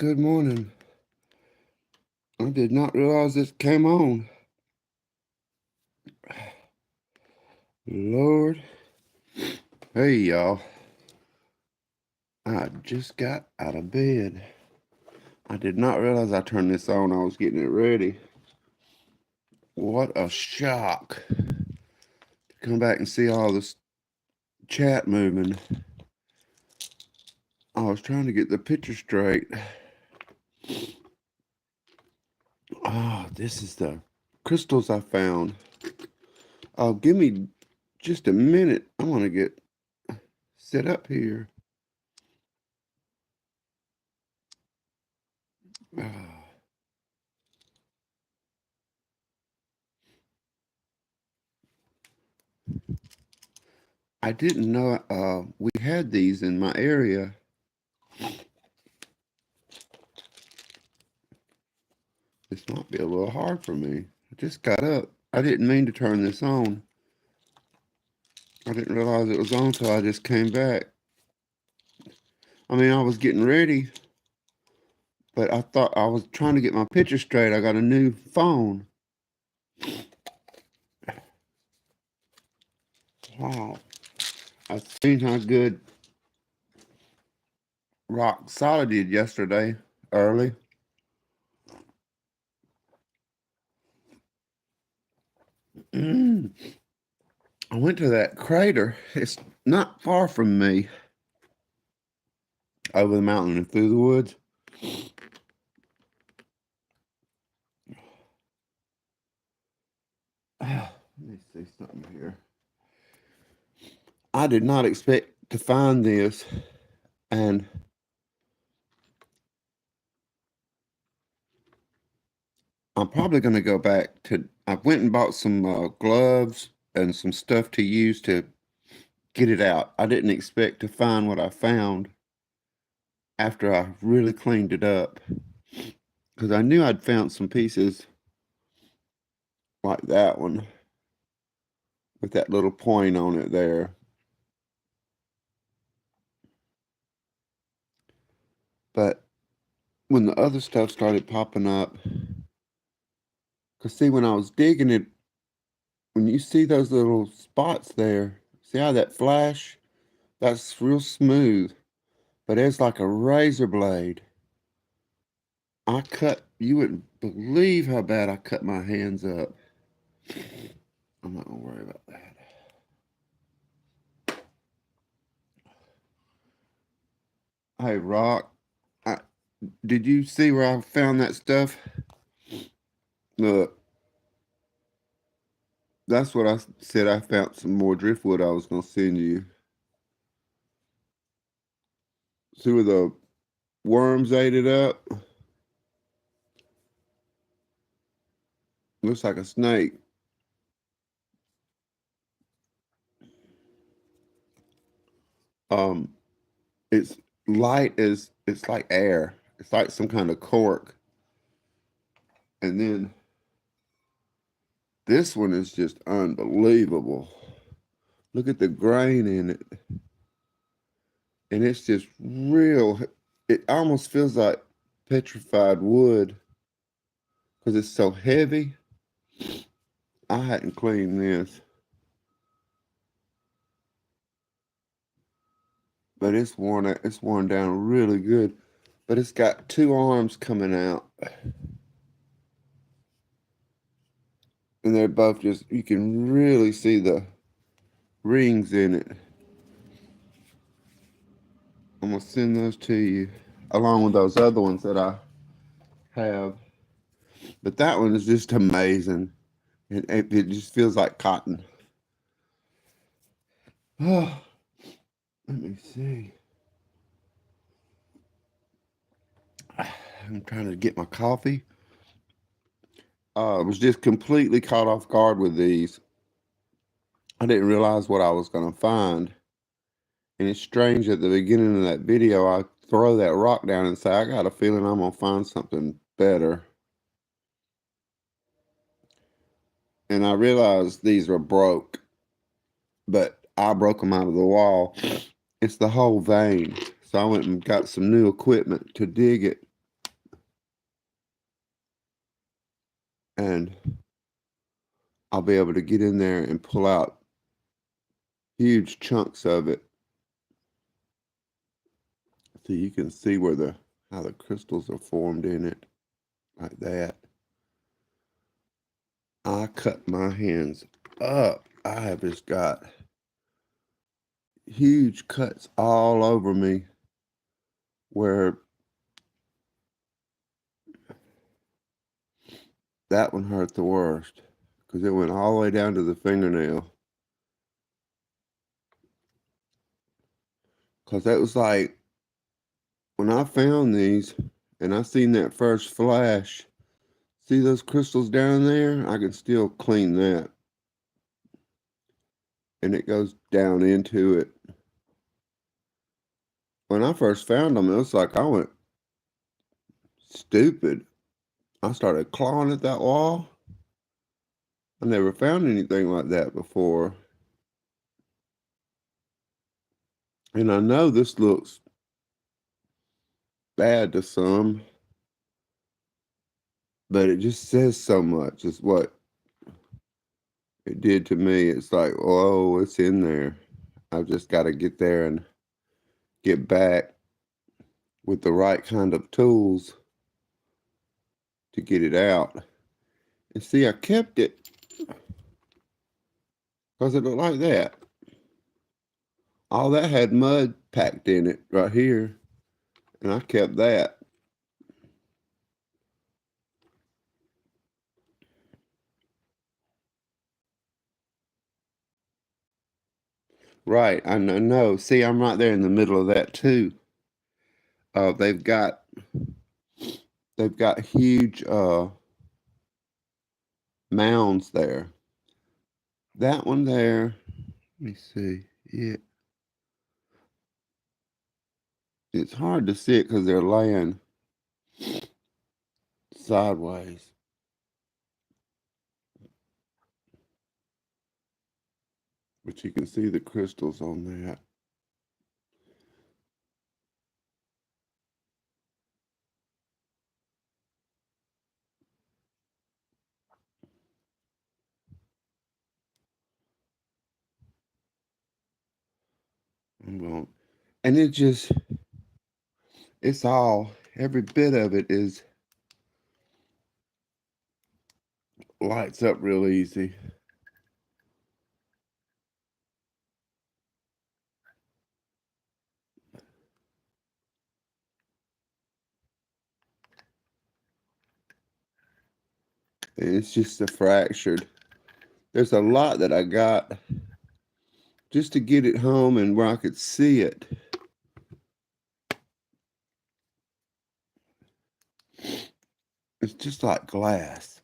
Good morning. I did not realize it came on. Lord. Hey, y'all. I just got out of bed. I did not realize I turned this on. I was getting it ready. What a shock to come back and see all this chat moving. I was trying to get the picture straight. Oh, this is the crystals I found. Oh, give me just a minute. I want to get set up here. Oh. I didn't know we had these in my area. This might be a little hard for me. I just got up. I didn't mean to turn this on. I didn't realize it was on until I just came back. I mean, I was getting ready, but I thought I was trying to get my picture straight. I got a new phone. Wow. I've seen how good Rock Solid did yesterday, early. I went to that crater. It's not far from me. Over the mountain and through the woods. Let me see something here. I did not expect to find this, and I'm probably going to go back to, I went and bought some gloves and some stuff to use to get it out. I didn't expect to find what I found after I really cleaned it up, because I knew I'd found some pieces like that one with that little point on it there. But when the other stuff started popping up, because see, when I was digging it, when you see those little spots there, see how that flash? That's real smooth, but it's like a razor blade. You wouldn't believe how bad I cut my hands up. I'm not gonna worry about that. Hey, Rock, did you see where I found that stuff? Look, that's what I said. I found some more driftwood I was gonna send you. See where the worms ate it up? Looks like a snake. Um, it's light as it's like air. It's like some kind of cork. And then this one is just unbelievable. Look at the grain in it. And it's just real. It almost feels like petrified wood because it's so heavy. I hadn't cleaned this, but it's worn down really good. But it's got two arms coming out. And they're both just, you can really see the rings in it. I'm gonna send those to you along with those other ones that I have. But that one is just amazing. It just feels like cotton. Oh, let me see. I'm trying to get my coffee. I was just completely caught off guard with these. I didn't realize what I was going to find. And it's strange at the beginning of that video, I throw that rock down and say, I got a feeling I'm going to find something better. And I realized these were broke, but I broke them out of the wall. It's the whole vein. So I went and got some new equipment to dig it. and I'll be able to get in there and pull out huge chunks of it. So you can see where how the crystals are formed in it, like that. I cut my hands up. I have just got huge cuts all over me where that one hurt the worst because it went all the way down to the fingernail. Because that was like, when I found these and I seen that first flash, see those crystals down there? I can still clean that. And it goes down into it. When I first found them, it was like I went stupid. I started clawing at that wall. I never found anything like that before. And I know this looks bad to some, but it just says so much. It's what it did to me. It's like, oh, it's in there. I've just got to get there and get back with the right kind of tools to get it out. And see, I kept it because it looked like that. All that had mud packed in it right here, and I kept that. Right, I know. See, I'm right there in the middle of that too. They've got huge mounds there. That one there, let me see. Yeah, it's hard to see it because they're laying sideways. But you can see the crystals on that. And it's all, every bit of it is lights up real easy. And it's just a fractured. There's a lot that I got just to get it home and where I could see it. It's just like glass.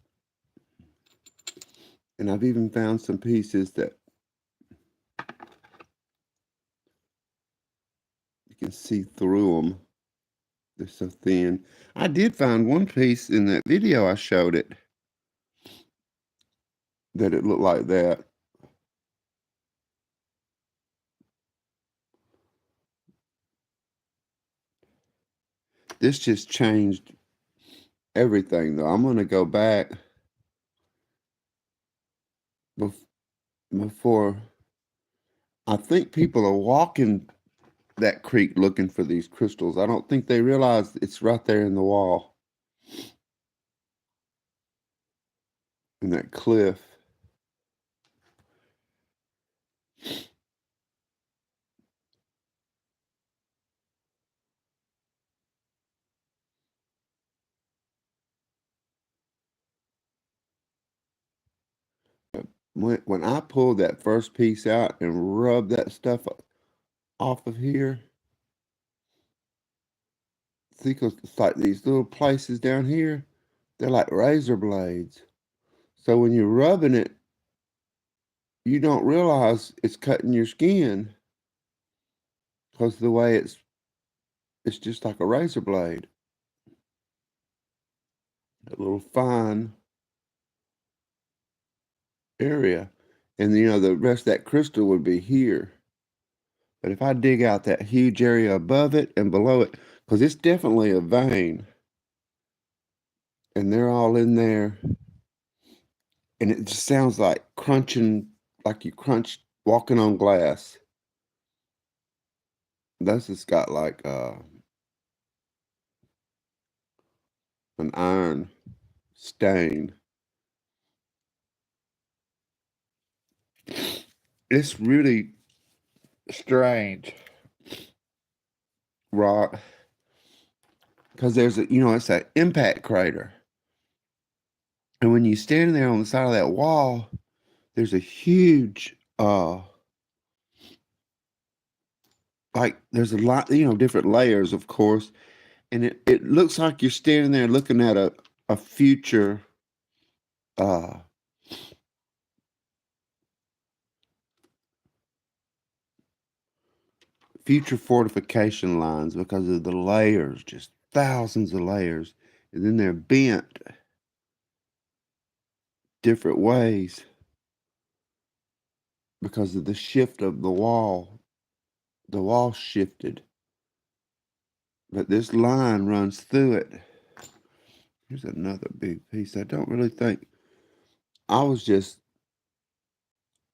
And I've even found some pieces that you can see through them. They're so thin. I did find one piece in that video I showed it that it looked like that. This just changed everything, though. I'm going to go back before. I think people are walking that creek looking for these crystals. I don't think they realize it's right there in the wall, in that cliff. When I pulled that first piece out and rubbed that stuff off of here, see, 'cause it's like these little places down here, they're like razor blades. So when you're rubbing it, you don't realize it's cutting your skin because the way it's just like a razor blade, a little fine area. And the rest of that crystal would be here. But if I dig out that huge area above it and below it, because it's definitely a vein, and they're all in there and it just sounds like crunching, like you crunch walking on glass. This has got like an iron stain. It's really strange rock because there's a, it's an impact crater. And when you stand there on the side of that wall, there's a huge, like there's a lot, different layers, of course. And it looks like you're standing there looking at a future, uh, future fortification lines because of the layers, just thousands of layers. And then they're bent different ways because of the shift of the wall. The wall shifted, but this line runs through it. Here's another big piece. I don't really think I was just,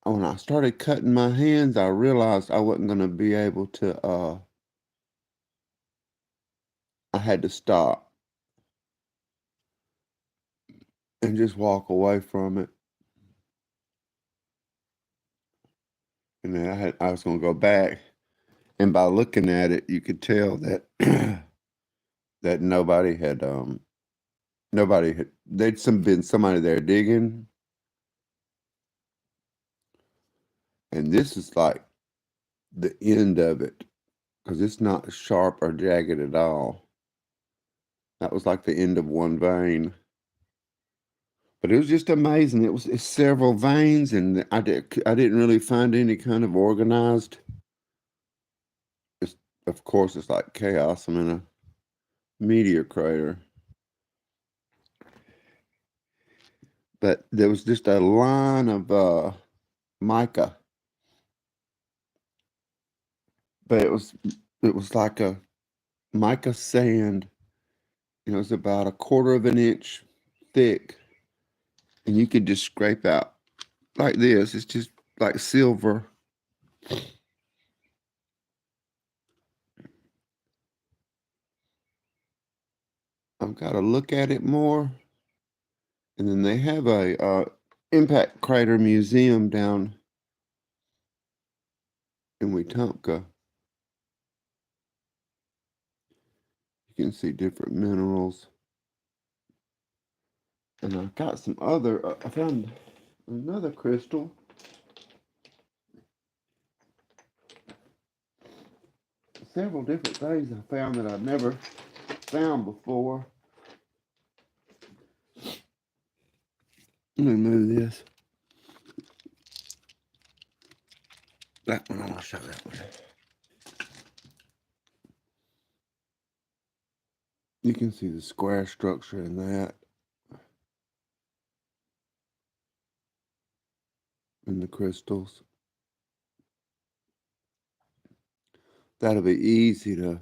when I started cutting my hands, I realized I wasn't going to be able to, I had to stop and just walk away from it. And then I was going to go back. And by looking at it, you could tell that that nobody had, been somebody there digging. And this is like the end of it because it's not sharp or jagged at all. That was like the end of one vein. But it was just amazing. It's several veins, and I didn't really find any kind of organized. It's, of course, it's like chaos. I'm in a meteor crater. But there was just a line of mica. But it was like a mica sand. It was about a quarter of an inch thick. And you could just scrape out like this. It's just like silver. I've got to look at it more. And then they have a impact crater museum down in Wetumpka. You can see different minerals. And I've got some other, I found another crystal. Several different things I found that I've never found before. Let me move this. That one, I'll show that one. You can see the square structure in that. And the crystals. That'll be easy to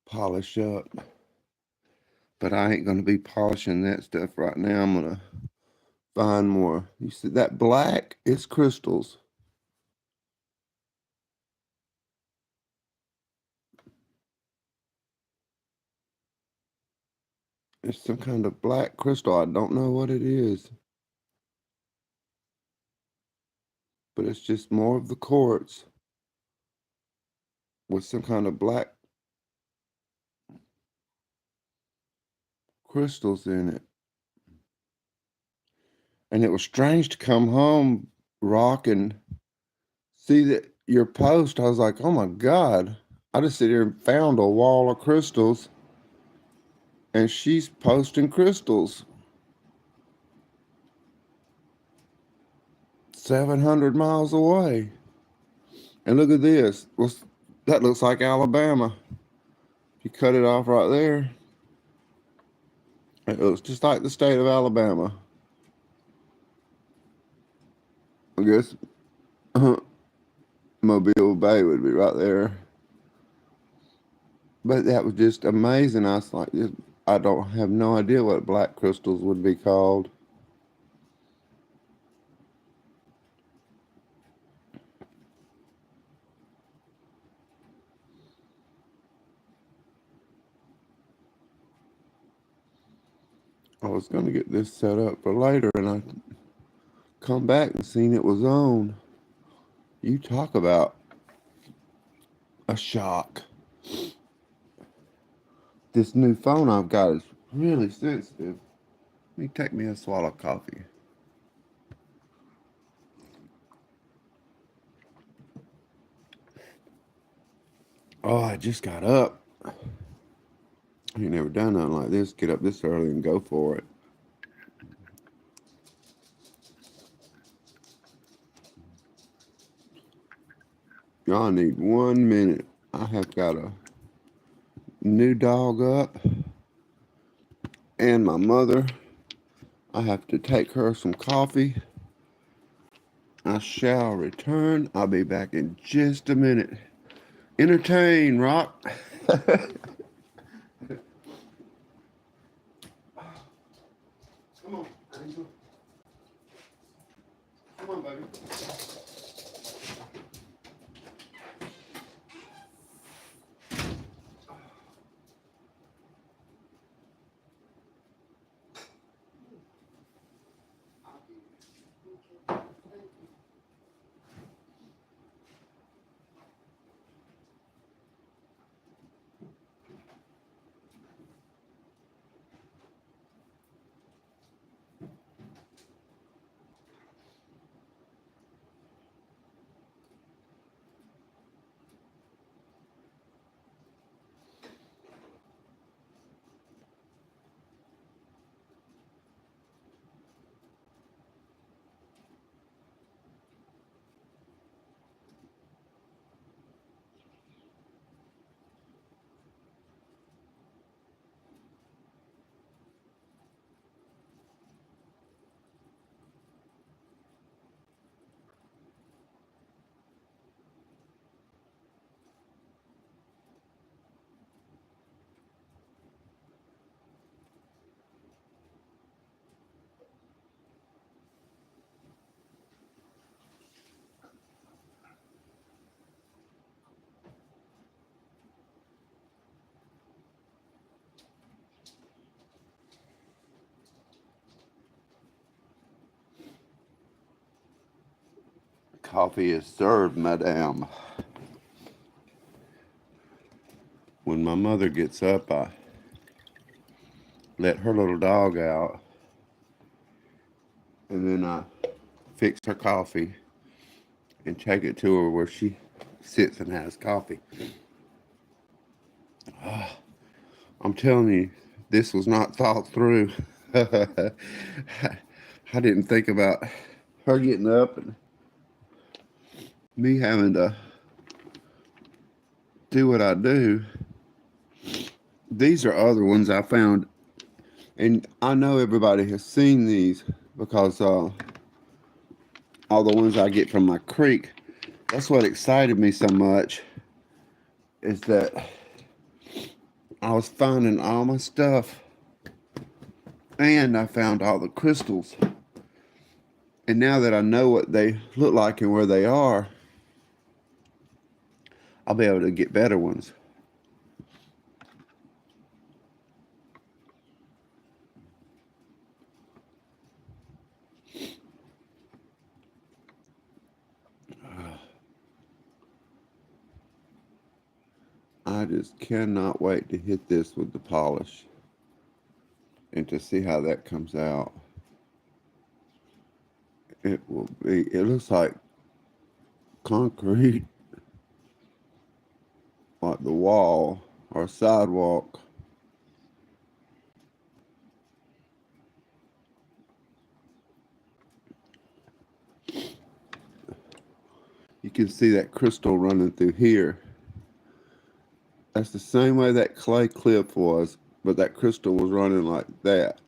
polish up. But I ain't going to be polishing that stuff right now. I'm going to find more. You see that black? It's crystals. It's some kind of black crystal. I don't know what it is. But it's just more of the quartz with some kind of black crystals in it. And it was strange to come home, Rock, and see that your post. I was like, oh my God. I just sit here and found a wall of crystals. And she's posting crystals. 700 miles away. And look at this. That looks like Alabama. You cut it off right there. It looks just like the state of Alabama. I guess Mobile Bay would be right there. But that was just amazing. I was like, I don't have no idea what black crystals would be called. I was going to get this set up for later, and I come back and seen it was on. You talk about a shock. This new phone I've got is really sensitive. Let me take me a swallow of coffee. Oh, I just got up. I ain't never done nothing like this. Get up this early and go for it. Y'all need 1 minute. I have got a new dog up and my mother. I have to take her some coffee. I shall return. I'll be back in just a minute. Entertain, Rock. Come on, Angel. Come on, baby. Coffee is served, madame. When my mother gets up, I let her little dog out, and then I fix her coffee and take it to her where she sits and has coffee. I'm telling you, this was not thought through. I didn't think about her getting up and me having to do what I do. These are other ones I found, and I know everybody has seen these because all the ones I get from my creek. That's what excited me so much, is that I was finding all my stuff, and I found all the crystals. And now that I know what they look like and where they are, I'll be able to get better ones. I just cannot wait to hit this with the polish and to see how that comes out. It will be, it looks like concrete, like the wall or sidewalk. You can see that crystal running through here. That's the same way that clay clip was, but that crystal was running like that.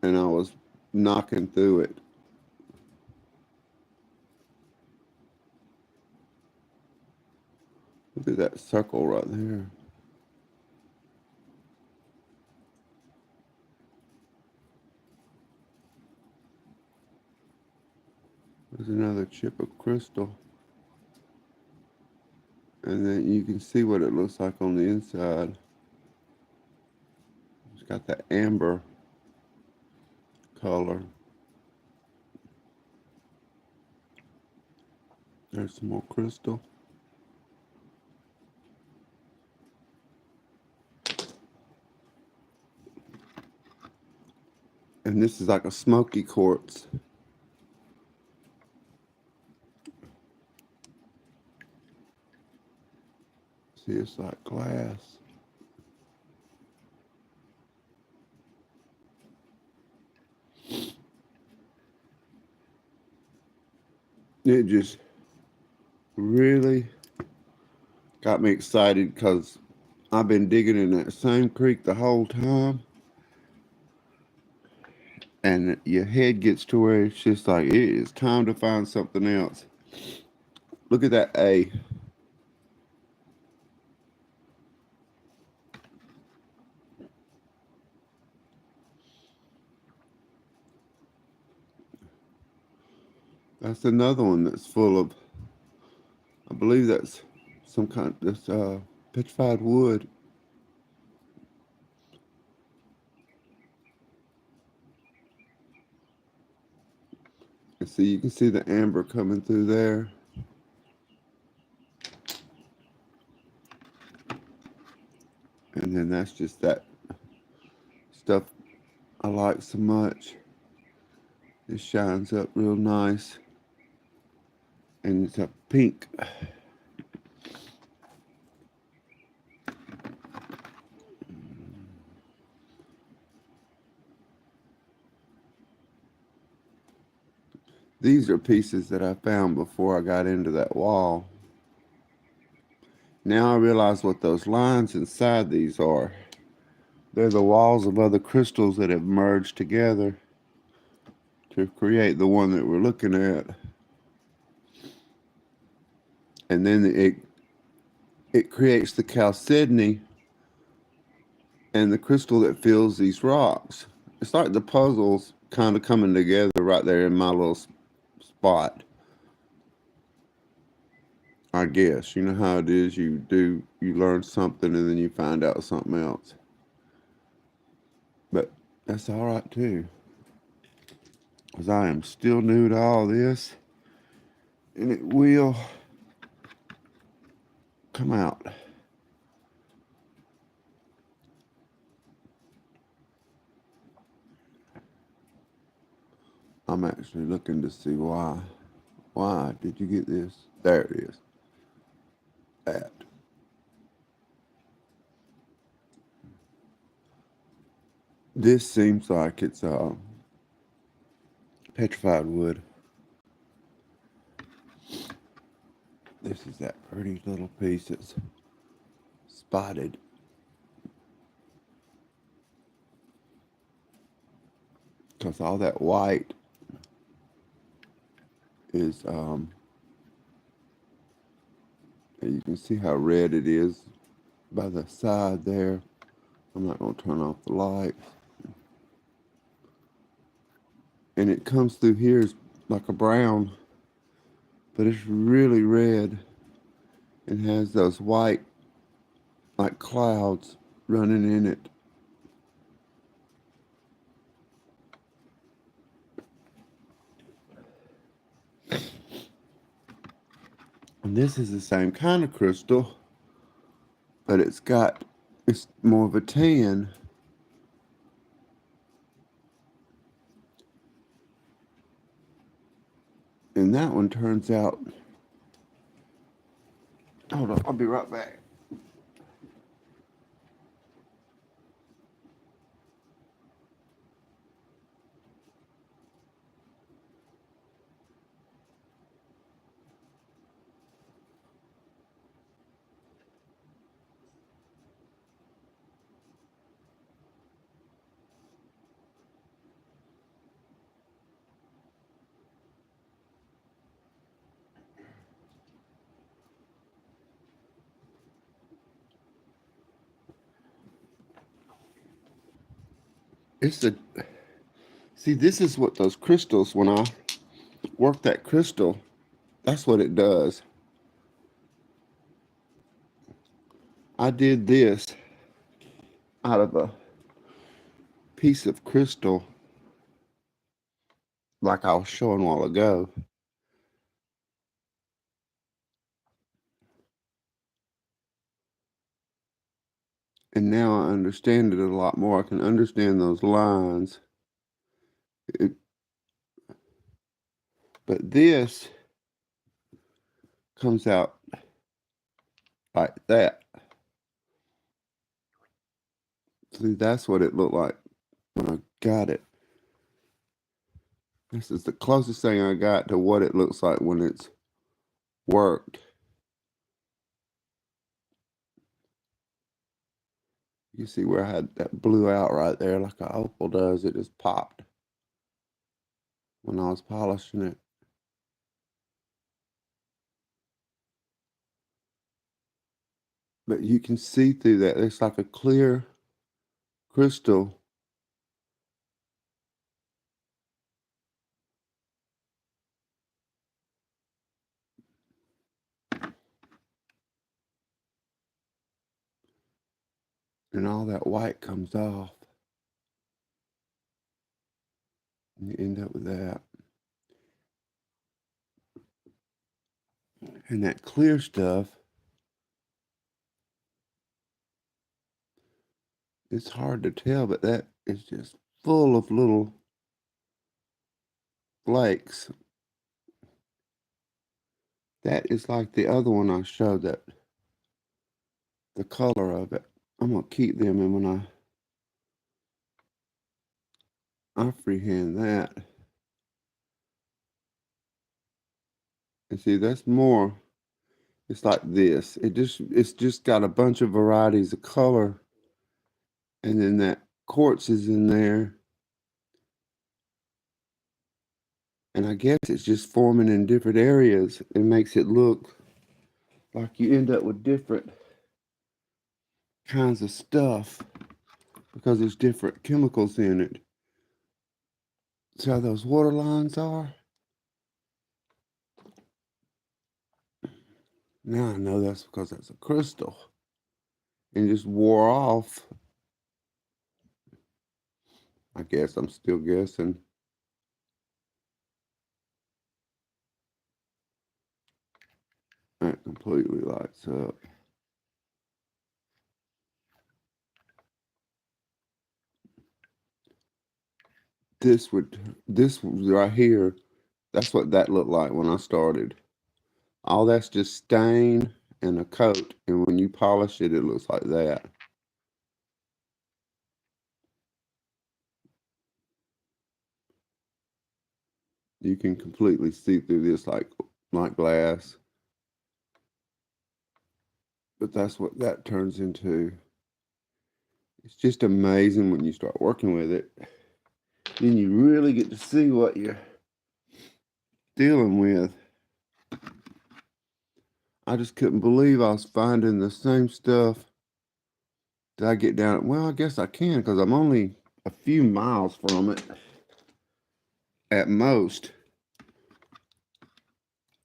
And I was knocking through it. Look at that circle right there. There's another chip of crystal. And then you can see what it looks like on the inside. It's got that amber color. There's some more crystal. And this is like a smoky quartz. See, it's like glass. It just really got me excited because I've been digging in that same creek the whole time. And your head gets to where it's just like, it is time to find something else. Look at that A. That's another one that's full of, I believe that's some kind of this petrified wood. And see, you can see the amber coming through there. And then that's just that stuff I like so much. It shines up real nice. And it's a pink. These are pieces that I found before I got into that wall. Now I realize what those lines inside these are. They're the walls of other crystals that have merged together to create the one that we're looking at. And then it creates the chalcedony and the crystal that fills these rocks. It's like the puzzles kind of coming together right there in my little spot. I guess. You know how it is. You learn something and then you find out something else. But that's all right too. Because I am still new to all this. And it will come out. I'm actually looking to see why. Why did you get this? There it is. That. This seems like it's petrified wood. This is that pretty little piece that's spotted. Because all that white is, you can see how red it is by the side there. I'm not going to turn off the light. And it comes through here as like a brown, but it's really red and has those white like clouds running in it. And this is the same kind of crystal, but it's more of a tan. And that one turns out, hold on, I'll be right back. See, this is what those crystals, when I work that crystal, that's what it does. I did this out of a piece of crystal like I was showing a while ago. And now I understand it a lot more. I can understand those lines. It, but this comes out like that. See, that's what it looked like when I got it. This is the closest thing I got to what it looks like when it's worked. You see where I had that blew out right there like an opal does. It just popped when I was polishing it. But you can see through that. It's like a clear crystal. And all that white comes off. And you end up with that. And that clear stuff, it's hard to tell, but that is just full of little flakes. That is like the other one I showed, that the color of it. I'm gonna keep them, and when I freehand that, and see that's more. It's like this. It's just got a bunch of varieties of color, and then that quartz is in there. And I guess it's just forming in different areas. It makes it look like you end up with different kinds of stuff because there's different chemicals in it. See how those water lines are? Now I know that's because that's a crystal. And it just wore off. I guess I'm still guessing. That completely lights up. This right here, that's what that looked like when I started. All that's just stain and a coat, and when you polish it, it looks like that. You can completely see through this like glass. But that's what that turns into. It's just amazing when you start working with it. Then you really get to see what you're dealing with. I just couldn't believe I was finding the same stuff that I get down. Well, I guess I can because I'm only a few miles from it at most.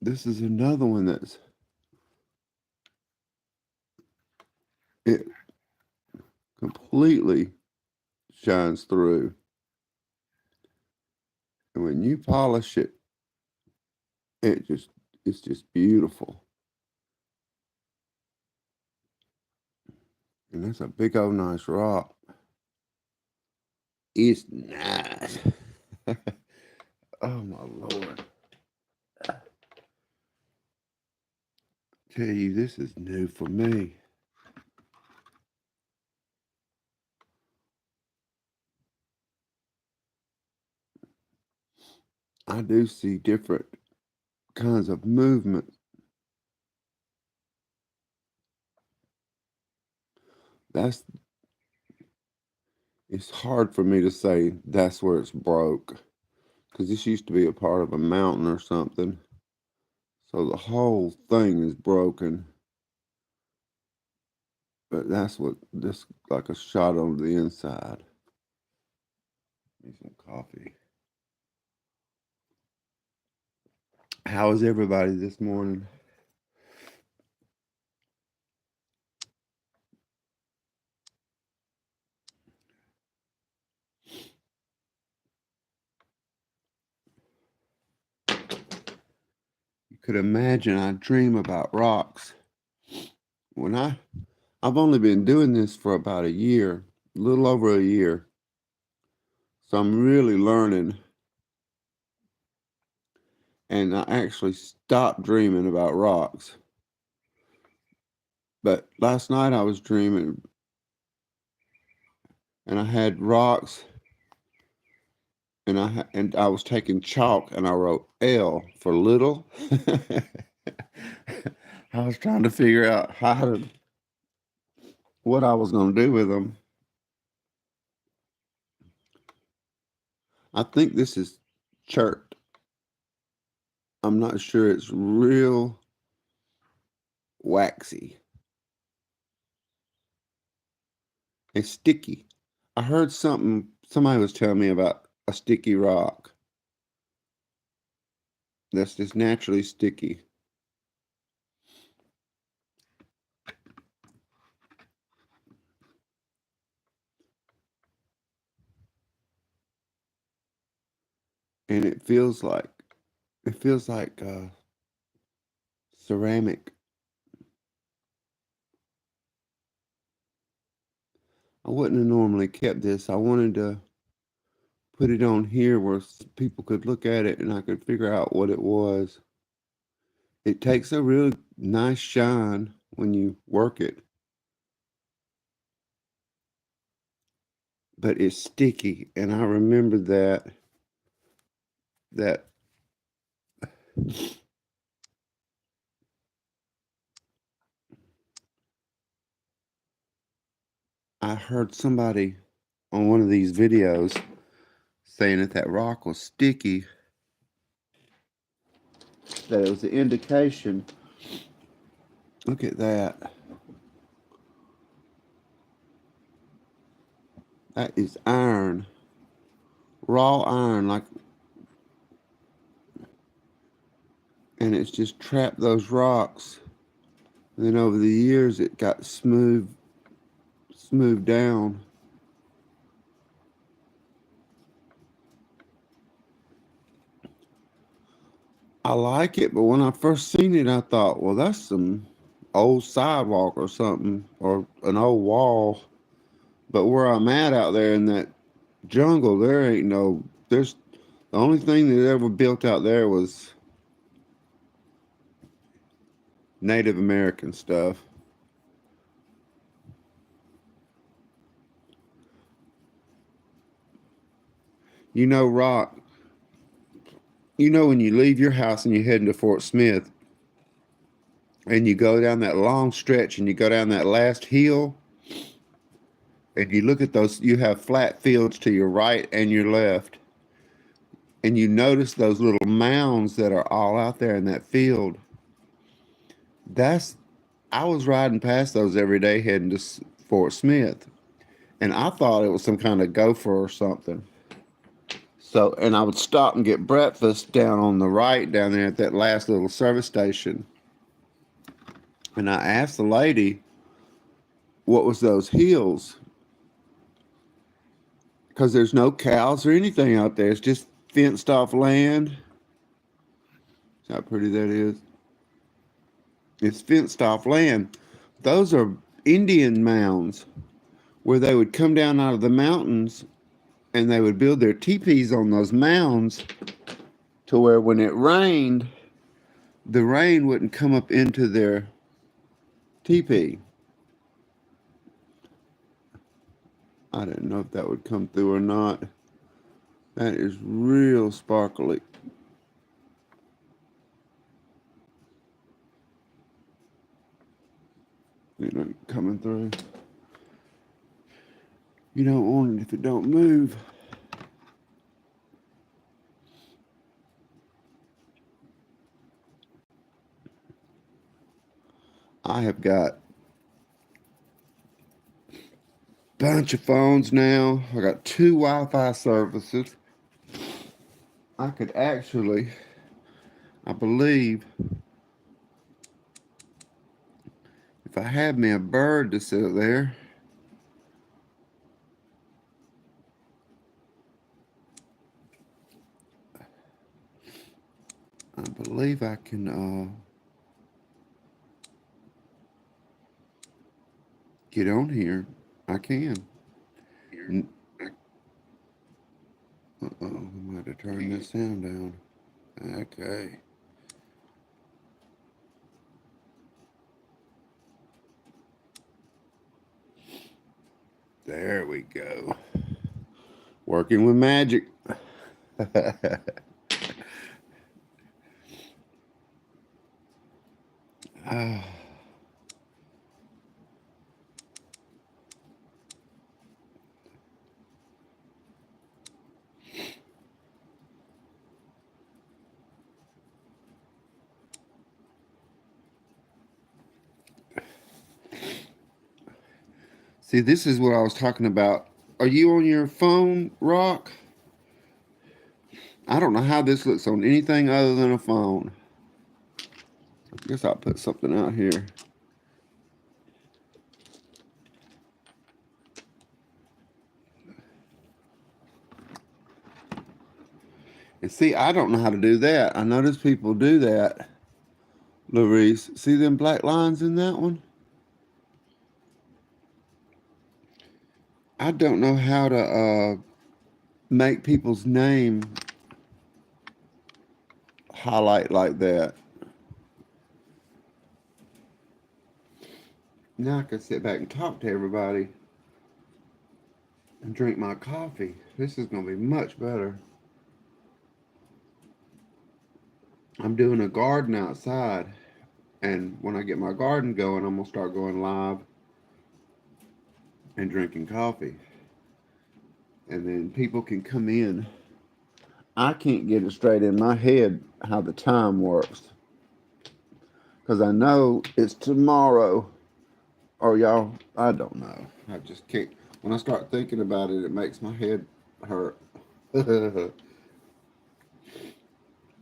This is another one that's it completely shines through. And when you polish it, it's just beautiful. And that's a big old nice rock. It's nice. Oh my Lord. Tell you, this is new for me. I do see different kinds of movement. That's it's hard for me to say that's where it's broke. Because this used to be a part of a mountain or something. So the whole thing is broken. But that's what this like a shot on the inside. Need some coffee. How is everybody this morning? You could imagine I dream about rocks. When I've only been doing this for about a year, a little over a year. So I'm really learning. And I actually stopped dreaming about rocks. But last night I was dreaming and I had rocks and I was taking chalk and I wrote L for little. I was trying to figure out what I was going to do with them. I think this is chert. I'm not sure. It's real waxy. It's sticky. I heard somebody was telling me about a sticky rock that's just naturally sticky. And it feels like ceramic. I wouldn't have normally kept this. I wanted to put it on here where people could look at it and I could figure out what it was. It takes a real nice shine when you work it, but it's sticky. And I remember that I heard somebody on one of these videos saying that rock was sticky, that it was an indication. Look at that. That is iron, raw iron, and it's just trapped those rocks. And then over the years, it got smoothed down. I like it, but when I first seen it, I thought, well, that's some old sidewalk or something, or an old wall. But where I'm at out there in that jungle, there's the only thing that ever built out there was Native American stuff. You know, rock, when you leave your house and you head into Fort Smith and you go down that long stretch and you go down that last hill and you look at those, you have flat fields to your right and your left. And you notice those little mounds that are all out there in that field. That's I was riding past those every day heading to Fort Smith, and I thought it was some kind of gopher or something. So, and I would stop and get breakfast down on the right down there at that last little service station. And I asked the lady what was those hills, because there's no cows or anything out there. It's just fenced off land. See how pretty that is? It's fenced off land. Those are Indian mounds where they would come down out of the mountains and they would build their teepees on those mounds to where when it rained, the rain wouldn't come up into their teepee. I didn't know if that would come through or not. That is real sparkly. Coming through. You don't want it if it don't move. I have got a bunch of phones now. I got 2 Wi-Fi services. I could actually I believe if I had me a bird to sit there, I believe I can get on here. I can. Uh-oh, I'm going to turn this sound down. Okay. There we go. Working with magic. Ah, see, this is what I was talking about. Are you on your phone, Rock? I don't know how this looks on anything other than a phone. I guess I'll put something out here. And see, I don't know how to do that. I notice people do that. Larice, see them black lines in that one? I don't know how to make people's name highlight like that. Now I can sit back and talk to everybody and drink my coffee. This is going to be much better. I'm doing a garden outside, and when I get my garden going, I'm going to start going live and drinking coffee. And then people can come in. I can't get it straight in my head how the time works because I know it's tomorrow. Or y'all, I don't know. I just can't. When I start thinking about it, it makes my head hurt.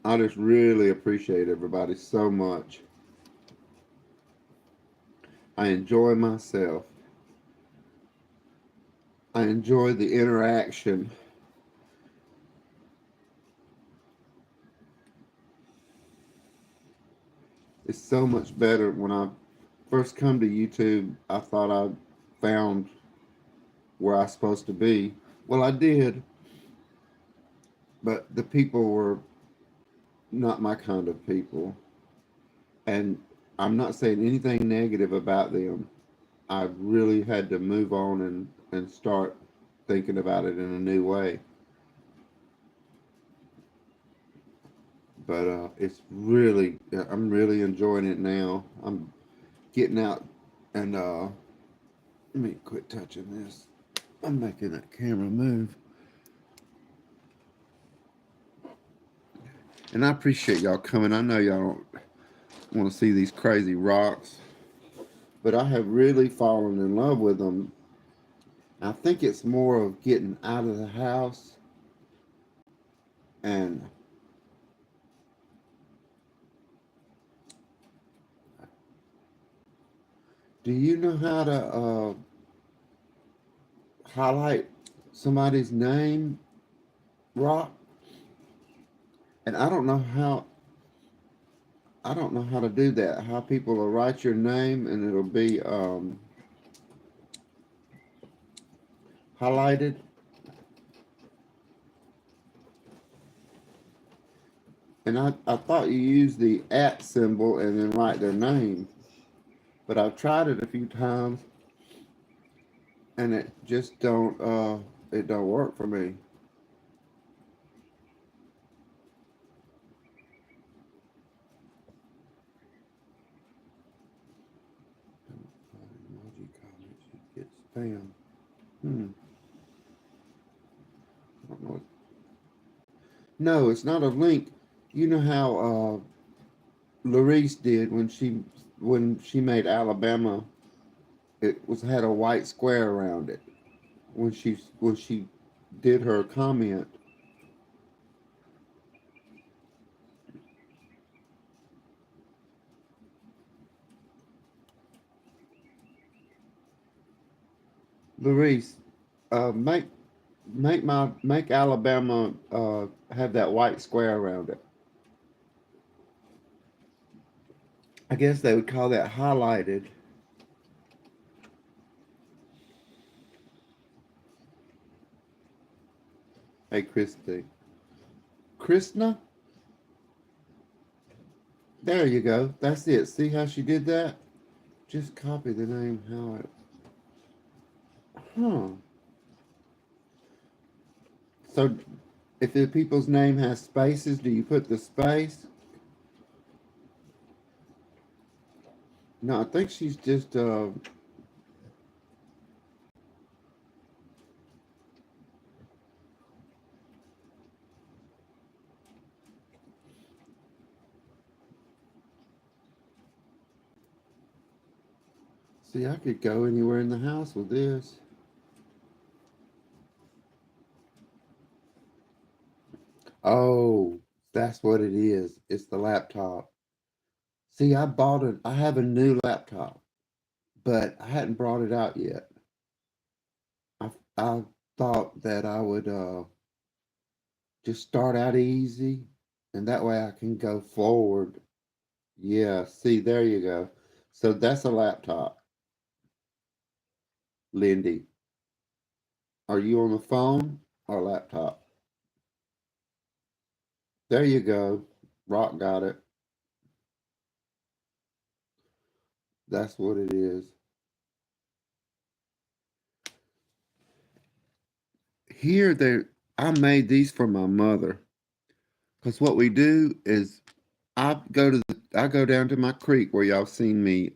I just really appreciate everybody so much. I enjoy myself. I enjoy the interaction. It's so much better. When I first come to YouTube, I thought I found where I was supposed to be. Well, I did, but the people were not my kind of people. And I'm not saying anything negative about them. I really had to move on and start thinking about it in a new way. But it's really, I'm really enjoying it now. I'm getting out and let me quit touching this. I'm making that camera move. And I appreciate y'all coming. I know y'all don't want to see these crazy rocks, but I have really fallen in love with them. I think it's more of getting out of the house and do you know how to highlight somebody's name, Rock? And I don't know how to do that. How people will write your name and it'll be highlighted. And I thought you used the at symbol and then write their name. But I've tried it a few times and it don't work for me. Emoji comments, you get spam. I don't know. No, it's not a link. You know how Larice did when she made Alabama. It was had a white square around it when she did her comment. Luis, make make Alabama have that white square around it. I guess they would call that highlighted. Hey, Christy. Krishna? There you go. That's it. See how she did that? Just copy the name how it. Huh. So if the people's name has spaces, do you put the space? No, I think she's just see, I could go anywhere in the house with this. Oh, that's what it is. It's the laptop. See, I bought it. I have a new laptop, but I hadn't brought it out yet. I thought that I would just start out easy, and that way I can go forward. Yeah, see, there you go. So that's a laptop. Lindy, are you on the phone or laptop? There you go. Rock got it. That's what it is. Here, they I made these for my mother because what we do is I go down to my creek where y'all seen me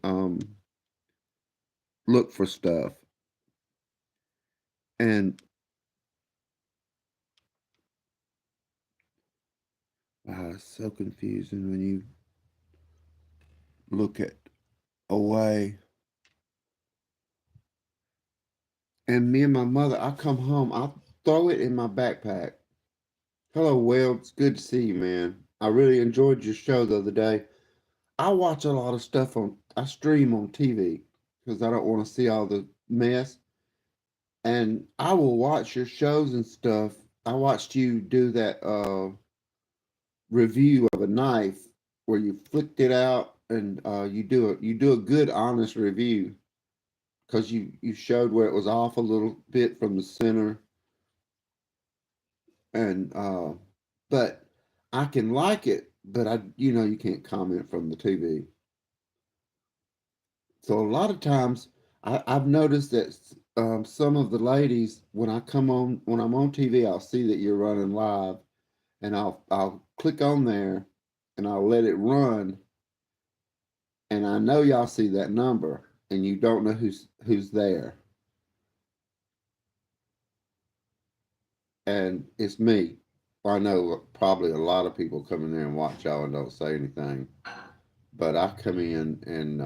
look for stuff, and it's so confusing when you look at away. And me and my mother, I come home, I throw it in my backpack. Hello, Will. It's good to see you, man. I really enjoyed your show the other day. I watch a lot of stuff I stream on TV because I don't want to see all the mess. And I will watch your shows and stuff. I watched you do that review of a knife where you flicked it out and you do a good honest review because you showed where it was off a little bit from the center and but I can like it, but you can't comment from the TV. So a lot of times I've noticed that some of the ladies when I'm on TV, I'll see that you're running live, and I'll click on there, and I'll let it run, and I know y'all see that number, and you don't know who's there, and it's me. I know probably a lot of people come in there and watch y'all and don't say anything, but I come in and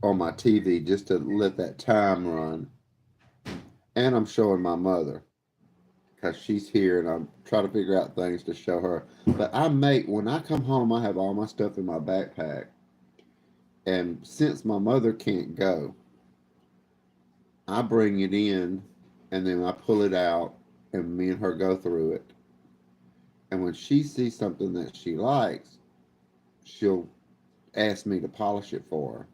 on my TV just to let that time run, and I'm showing my mother because she's here, and I'm trying to figure out things to show her. But when I come home, I have all my stuff in my backpack, and since my mother can't go, I bring it in, and then I pull it out, and me and her go through it. And when she sees something that she likes, she'll ask me to polish it for her.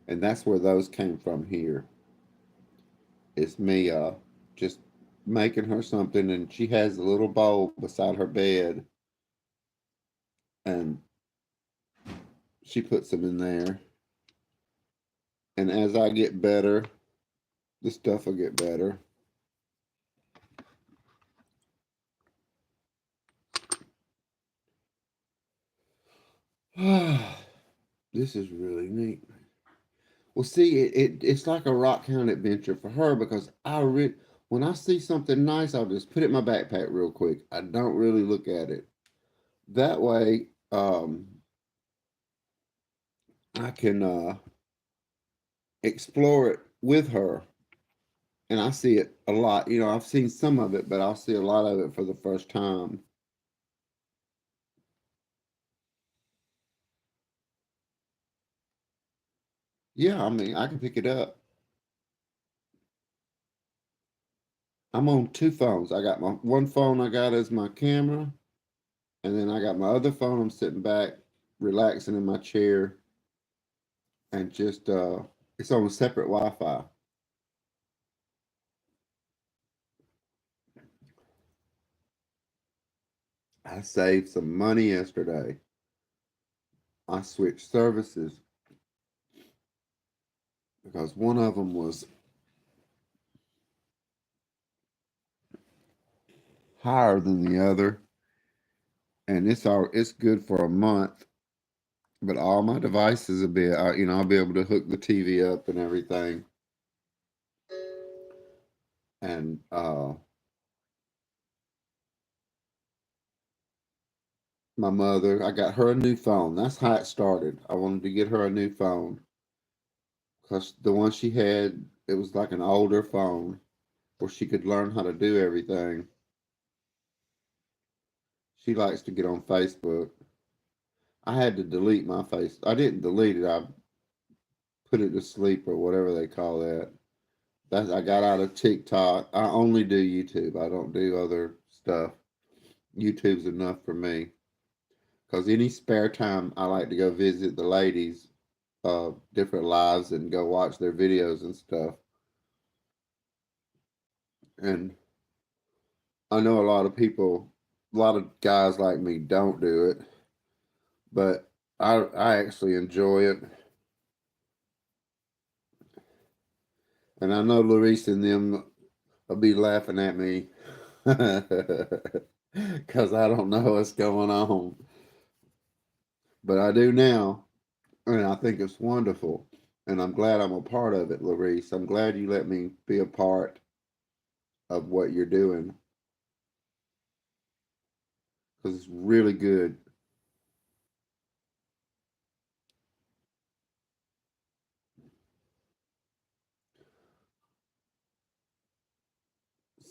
And that's where those came from here. It's me just making her something, and she has a little bowl beside her bed, and she puts them in there. And as I get better, the stuff will get better. This is really neat. Well, see, it's like a rockhound adventure for her because when I see something nice, I'll just put it in my backpack real quick. I don't really look at it. That way, I can explore it with her, and I see it a lot. I've seen some of it, but I'll see a lot of it for the first time. Yeah, I mean, I can pick it up. I'm on two phones. I got my one phone I got as my camera, and then I got my other phone. I'm sitting back, relaxing in my chair, and just it's on a separate Wi-Fi. I saved some money yesterday. I switched services because one of them was higher than the other, and it's good for a month. But all my devices will be, I'll be able to hook the TV up and everything. And my mother, I got her a new phone. That's how it started. I wanted to get her a new phone because the one she had, it was like an older phone where she could learn how to do everything. She likes to get on Facebook. I had to delete my face. I didn't delete it. I put it to sleep or whatever they call that. I got out of TikTok. I only do YouTube. I don't do other stuff. YouTube's enough for me. Because any spare time, I like to go visit the ladies, different lives, and go watch their videos and stuff. And I know a lot of people, a lot of guys like me don't do it, but I actually enjoy it. And I know Larice and them will be laughing at me because I don't know what's going on. But I do now, and I think it's wonderful. And I'm glad I'm a part of it, Larice. I'm glad you let me be a part of what you're doing because it's really good.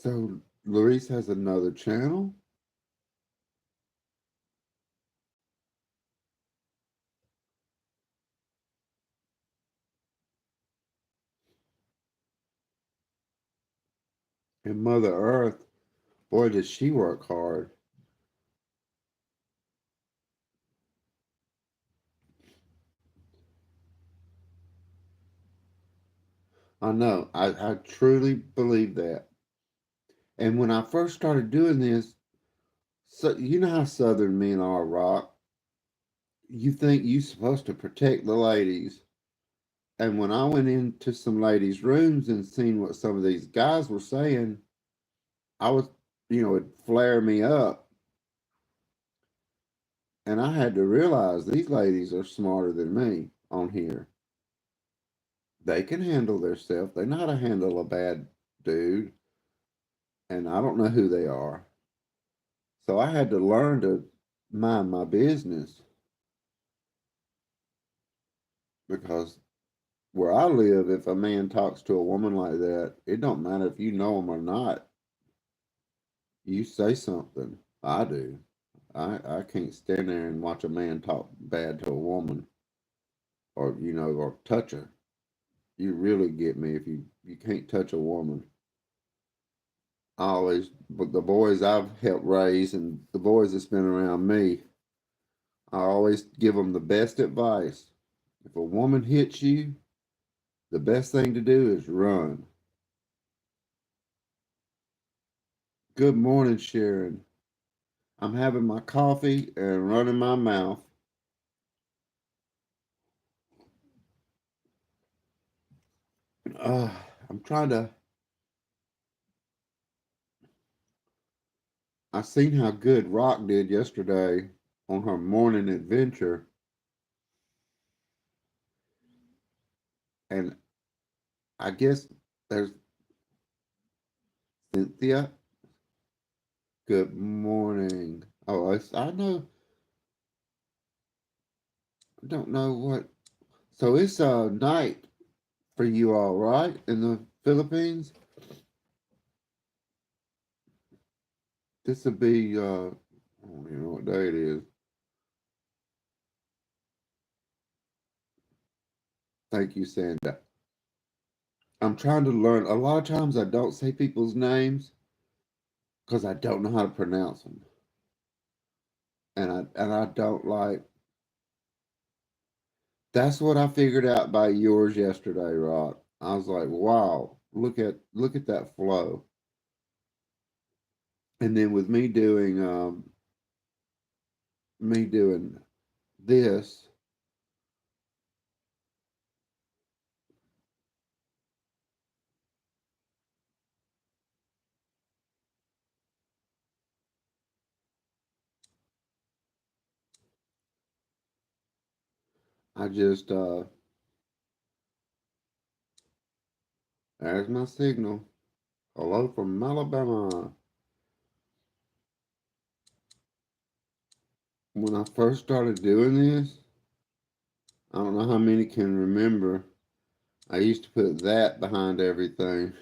So Larice has another channel. And Mother Earth, boy, does she work hard. I know. I truly believe that. And when I first started doing this, so you know how Southern men are, Rock. You think you're supposed to protect the ladies. And when I went into some ladies' rooms and seen what some of these guys were saying, I was, it'd flare me up. And I had to realize these ladies are smarter than me on here. They can handle themselves. They know how to handle a bad dude. And I don't know who they are. So I had to learn to mind my business because where I live, if a man talks to a woman like that, it don't matter if you know him or not. You say something. I do. I can't stand there and watch a man talk bad to a woman or or touch her. You really get me if you can't touch a woman. But the boys I've helped raise and the boys that's been around me, I always give them the best advice. If a woman hits you, the best thing to do is run. Good morning, Sharon. I'm having my coffee and running my mouth. Uh, I'm trying to. I seen how good Rock did yesterday on her morning adventure, and I guess there's Cynthia. Good morning. Oh, I know. I don't know what. So it's night for you all, right? In the Philippines. This would be. I don't even know what day it is. Thank you, Sandra. I'm trying to learn. A lot of times I don't say people's names because I don't know how to pronounce them, and I don't like. That's what I figured out by yours yesterday, Rock. I was like, wow, look at that flow. And then with me doing this, I just there's my signal. Hello from Alabama. When I first started doing this, I don't know how many can remember. I used to put that behind everything.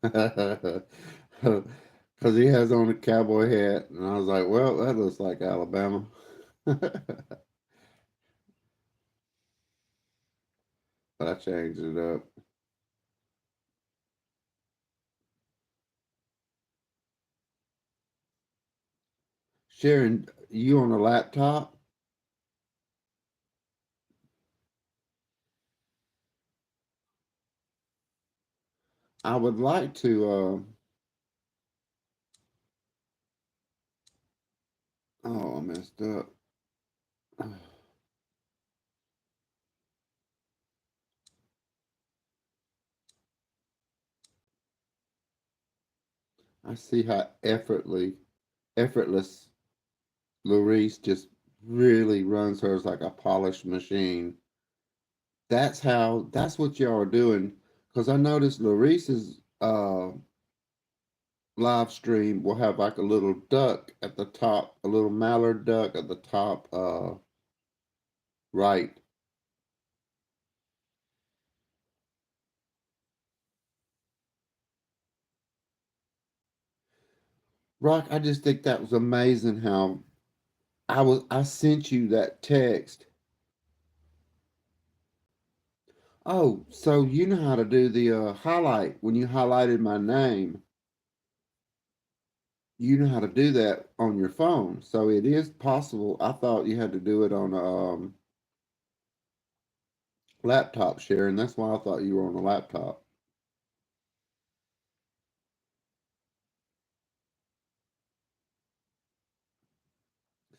Because he has on a cowboy hat, and I was like, well, that looks like Alabama. But I changed it up. Sharon, you on a laptop? I would like to. Oh, I messed up. I see how effortless Larice just really runs hers like a polished machine. That's what y'all are doing. Because I noticed Larice's live stream will have like a little duck at the top, a little mallard duck at the top, right. Rock, I just think that was amazing how I sent you that text. Oh, so you know how to do the highlight when you highlighted my name. You know how to do that on your phone. So it is possible. I thought you had to do it on a laptop, Sharon. That's why I thought you were on a laptop.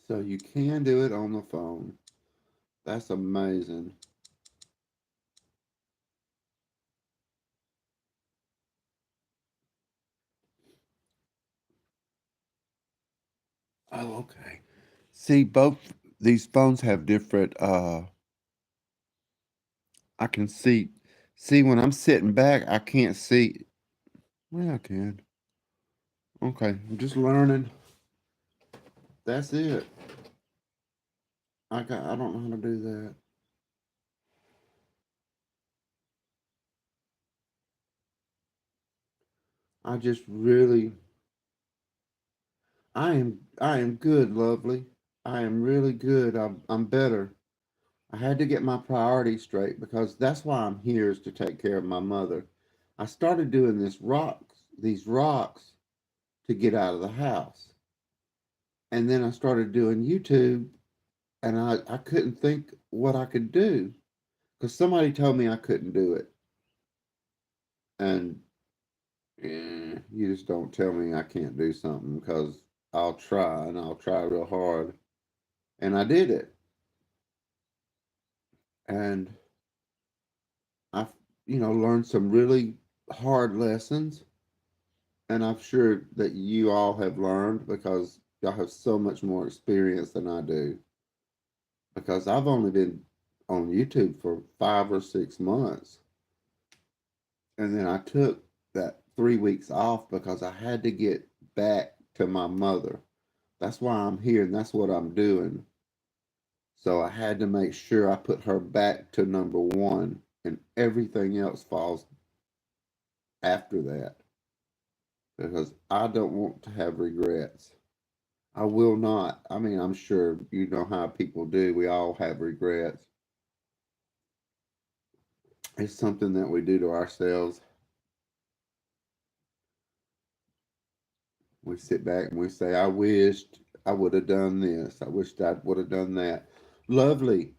So you can do it on the phone. That's amazing. Oh, okay. See, both these phones have different I can see when I'm sitting back, I can't see. Well, I can. Okay, I'm just learning. That's it. I don't know how to do that. I just really I am good, lovely. I am really good. I'm better. I had to get my priorities straight because that's why I'm here is to take care of my mother. I started doing these rocks to get out of the house. And then I started doing YouTube and I couldn't think what I could do because somebody told me I couldn't do it. And you just don't tell me I can't do something because I'll try and I'll try real hard. And I did it. And I've, learned some really hard lessons. And I'm sure that you all have learned because y'all have so much more experience than I do. Because I've only been on YouTube for 5 or 6 months. And then I took that 3 weeks off because I had to get back to my mother. That's why I'm here and that's what I'm doing. So I had to make sure I put her back to number one and everything else falls after that because I don't want to have regrets. I will not. I mean, I'm sure you know how people do. We all have regrets. It's something that we do to ourselves. We sit back and we say, I wished I would have done this. I wished I would have done that. Lovely.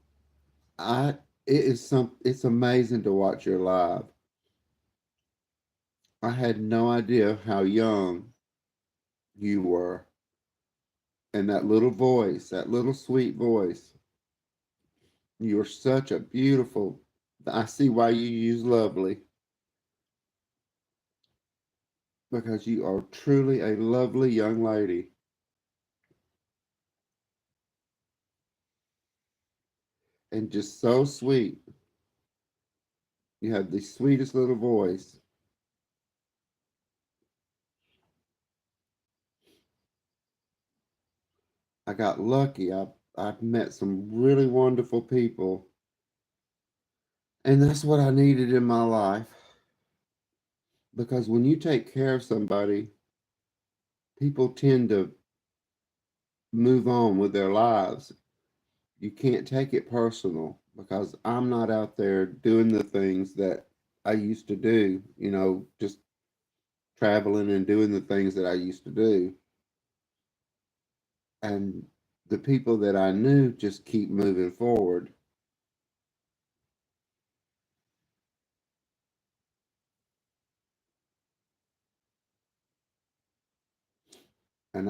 I it's amazing to watch your live. I had no idea how young you were. And that little voice, that little sweet voice. You're such a beautiful. I see why you use lovely, because you are truly a lovely young lady and just so sweet. You have the sweetest little voice. I got lucky. I've met some really wonderful people, and that's what I needed in my life. Because when you take care of somebody, people tend to move on with their lives. You can't take it personal because I'm not out there doing the things that I used to do, just traveling and doing the things that I used to do. And the people that I knew just keep moving forward. And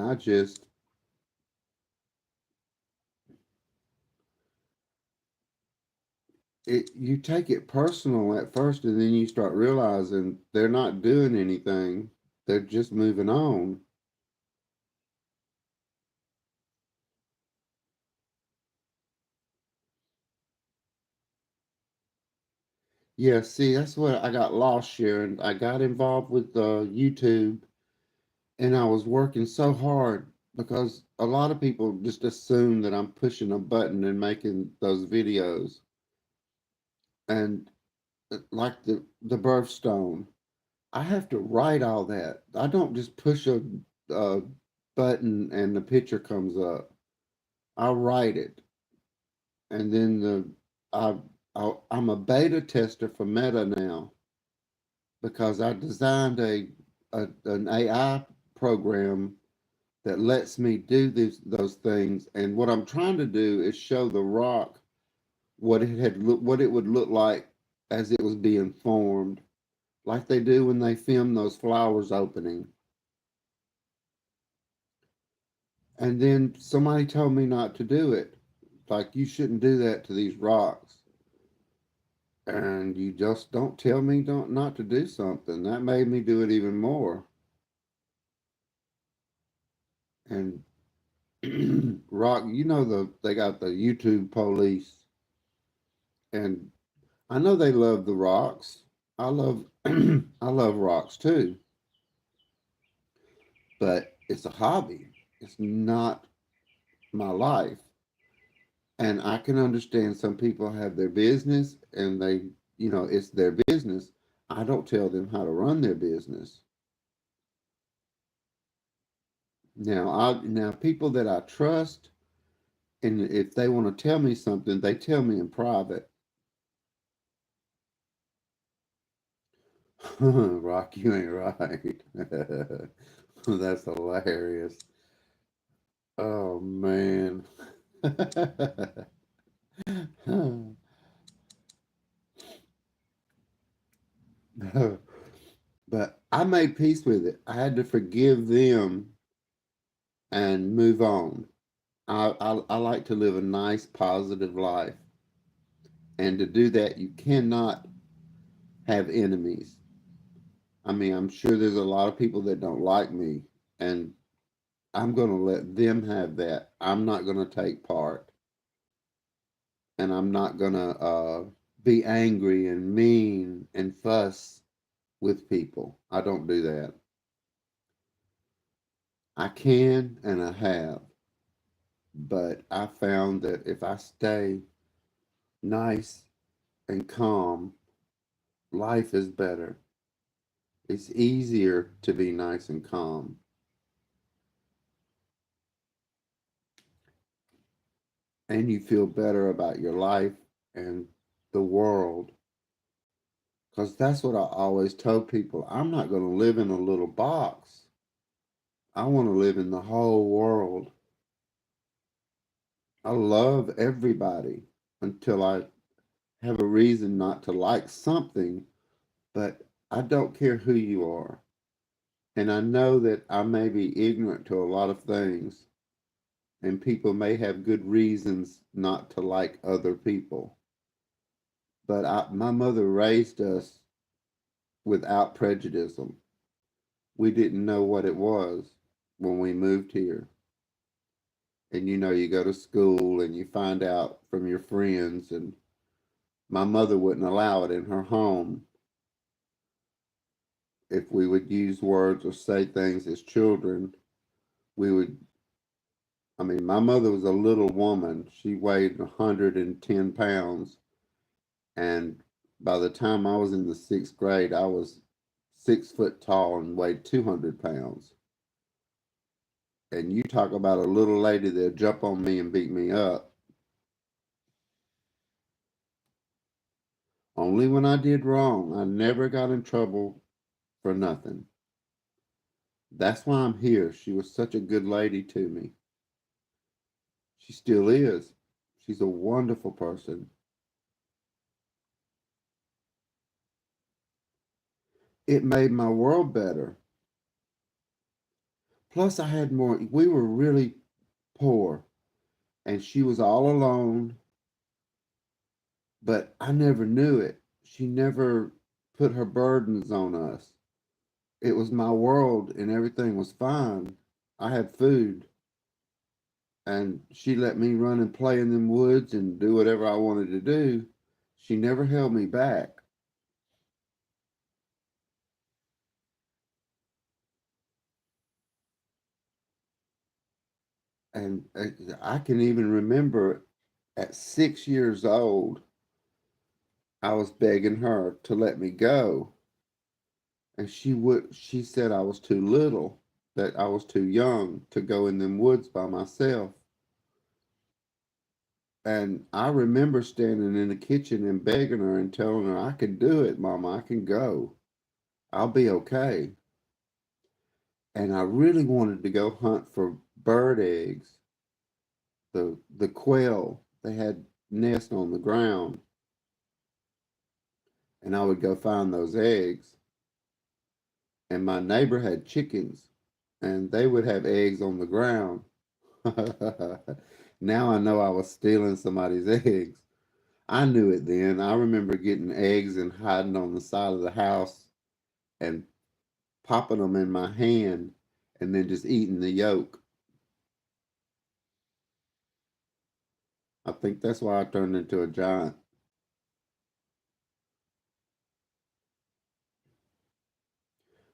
you take it personal at first, and then you start realizing they're not doing anything. They're just moving on. Yeah, see, that's what I got lost, Sharon. I got involved with YouTube, and I was working so hard because a lot of people just assume that I'm pushing a button and making those videos. And like the birthstone, I have to write all that. I don't just push a button and the picture comes up. I write it, and then I, I'm a beta tester for Meta now because I designed an AI program that lets me do those things. And what I'm trying to do is show the rock what it would look like as it was being formed, like they do when they film those flowers opening. And then somebody told me not to do it. Like, you shouldn't do that to these rocks. And you just don't tell me don't not to do something. That made me do it even more. And rock, they got the YouTube police, and I know they love the rocks. I love I love rocks too, but it's a hobby. It's not my life. And I can understand some people have their business and it's their business. I don't tell them how to run their business. Now people that I trust, and if they want to tell me something, they tell me in private. Rock, you ain't right. That's hilarious. Oh man. But I made peace with it. I had to forgive them and move on. I like to live a nice, positive life. And to do that, you cannot have enemies. I mean, I'm sure there's a lot of people that don't like me, and I'm going to let them have that. I'm not going to take part, and I'm not going to be angry and mean and fuss with people. I don't do that. I can and I have, but I found that if I stay nice and calm, life is better. It's easier to be nice and calm, and you feel better about your life and the world Because that's what I always told people. I'm not going to live in a little box. I want to live in the whole world. I love everybody until I have a reason not to like something, but I don't care who you are. And I know that I may be ignorant to a lot of things, and people may have good reasons not to like other people. But my mother raised us without prejudice. We didn't know what it was when we moved here. And you go to school and you find out from your friends, and my mother wouldn't allow it in her home if we would use words or say things as children. We would, I mean, my mother was a little woman. She weighed 110 pounds. And by the time I was in the sixth grade, I was 6 foot tall and weighed 200 pounds. And you talk about a little lady that'd jump on me and beat me up. Only when I did wrong. I never got in trouble for nothing. That's why I'm here. She was such a good lady to me. She still is. She's a wonderful person. It made my world better. Plus, I had more. We were really poor, and she was all alone, but I never knew it. She never put her burdens on us. It was my world, and everything was fine. I had food, and she let me run and play in them woods and do whatever I wanted to do. She never held me back. And I can even remember at 6 years old, I was begging her to let me go. And she said I was too little, that I was too young to go in them woods by myself. And I remember standing in the kitchen and begging her and telling her, I can do it, Mama, I can go. I'll be okay. And I really wanted to go hunt for bird eggs. The quail, they had nests on the ground, and I would go find those eggs. And my neighbor had chickens, and they would have eggs on the ground. Now I know I was stealing somebody's eggs. I knew it then. I remember getting eggs and hiding on the side of the house and popping them in my hand and then just eating the yolk. I think that's why I turned into a giant.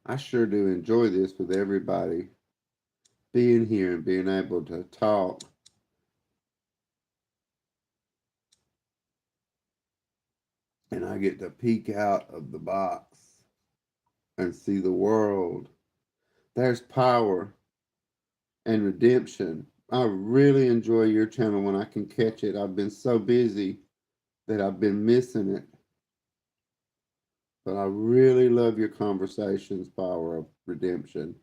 I sure do enjoy this with everybody being here and being able to talk. And I get to peek out of the box and see the world. There's power and redemption. I really enjoy your channel when I can catch it. I've been so busy that I've been missing it. But I really love your conversations, Power of Redemption.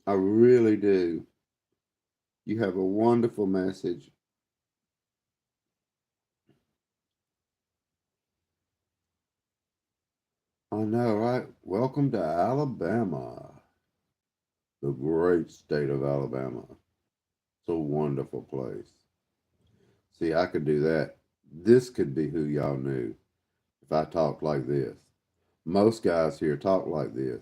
I really do. You have a wonderful message. I know, right? Welcome to Alabama, the great state of Alabama. It's a wonderful place. See, I could do that. This could be who y'all knew if I talked like this. Most guys here talk like this.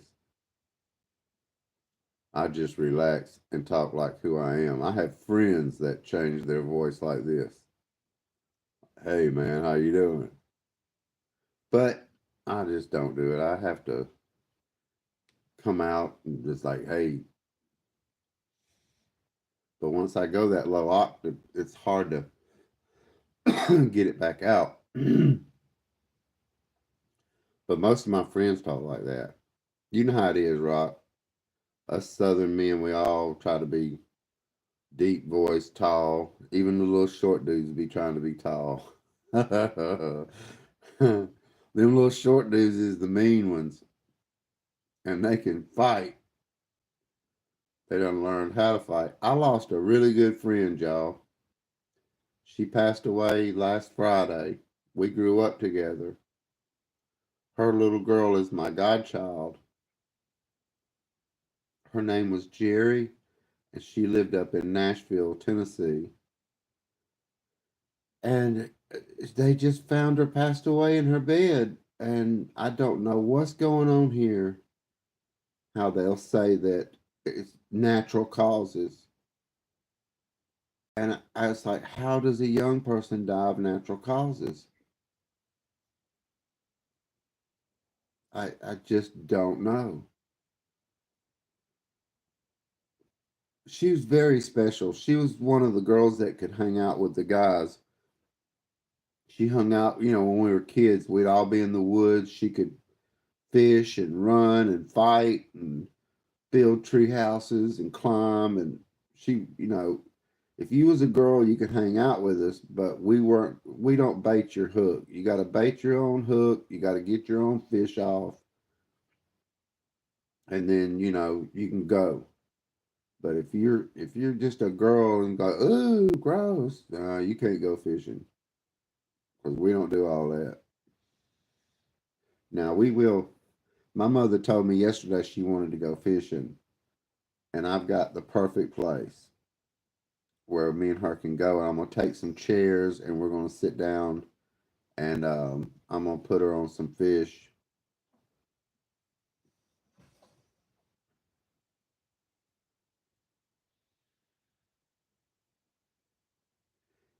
I just relax and talk like who I am. I have friends that change their voice like this. Hey man, how you doing? But I just don't do it. I have to come out and just like, hey. But once I go that low octave, it's hard to get it back out. But most of my friends talk like that. You know how it is, Rock. Us Southern men, we all try to be deep voice, tall. Even the little short dudes be trying to be tall. Them little short dudes is the mean ones, and they can fight. They done learned how to fight. I lost a really good friend, y'all. She passed away last Friday. We grew up together. Her little girl is my godchild. Her name was Jerry, and she lived up in Nashville, Tennessee. And they just found her passed away in her bed. And I don't know what's going on here. How they'll say that it's natural causes. And I was like, how does a young person die of natural causes? I just don't know. She was very special. She was one of the girls that could hang out with the guys. She hung out, when we were kids, we'd all be in the woods. She could fish and run and fight and build tree houses and climb. And she, if you was a girl, you could hang out with us, but we don't bait your hook. You got to bait your own hook. You got to get your own fish off. And then, you can go. But if you're just a girl and go, ooh, gross, you can't go fishing because we don't do all that. Now we will. My mother told me yesterday she wanted to go fishing, and I've got the perfect place where me and her can go. And I'm gonna take some chairs and we're gonna sit down, and I'm gonna put her on some fish.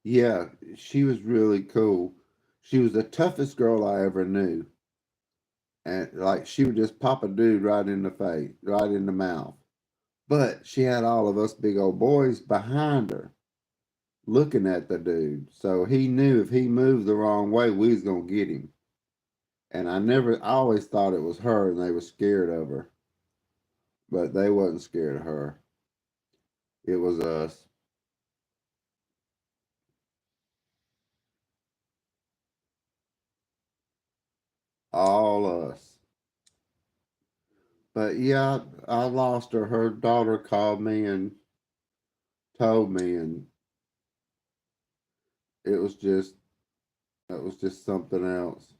Yeah, she was really cool. She was the toughest girl I ever knew, and like she would just pop a dude right in the face, right in the mouth. But she had all of us big old boys behind her looking at the dude. So he knew if he moved the wrong way, we was gonna get him. And I always thought it was her and they were scared of her. But they wasn't scared of her. It was us. All us. But yeah, I lost her. Her daughter called me and told me, and it was just it was just something else.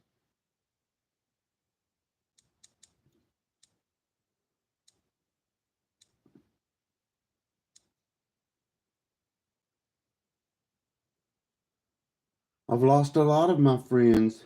I've lost a lot of my friends.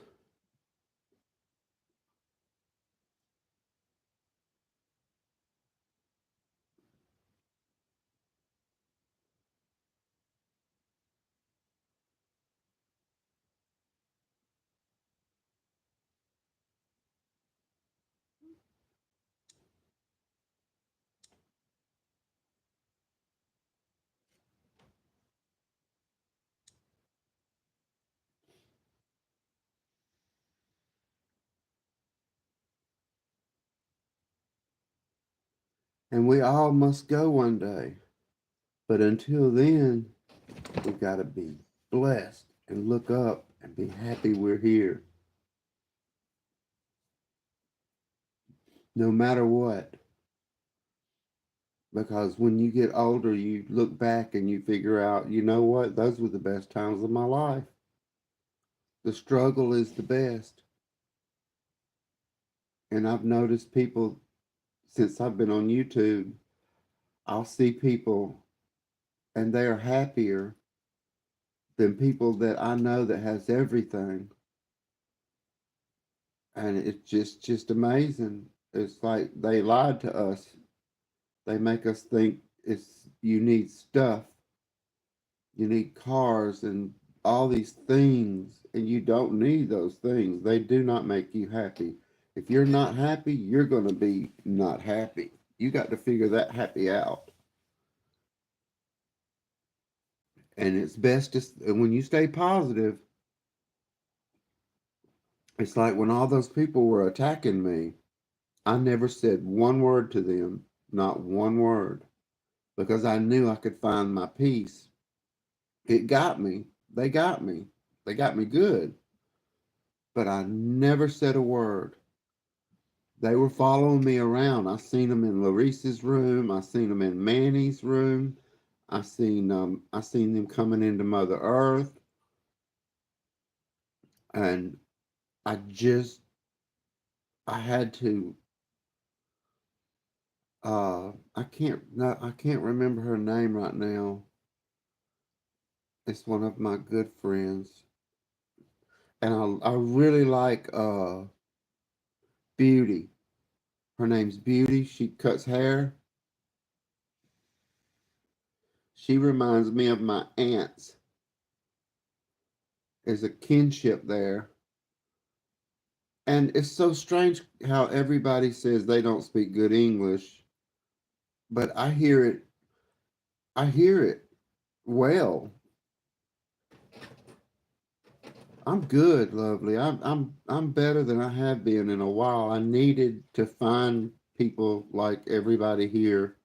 And we all must go one day. But until then, we got to be blessed and look up and be happy we're here, no matter what. Because when you get older, you look back and you figure out, you know what? Those were the best times of my life. The struggle is the best. And I've noticed people since I've been on YouTube, I'll see people and they are happier than people that I know that has everything. And it's just amazing. It's like they lied to us. They make us think you need stuff, you need cars and all these things, and you don't need those things. They do not make you happy. If you're not happy, you're going to be not happy. You got to figure that happy out. And it's best to, when you stay positive, it's like when all those people were attacking me, I never said one word to them, not one word, because I knew I could find my peace. It got me. They got me. They got me good. but I never said a word. They were following me around. I seen them in Larissa's room. I seen them in Manny's room. I seen them coming into Mother Earth, and I just I had to. I can't remember her name right now. It's one of my good friends, and I really like Beauty. Her name's Beauty. She cuts hair. She reminds me of my aunts. There's a kinship there. And it's so strange how everybody says they don't speak good English, but I hear it well. I'm good, lovely. I'm better than I have been in a while. I needed to find people like everybody here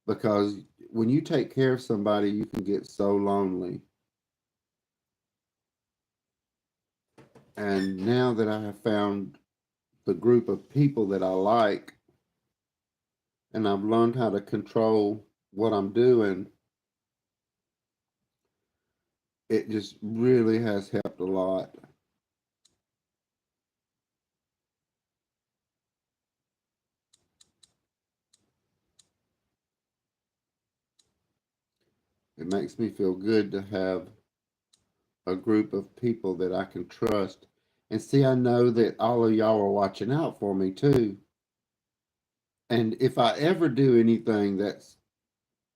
because when you take care of somebody, you can get so lonely. And now that I have found the group of people that I like and I've learned how to control what I'm doing, it just really has helped a lot. It makes me feel good to have a group of people that I can trust. And see, I know that all of y'all are watching out for me too. And if I ever do anything that's,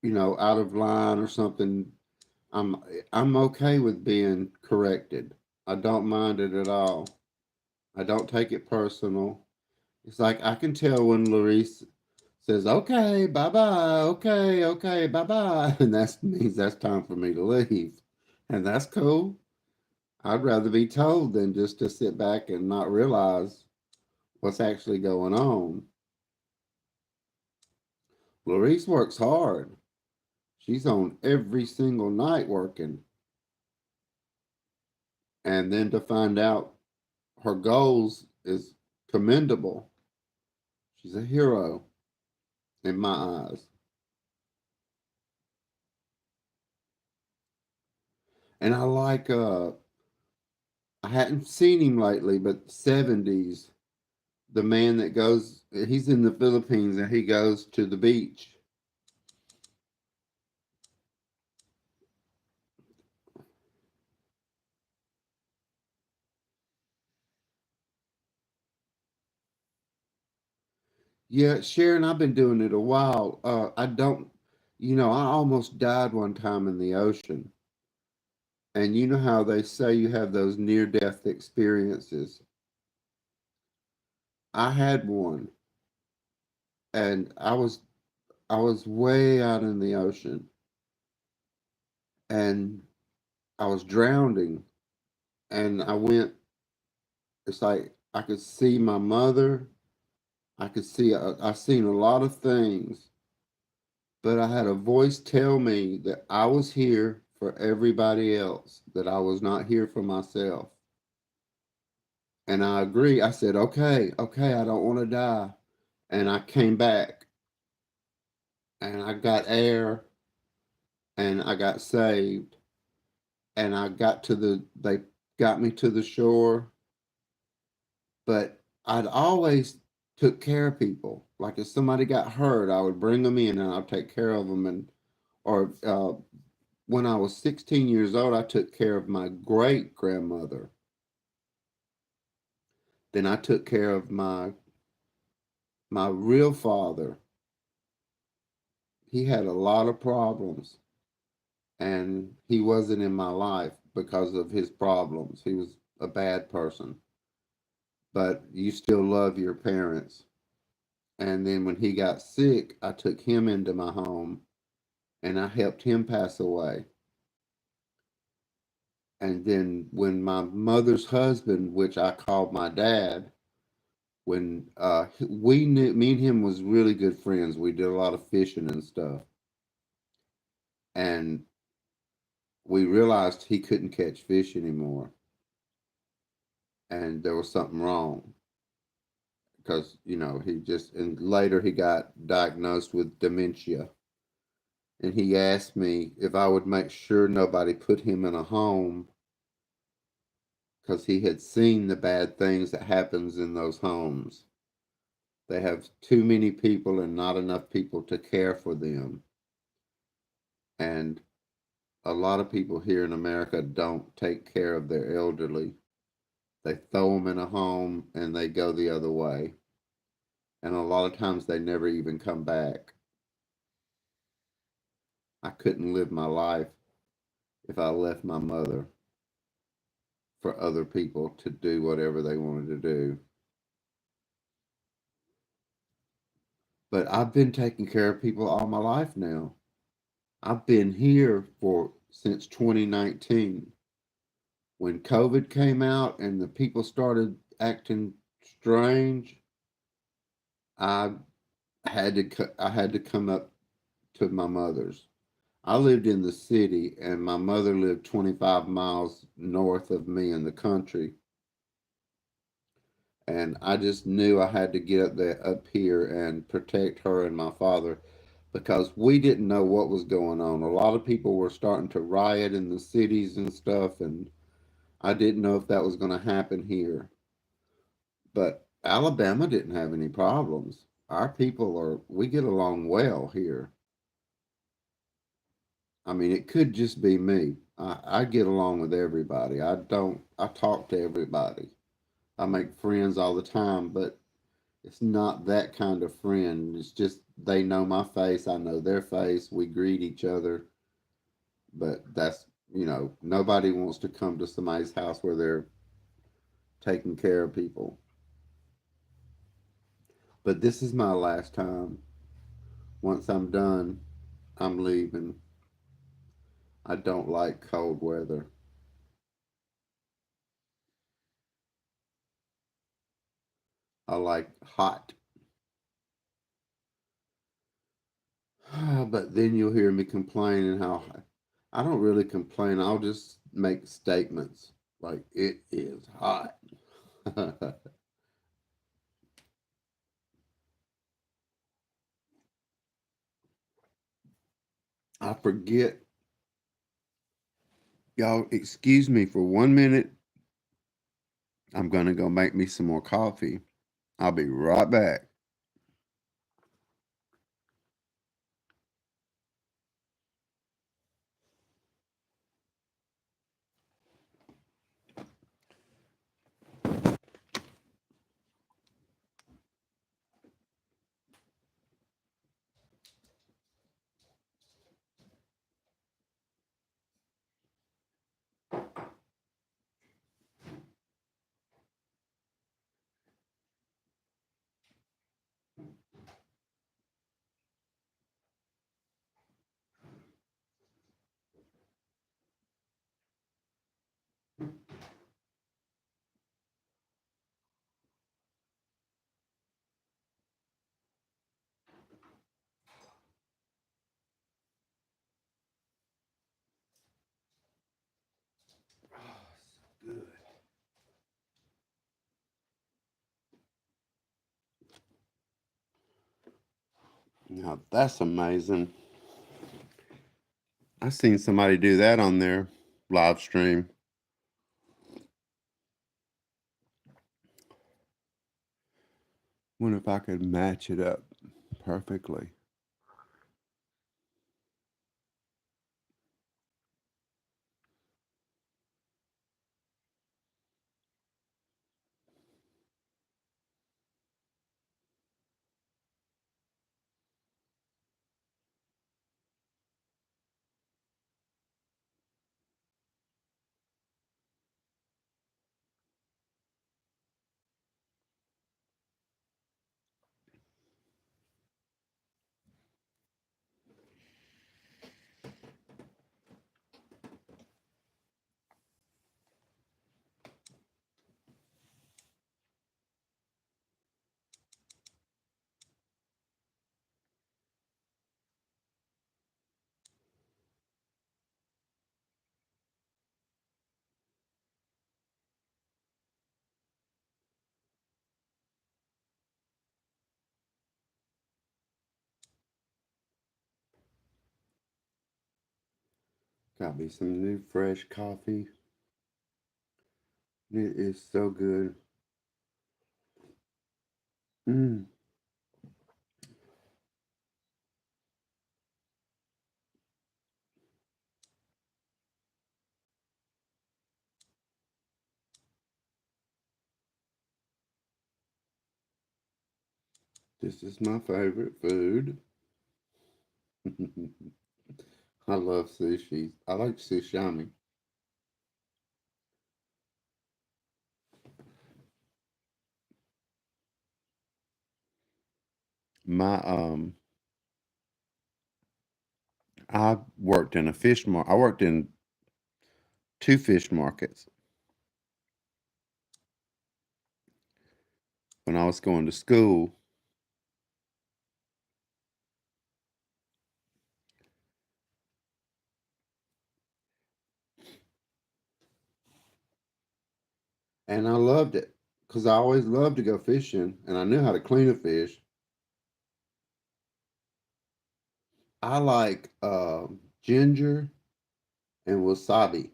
out of line or something, I'm I'm okay with being corrected. I don't mind it at all. I don't take it personal. It's like I can tell when Larice says, "Okay, bye bye, okay, bye bye," and that means that's time for me to leave, and that's cool. I'd rather be told than just to sit back and not realize what's actually going on. Larice works hard. She's on every single night working, and then to find out her goals is commendable. She's a hero in my eyes. And I like I hadn't seen him lately, but 70s, the man that goes he's in the Philippines and he goes to the beach. Yeah, Sharon, I've been doing it a while. I don't I almost died one time in the ocean. And you know how they say you have those near death experiences. I had one and I was way out in the ocean and I was drowning and it's like I could see my mother. I seen a lot of things, but I had a voice tell me that I was here for everybody else, that I was not here for myself. And I agree. I said, okay, I don't want to die. And I came back and I got air and I got saved and they got me to the shore. But I'd always took care of people. Like if somebody got hurt, I would bring them in and I'd take care of them. And or when I was 16 years old, I took care of my great grandmother. Then I took care of my real father. He had a lot of problems and he wasn't in my life because of his problems. He was a bad person, but you still love your parents. And then when he got sick, I took him into my home and I helped him pass away. And then when my mother's husband, which I called my dad, when we knew me and him was really good friends. We did a lot of fishing and stuff. And we realized he couldn't catch fish anymore. and there was something wrong because he just, and later he got diagnosed with dementia, and he asked me if I would make sure nobody put him in a home because he had seen the bad things that happens in those homes. They have too many people and not enough people to care for them. And a lot of people here in America don't take care of their elderly. They throw them in a home and they go the other way. And a lot of times they never even come back. I couldn't live my life if I left my mother for other people to do whatever they wanted to do. But I've been taking care of people all my life now. I've been here for since 2019. When COVID came out and the people started acting strange, I I had to come up to my mother's. I lived in the city and my mother lived 25 miles north of me in the country, and I just knew I had to get up here and protect her and my father because we didn't know what was going on. A lot of people were starting to riot in the cities and stuff, and I didn't know if that was going to happen here. But Alabama didn't have any problems. Our people we get along well here. I mean, it could just be me. I get along with everybody. I talk to everybody. I make friends all the time, but it's not that kind of friend. It's just they know my face, I know their face, we greet each other, but nobody wants to come to somebody's house where they're taking care of people. But this is my last time. Once I'm done, I'm leaving. I don't like cold weather. I like hot. But then you'll hear me complaining how I don't really complain. I'll just make statements like it is hot. I forget. Y'all, excuse me for 1 minute. I'm going to go make me some more coffee. I'll be right back. Good. Now that's amazing. I seen somebody do that on their live stream. Wonder if I could match it up perfectly. Got me some new fresh coffee. It is so good. Mm. This is my favorite food. I love sushi. I like sushami. My I worked in a fish market. I worked in two fish markets when I was going to school. And I loved it because I always loved to go fishing and I knew how to clean a fish. I like ginger and wasabi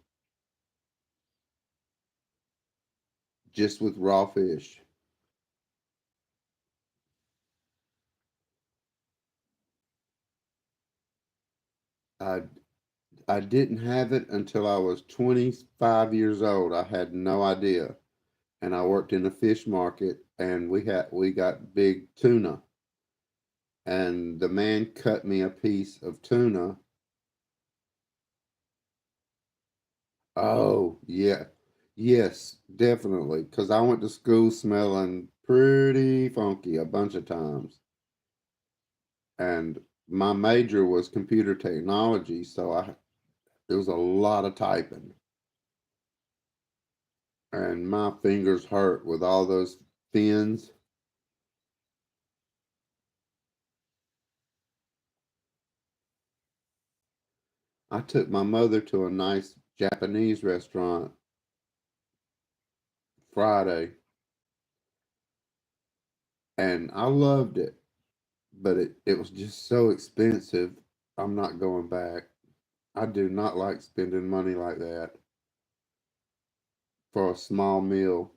just with raw fish. I I didn't have it until I was 25 years old. I had no idea. And I worked in a fish market and we got big tuna. And the man cut me a piece of tuna. Oh, yeah. Yes, definitely. Because I went to school smelling pretty funky a bunch of times. And my major was computer technology, so I there was a lot of typing. And my fingers hurt with all those fins. I took my mother to a nice Japanese restaurant Friday, and I loved it, but it was just so expensive. I'm not going back. I do not like spending money like that for a small meal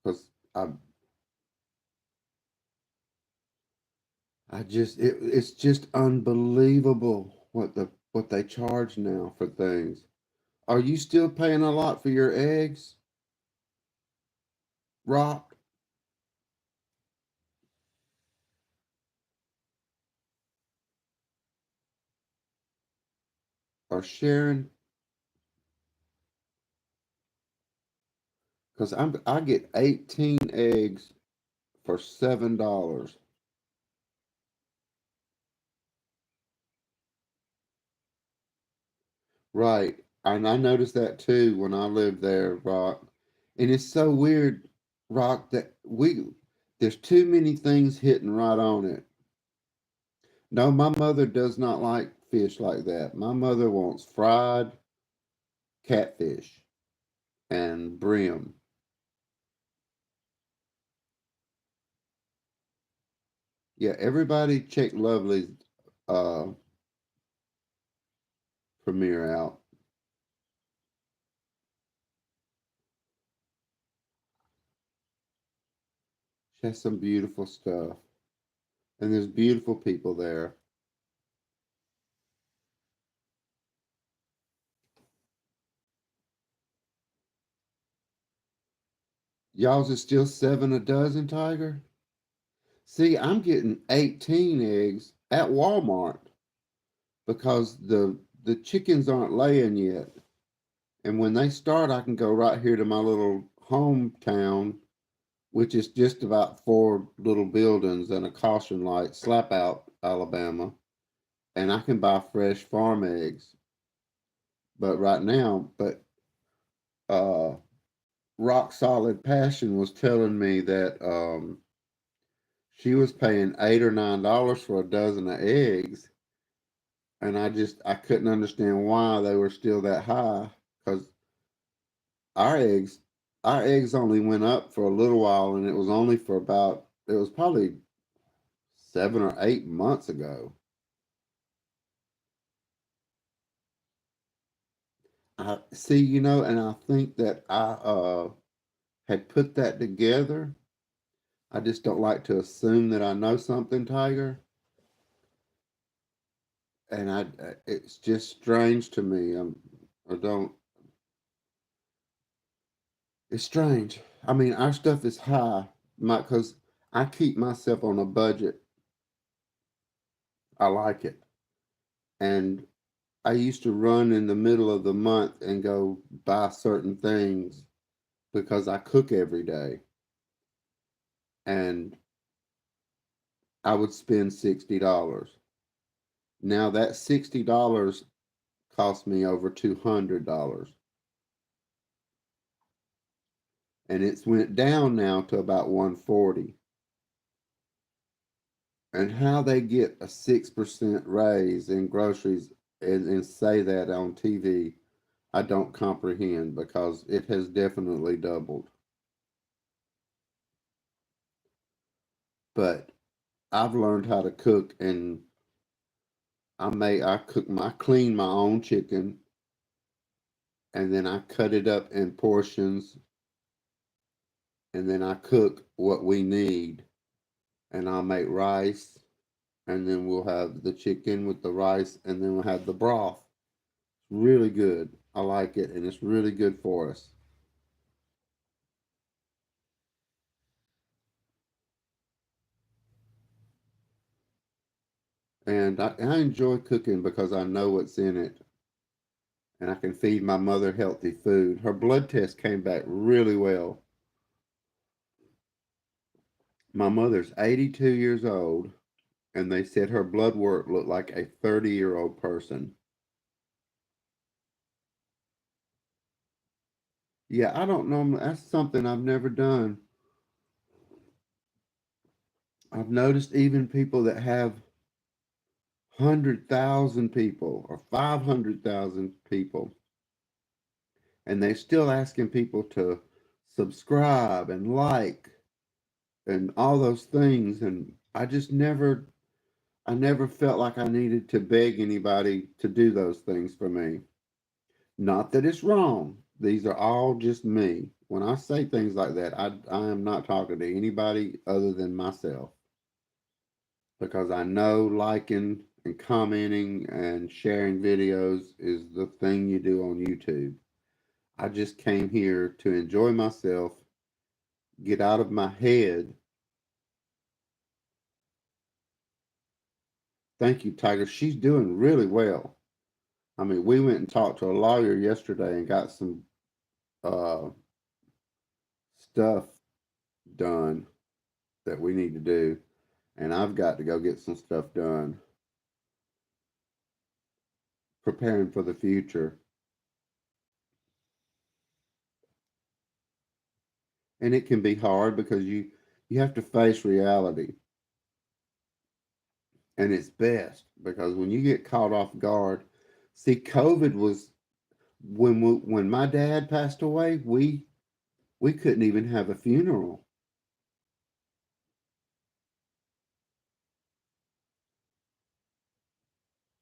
because it's just unbelievable what they charge now for things. Are you still paying a lot for your eggs, Rock or Sharon? Because I get 18 eggs for $7. Right. And I noticed that too when I lived there, Rock. And it's so weird, Rock, that there's too many things hitting right on it. No, my mother does not like fish like that. My mother wants fried catfish and brim. Yeah, everybody check Lovely's uh premiere out. She has some beautiful stuff. And there's beautiful people there. Y'all's is still seven a dozen, Tiger? See, I'm getting 18 eggs at Walmart because the chickens aren't laying yet. And when they start, I can go right here to my little hometown, which is just about four little buildings and a caution light, Slap Out, Alabama, and I can buy fresh farm eggs. But right now, but uh Rock Solid Passion was telling me that she was paying $8 or $9 for a dozen of eggs, and I couldn't understand why they were still that high because our eggs our eggs only went up for a little while, and it was only for about it was probably 7 or 8 months ago. I see, and I think that I had put that together. I just don't like to assume that I know something, Tiger. And it's just strange to me. I don't. It's strange. I mean, our stuff is high, because I keep myself on a budget. I like it, and I used to run in the middle of the month and go buy certain things because I cook every day, and I would spend $60. Now that $60 cost me over $200, and it's went down now to about 140. And how they get a 6% raise in groceries and say that on TV, I don't comprehend, because it has definitely doubled. But I've learned how to cook, and I clean my own chicken, and then I cut it up in portions, and then I cook what we need, and I'll make rice, and then we'll have the chicken with the rice, and then we'll have the broth. Really good. I like it, and it's really good for us. And I enjoy cooking because I know what's in it, and I can feed my mother healthy food. Her blood test came back really well. My mother's 82 years old, and they said her blood work looked like a 30-year-old person. Yeah, I don't know. That's something I've never done. I've noticed even people that have 100,000 people or 500,000 people, and they're still asking people to subscribe and like and all those things. And I never felt like I needed to beg anybody to do those things for me. Not that it's wrong. These are all just me. When I say things like that, I am not talking to anybody other than myself, because I know liking and commenting and sharing videos is the thing you do on YouTube. I just came here to enjoy myself, get out of my head. Thank you, Tiger. She's doing really well. I mean, we went and talked to a lawyer yesterday and got some uh, stuff done that we need to do, and I've got to go get some stuff done, preparing for the future. And it can be hard because you have to face reality, and it's best because when you get caught off guard. See, COVID was when my dad passed away. We couldn't even have a funeral.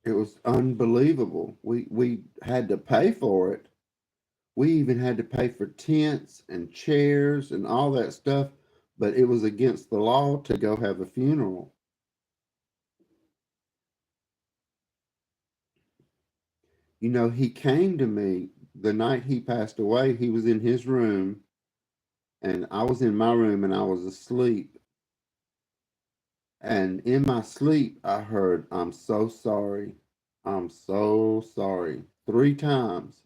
It was unbelievable. We had to pay for it. We even had to pay for tents and chairs and all that stuff, but it was against the law to go have a funeral. He came to me the night he passed away. He was in his room, and I was in my room, and I was asleep. And in my sleep, I heard, "I'm so sorry. I'm so sorry," 3 times.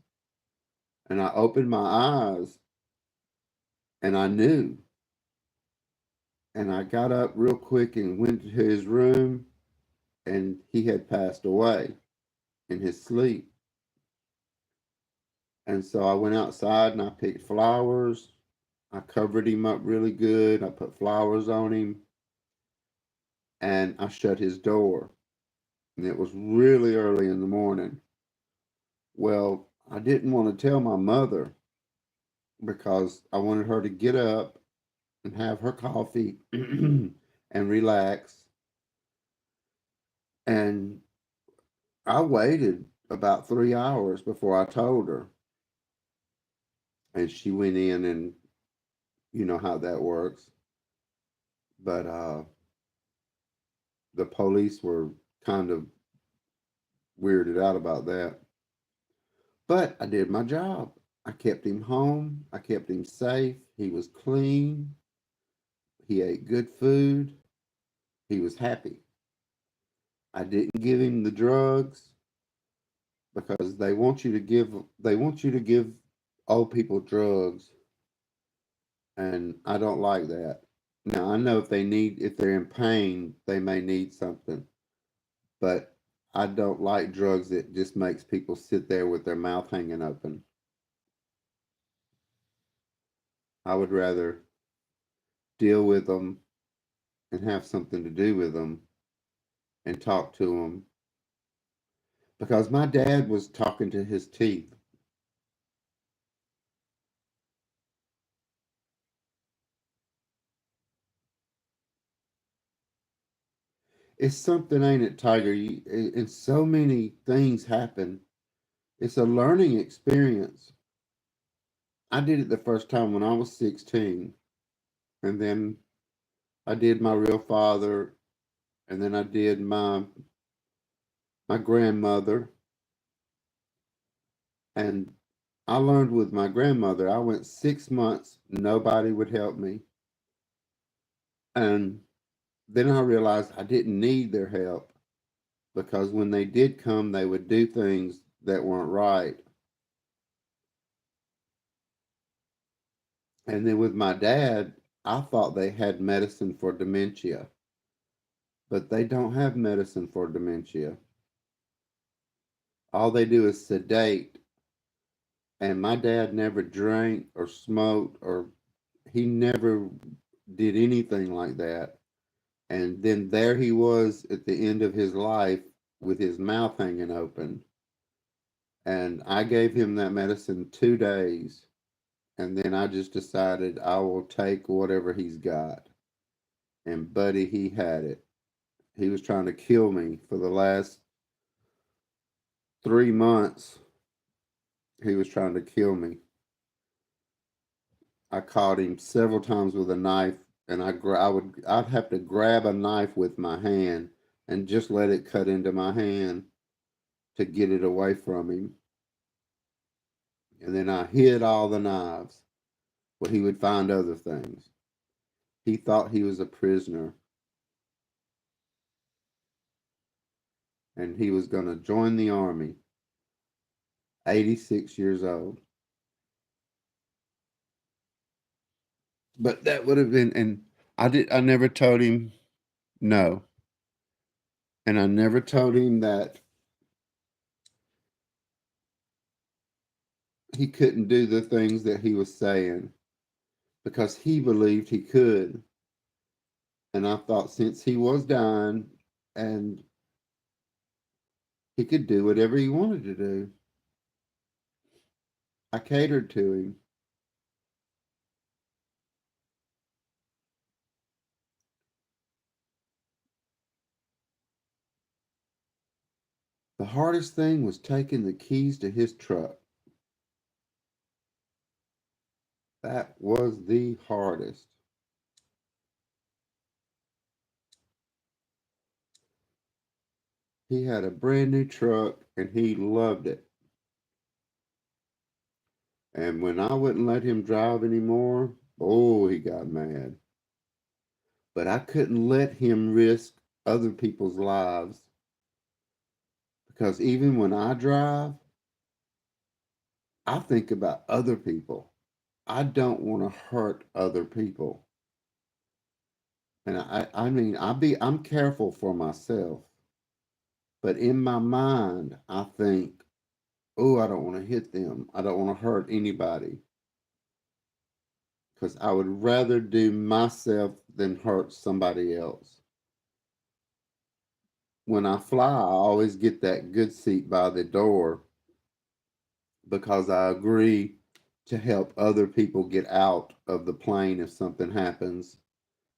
And I opened my eyes, and I knew. And I got up real quick and went to his room, and he had passed away in his sleep. And so I went outside and I picked flowers. I covered him up really good. I put flowers on him, and I shut his door. And it was really early in the morning. Well, I didn't want to tell my mother because I wanted her to get up and have her coffee and relax. And I waited about 3 hours before I told her. And she went in, and you know how that works. But the police were kind of weirded out about that. But I did my job. I kept him home. I kept him safe. He was clean. He ate good food. He was happy. I didn't give him the drugs because they want you to give old people drugs, and I don't like that. Now I know if they're in pain, they may need something, but I don't like drugs that just makes people sit there with their mouth hanging open. I would rather deal with them and have something to do with them and talk to them, because my dad was talking to his teeth. It's something, ain't it, Tiger? And so many things happen. It's a learning experience. I did it the first time when I was 16, and then I did my real father, and then I did my grandmother, and I learned with my grandmother. I went 6 months, nobody would help me, and then I realized I didn't need their help, because when they did come, they would do things that weren't right. And then with my dad, I thought they had medicine for dementia, but they don't have medicine for dementia. All they do is sedate. And my dad never drank or smoked, or he never did anything like that. And then there he was at the end of his life with his mouth hanging open. And I gave him that medicine 2 days. And then I just decided I will take whatever he's got. And buddy, he had it. He was trying to kill me for the last 3 months. He was trying to kill me. I caught him several times with a knife, and I'd have to grab a knife with my hand and just let it cut into my hand to get it away from him. And then I hid all the knives where he would find other things. He thought he was a prisoner, and he was going to join the army. 86 years old. But that would have been, and I never told him no. And I never told him that he couldn't do the things that he was saying, because he believed he could. And I thought, since he was dying and he could do whatever he wanted to do, I catered to him. The hardest thing was taking the keys to his truck. That was the hardest. He had a brand new truck and he loved it. And when I wouldn't let him drive anymore, oh, he got mad. But I couldn't let him risk other people's lives, because even when I drive, I think about other people. I don't want to hurt other people. And I'm careful for myself, but in my mind, I think, oh, I don't want to hit them. I don't want to hurt anybody, because I would rather do myself than hurt somebody else. When I fly, I always get that good seat by the door, because I agree to help other people get out of the plane if something happens.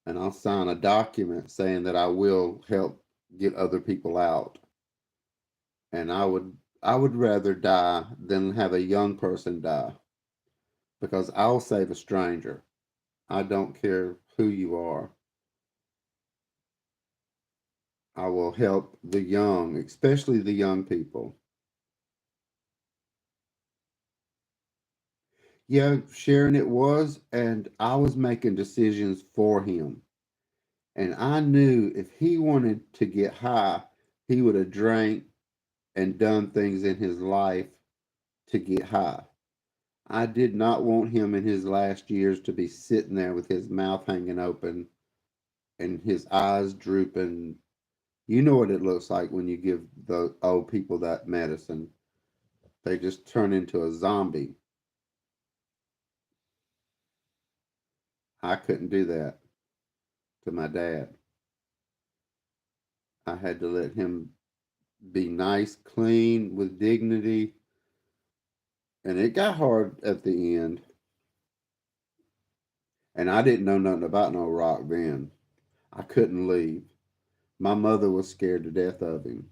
And I'll sign a document saying that I will help get other people out. And I would rather die than have a young person die because I'll save a stranger. I don't care who you are. I will help the young, especially the young people. Yeah, Sharon, it was, and I was making decisions for him. And I knew if he wanted to get high, he would have drank and done things in his life to get high. I did not want him in his last years to be sitting there with his mouth hanging open and his eyes drooping. You know what it looks like when you give the old people that medicine. They just turn into a zombie. I couldn't do that to my dad. I had to let him be nice, clean, with dignity. And it got hard at the end. And I didn't know nothing about no rock then. I couldn't leave. My mother was scared to death of him.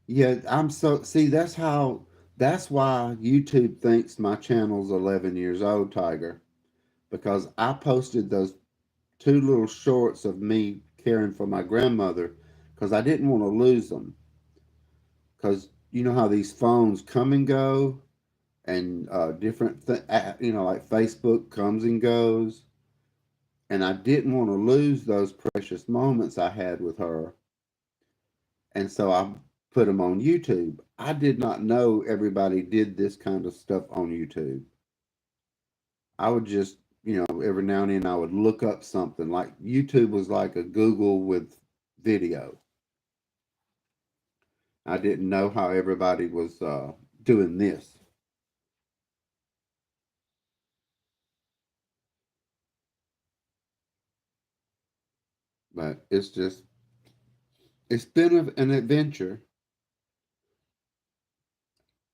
Yeah, I'm so see that's why YouTube thinks my channel's 11 years old, Tiger, because I posted those two little shorts of me caring for my grandmother because I didn't want to lose them. Because you know how these phones come and go, and like Facebook comes and goes, and I didn't want to lose those precious moments I had with her, and so I put them on YouTube. I did not know everybody did this kind of stuff on YouTube. I would just, every now and then I would look up something. Like YouTube was like a Google with video. I didn't know how everybody was doing this, but it's been an adventure,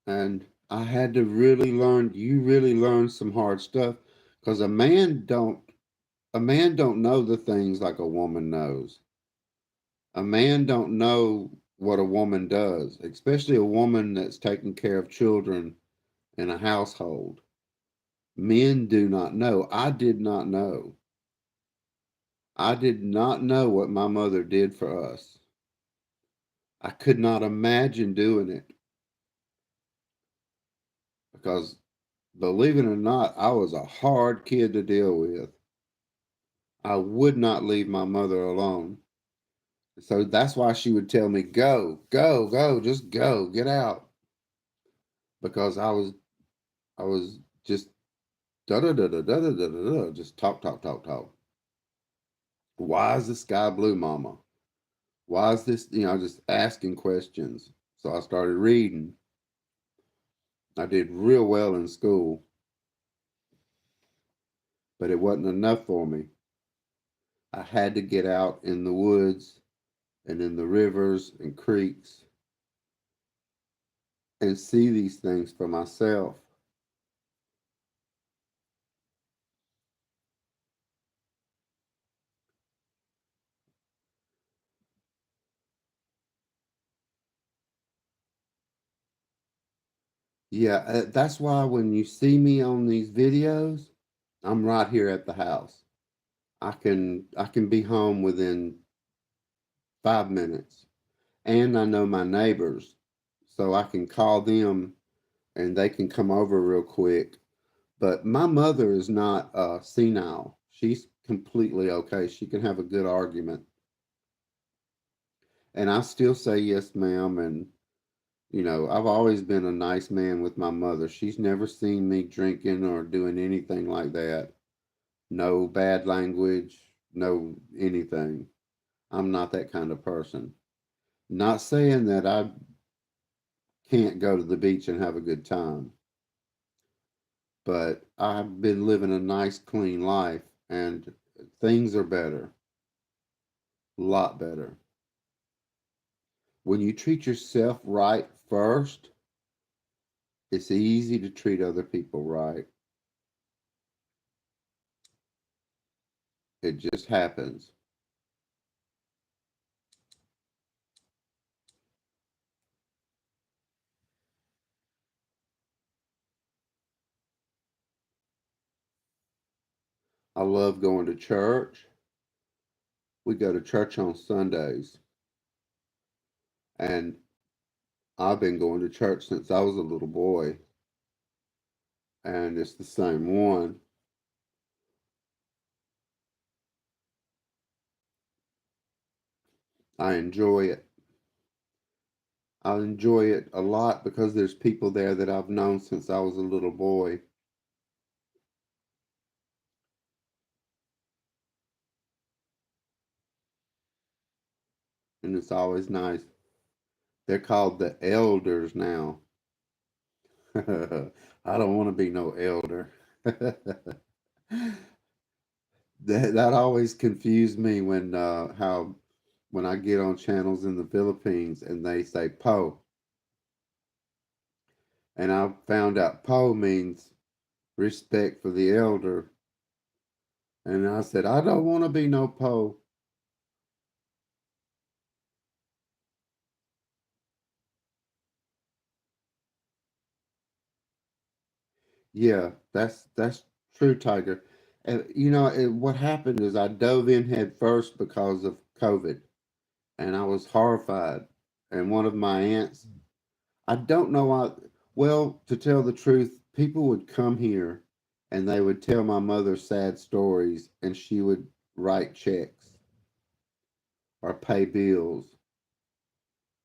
and I had to really learn. You really learn some hard stuff because a man don't know the things like a woman knows. A man don't know what a woman does, especially a woman that's taking care of children in a household. Men do not know. I did not know. I did not know what my mother did for us. I could not imagine doing it because, believe it or not, I was a hard kid to deal with. I would not leave my mother alone. So that's why she would tell me, go, go, go, just go, get out. Because I was just da da da da da da da da, just talk, talk, talk, talk. Why is the sky blue, Mama? Why is this? Just asking questions. So I started reading. I did real well in school, but it wasn't enough for me. I had to get out in the woods and in the rivers and creeks and see these things for myself. Yeah, that's why when you see me on these videos, I'm right here at the house. I can be home within 5 minutes, and I know my neighbors, so I can call them and they can come over real quick. But my mother is not senile. She's completely okay. She can have a good argument, and I still say yes, ma'am. And I've always been a nice man with my mother. She's never seen me drinking or doing anything like that. No bad language, no anything. I'm not that kind of person. Not saying that I can't go to the beach and have a good time, but I've been living a nice, clean life, and things are better, a lot better. When you treat yourself right first, it's easy to treat other people right. It just happens. I love going to church. We go to church on Sundays, and I've been going to church since I was a little boy, and it's the same one. I enjoy it. I enjoy it a lot because there's people there that I've known since I was a little boy. And it's always nice. They're called the elders now. I don't want to be no elder. That always confused me when how when I get on channels in the Philippines and they say po, and I found out po means respect for the elder, and I said I don't want to be no po. Yeah, that's true, Tiger. And what happened is I dove in head first because of COVID, and I was horrified. And one of my aunts, I don't know why. Well, to tell the truth, people would come here and they would tell my mother sad stories, and she would write checks or pay bills.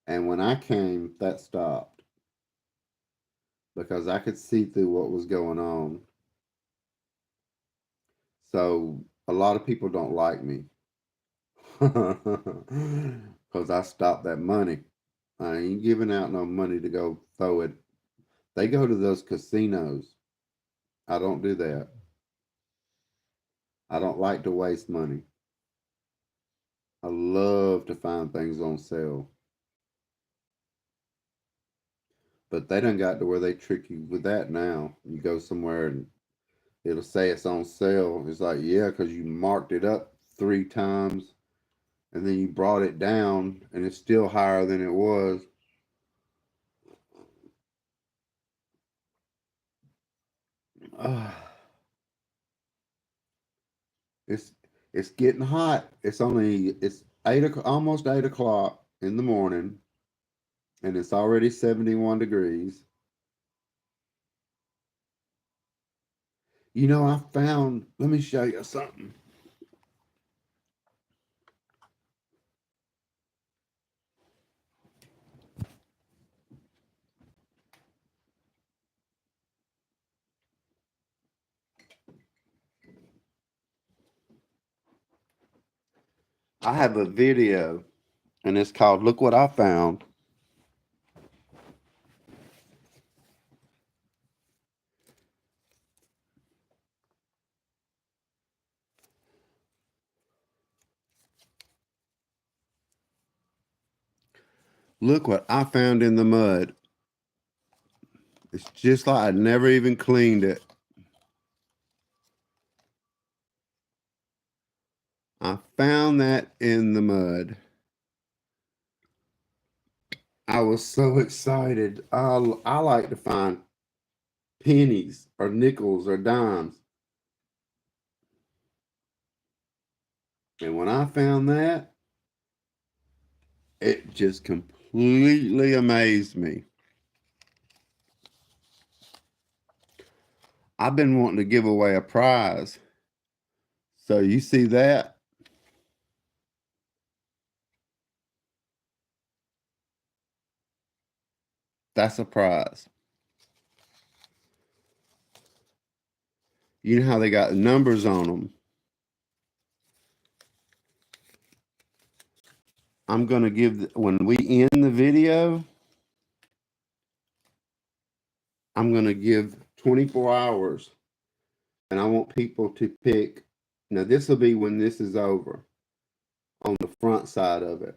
And when I came, that stopped because I could see through what was going on. So a lot of people don't like me because I stopped that money. I ain't giving out no money to go throw it. They go to those casinos. I don't do that. I don't like to waste money. I love to find things on sale. But they done got to where they trick you with that now. You go somewhere and it'll say it's on sale. It's like, yeah, because you marked it up 3 times and then you brought it down and it's still higher than it was. Uh, it's it's getting hot. It's almost 8 o'clock in the morning and it's already 71 degrees. I found, let me show you something. I have a video and it's called Look What I Found. Look what I found in the mud. It's just like I never even cleaned it. I found that in the mud. I was so excited. I like to find pennies or nickels or dimes. And when I found that, it just completely amazed me. I've been wanting to give away a prize. So you see that? That's a prize. You know how they got numbers on them. I'm going to when we end the video, I'm going to give 24 hours and I want people to pick. Now, this will be when this is over on the front side of it.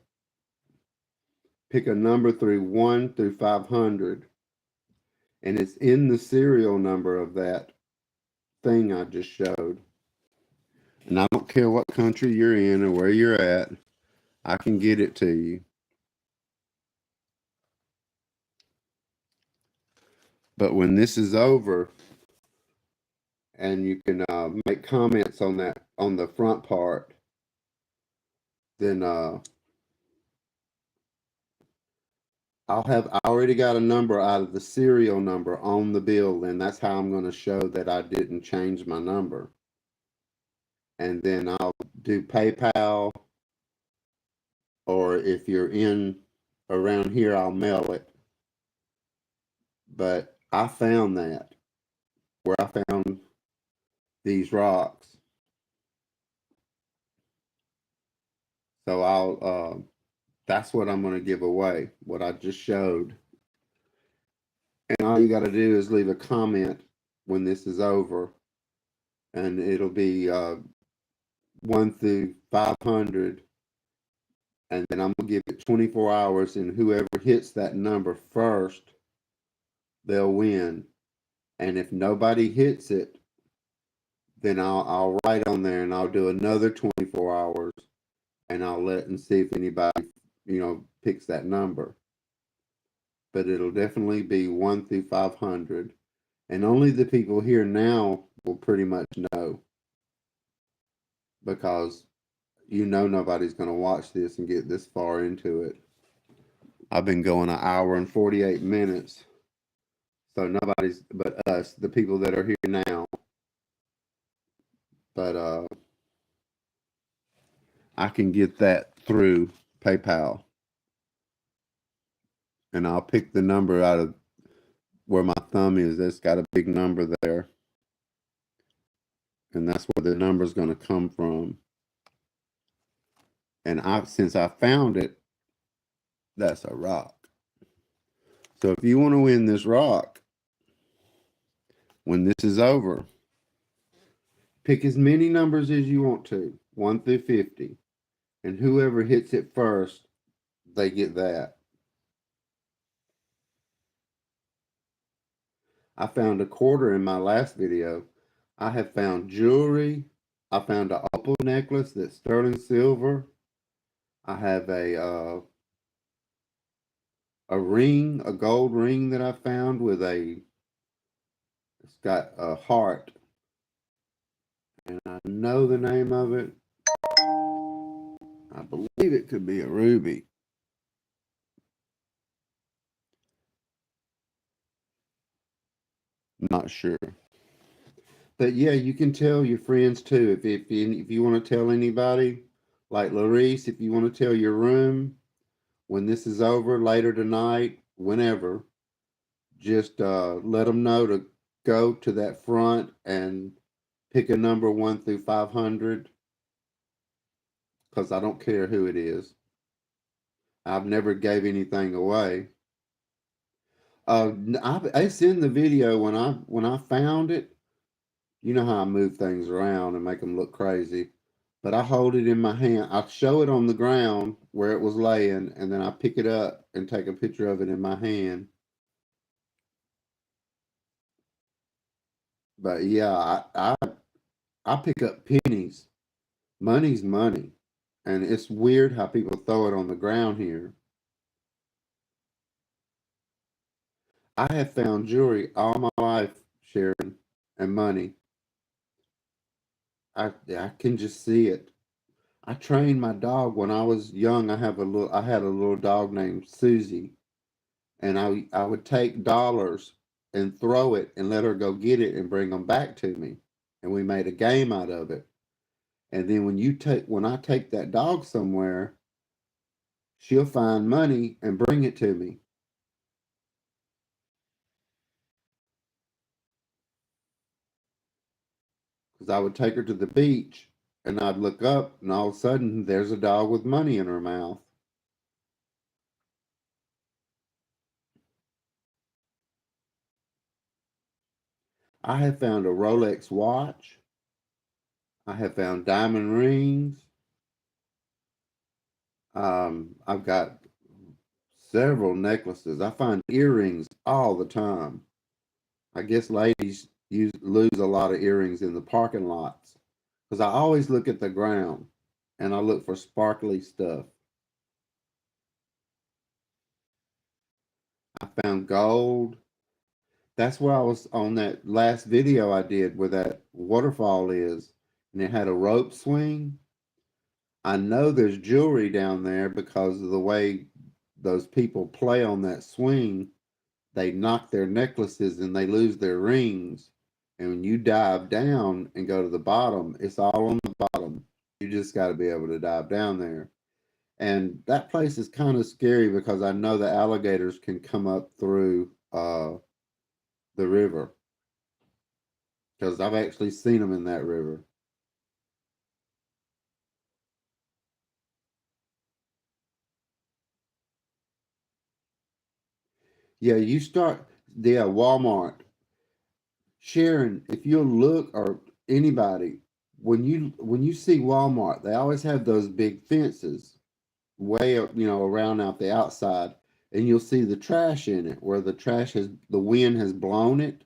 Pick a number through 1 through 500, and it's in the serial number of that thing I just showed. And I don't care what country you're in or where you're at, I can get it to you. But when this is over and you can make comments on that on the front part, then I already got a number out of the serial number on the bill, and that's how I'm going to show that I didn't change my number. And then I'll do PayPal, or if you're in around here, I'll mail it. But I found that where I found these rocks. So I'll that's what I'm going to give away, what I just showed. And all you got to do is leave a comment when this is over, and it'll be 1 through 500, and then I'm gonna give it 24 hours, and whoever hits that number first, they'll win. And if nobody hits it, then I'll write on there, and I'll do another 24 hours, and I'll let and see if anybody picks that number. But it'll definitely be 1 through 500, and only the people here now will pretty much know, because nobody's going to watch this and get this far into it. I've been going 1 hour and 48 minutes, so nobody's but us, the people that are here now. But I can get that through PayPal, and I'll pick the number out of where my thumb is. That's got a big number there, and that's where the number's going to come from. And since I found it, that's a rock. So if you want to win this rock, when this is over, pick as many numbers as you want to, 1 through 50. And whoever hits it first, they get that. I found a quarter in my last video. I have found jewelry. I found an opal necklace that's sterling silver. I have a ring, a gold ring that I found with it's got a heart. And I know the name of it. I believe it could be a ruby. Not sure. But yeah, you can tell your friends too. If you want to tell anybody, like Larice, if you want to tell your room, when this is over later tonight, whenever, just let them know to go to that front and pick a number 1 through 500, because I don't care who it is. I've never gave anything away. It's in the video when I found it. You know how I move things around and make them look crazy. But I hold it in my hand. I show it on the ground where it was laying, and then I pick it up and take a picture of it in my hand. But yeah, I pick up pennies. Money's money. And it's weird how people throw it on the ground here. I have found jewelry all my life, Sharon, and money. I can just see it. I trained my dog when I was young. I had a little dog named Susie, and I would take dollars and throw it and let her go get it and bring them back to me, and we made a game out of it. And then when I take that dog somewhere, she'll find money and bring it to me. Because I would take her to the beach, and I'd look up, and all of a sudden there's a dog with money in her mouth. I have found a Rolex watch. I have found diamond rings. I've got several necklaces. I find earrings all the time. I guess ladies lose a lot of earrings in the parking lots, because I always look at the ground and I look for sparkly stuff. I found gold. That's where I was on that last video I did where that waterfall is, and it had a rope swing. I know there's jewelry down there because of the way those people play on that swing. They knock their necklaces and they lose their rings. And when you dive down and go to the bottom, it's all on the bottom. You just got to be able to dive down there. And that place is kind of scary because I know the alligators can come up through the river because I've actually seen them in that river. Yeah, you start, yeah, Walmart. Sharon, if you'll look or anybody, when you see Walmart, they always have those big fences way around out the outside, and you'll see the trash in it where the wind has blown it.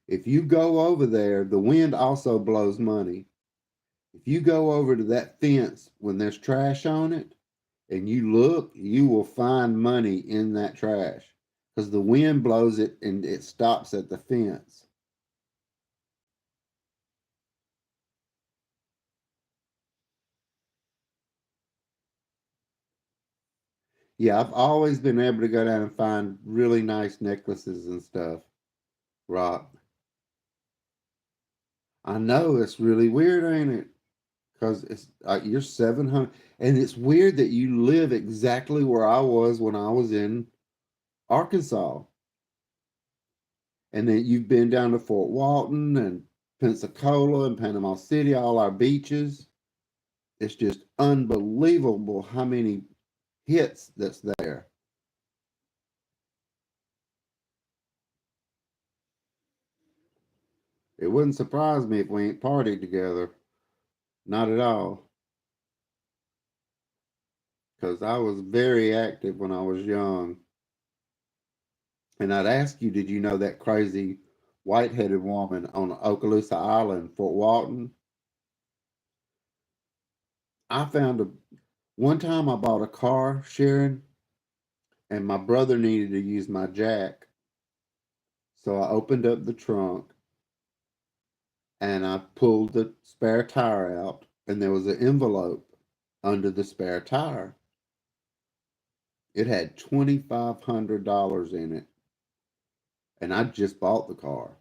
If you go over there, the wind also blows money. If you go over to that fence when there's trash on it and you look, you will find money in that trash because the wind blows it and it stops at the fence. Yeah, I've always been able to go down and find really nice necklaces and stuff. Rock. I know it's really weird, ain't it? Because it's you're 700, and it's weird that you live exactly where I was when I was in Arkansas, and that you've been down to Fort Walton and Pensacola and Panama City, all our beaches. It's just unbelievable how many hits that's there. It wouldn't surprise me if we ain't partied together. Not at all. Because I was very active when I was young. And I'd ask you, did you know that crazy white-headed woman on Okaloosa Island, Fort Walton? I found one time I bought a car, Sharon, and my brother needed to use my jack. So I opened up the trunk and I pulled the spare tire out, and there was an envelope under the spare tire. It had $2,500 in it, and I just bought the car.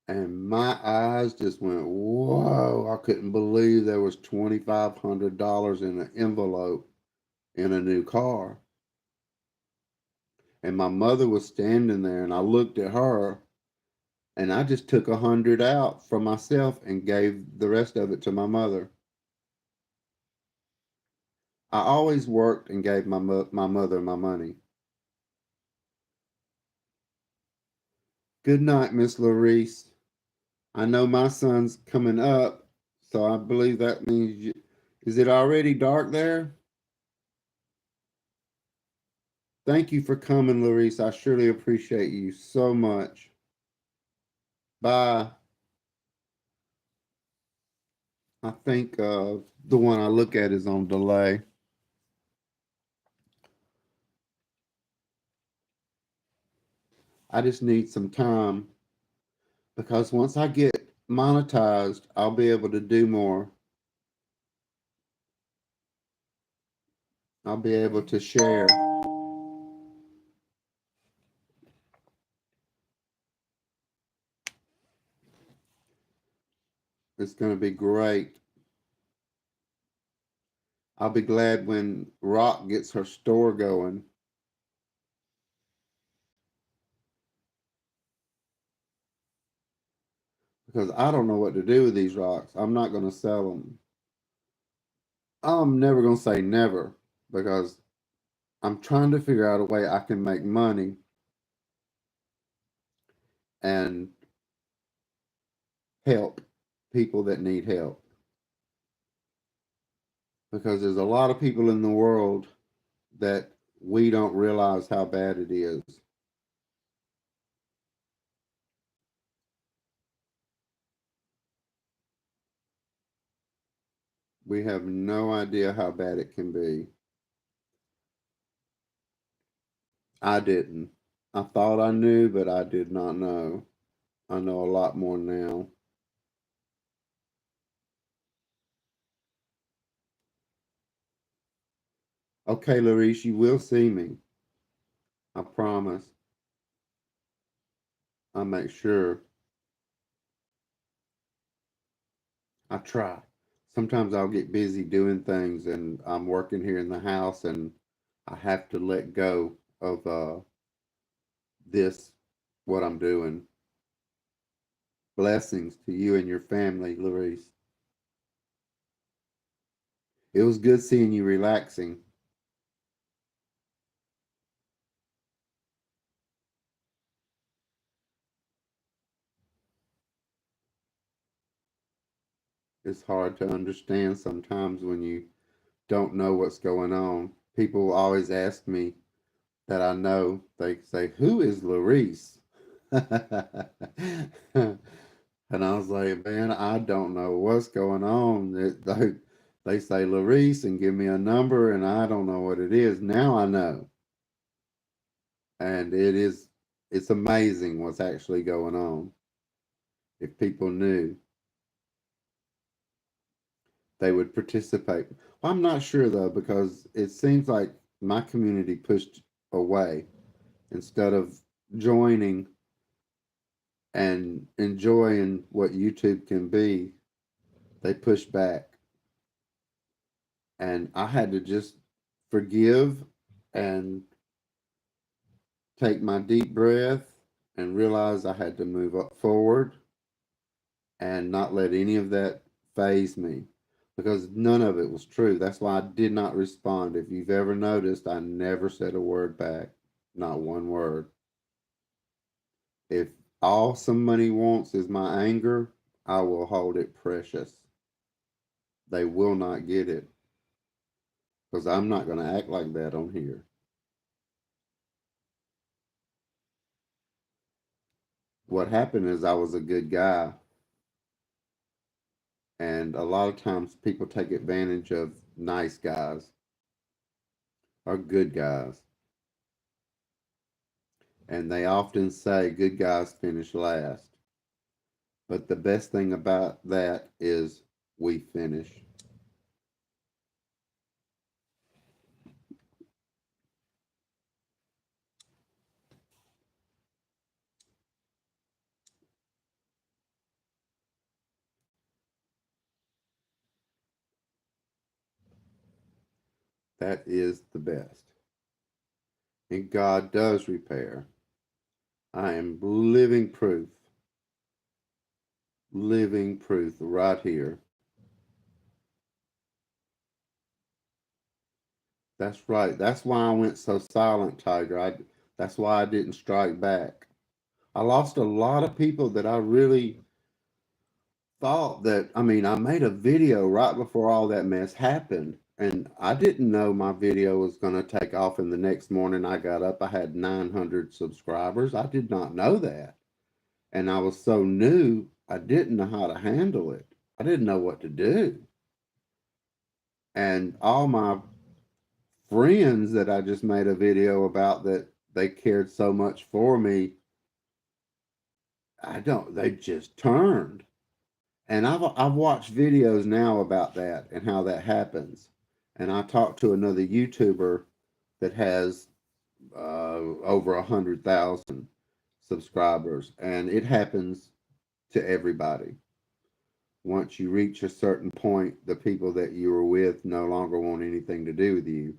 And my eyes just went, whoa, I couldn't believe there was $2,500 in an envelope in a new car. And my mother was standing there, and I looked at her, and I just took 100 out for myself and gave the rest of it to my mother. I always worked and gave my mother my money. Good night, Miss Larice. I know my son's coming up, so I believe that means is it already dark there? Thank you for coming, Larice. I surely appreciate you so much. Bye. I think the one I look at is on delay. I just need some time because once I get monetized, I'll be able to do more. I'll be able to share. It's going to be great. I'll be glad when Rock gets her store going because I don't know what to do with these rocks. I'm not going to sell them. I'm never going to say never because I'm trying to figure out a way I can make money and help people that need help because there's a lot of people in the world that we don't realize how bad it is. We have no idea how bad it can be. I didn't. I thought I knew, but I did not know. I know a lot more now. Okay, Larice, you will see me. I promise. I make sure. I try. Sometimes I'll get busy doing things and I'm working here in the house and I have to let go of this, what I'm doing. Blessings to you and your family, Larice. It was good seeing you relaxing. It's hard to understand sometimes when you don't know what's going on. People always ask me that I know. They say, "Who is Larice?" And I was like, "Man, I don't know what's going on." They say Larice and give me a number, and I don't know what it is. Now I know, and it's amazing what's actually going on. If people knew, they would participate. Well, I'm not sure though, because it seems like my community pushed away instead of joining and enjoying what YouTube can be. They pushed back, and I had to just forgive and take my deep breath and realize I had to move up forward and not let any of that phase me because none of it was true. That's why I did not respond. If you've ever noticed, I never said a word back, not one word. If all somebody wants is my anger, I will hold it precious. They will not get it because I'm not going to act like that on here. What happened is I was a good guy, and a lot of times people take advantage of nice guys or good guys. And they often say good guys finish last. But the best thing about that is we finish. That is the best. And God does repair. I am living proof right here. That's right. That's why I went so silent, Tiger. That's why I didn't strike back. I lost a lot of people that I really thought that, I mean, I made a video right before all that mess happened, and I didn't know my video was going to take off. And the next morning I got up, I had 900 subscribers. I did not know that. And I was so new, I didn't know how to handle it. I didn't know what to do. And all my friends that I just made a video about that they cared so much for me, they just turned. And I've watched videos now about that and how that happens. And I talked to another YouTuber that has over 100,000 subscribers, and it happens to everybody. Once you reach a certain point, the people that you were with no longer want anything to do with you,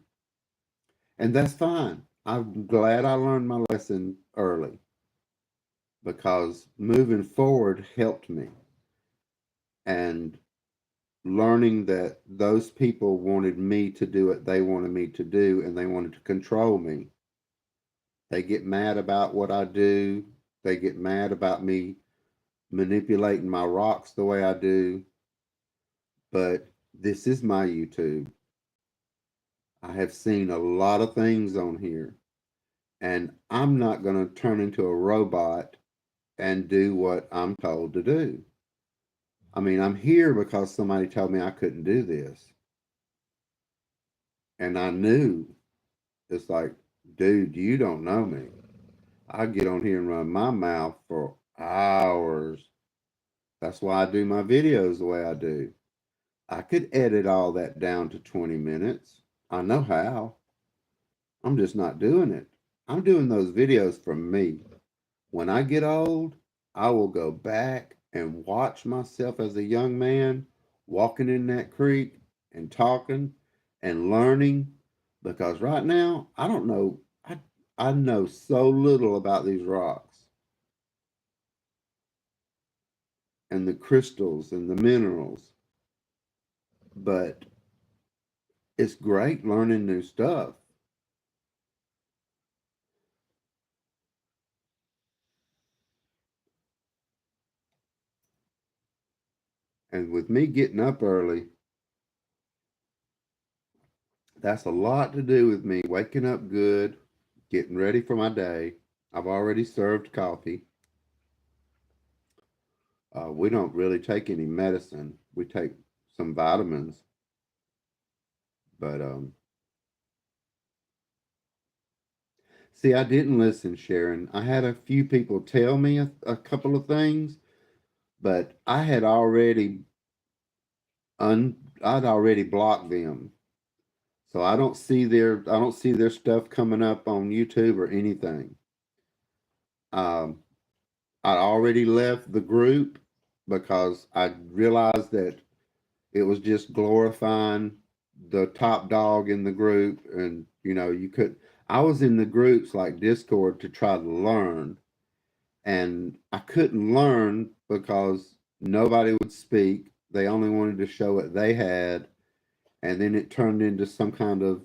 and that's fine. I'm glad I learned my lesson early because moving forward helped me, and learning that those people wanted me to do what they wanted me to do and they wanted to control me. They get mad about what I do. They get mad about me manipulating my rocks the way I do. But this is my YouTube. I have seen a lot of things on here, and I'm not going to turn into a robot and do what I'm told to do. I mean, I'm here because somebody told me I couldn't do this. And I knew it's like Dude, you don't know me. I get on here and run my mouth for hours. That's why I do my videos the way I do. I could edit all that down to 20 minutes. I know how. I'm just not doing it. I'm doing those videos for me. When I get old, I will go back and watch myself as a young man walking in that creek and talking and learning because right now I don't know I know so little about these rocks and the crystals and the minerals, but it's great learning new stuff. And with me getting up early, that's a lot to do with me waking up good, getting ready for my day. I've already served coffee. We don't really take any medicine. We take some vitamins, but see, I didn't listen, Sharon. I had a few people tell me a couple of things, but I'd already blocked them, so I don't see their stuff coming up on YouTube or anything. Um, I already left the group because I realized that it was just glorifying the top dog in the group, and you could. I was in the groups like Discord to try to learn, and I couldn't learn because nobody would speak. They only wanted to show what they had, and then it turned into some kind of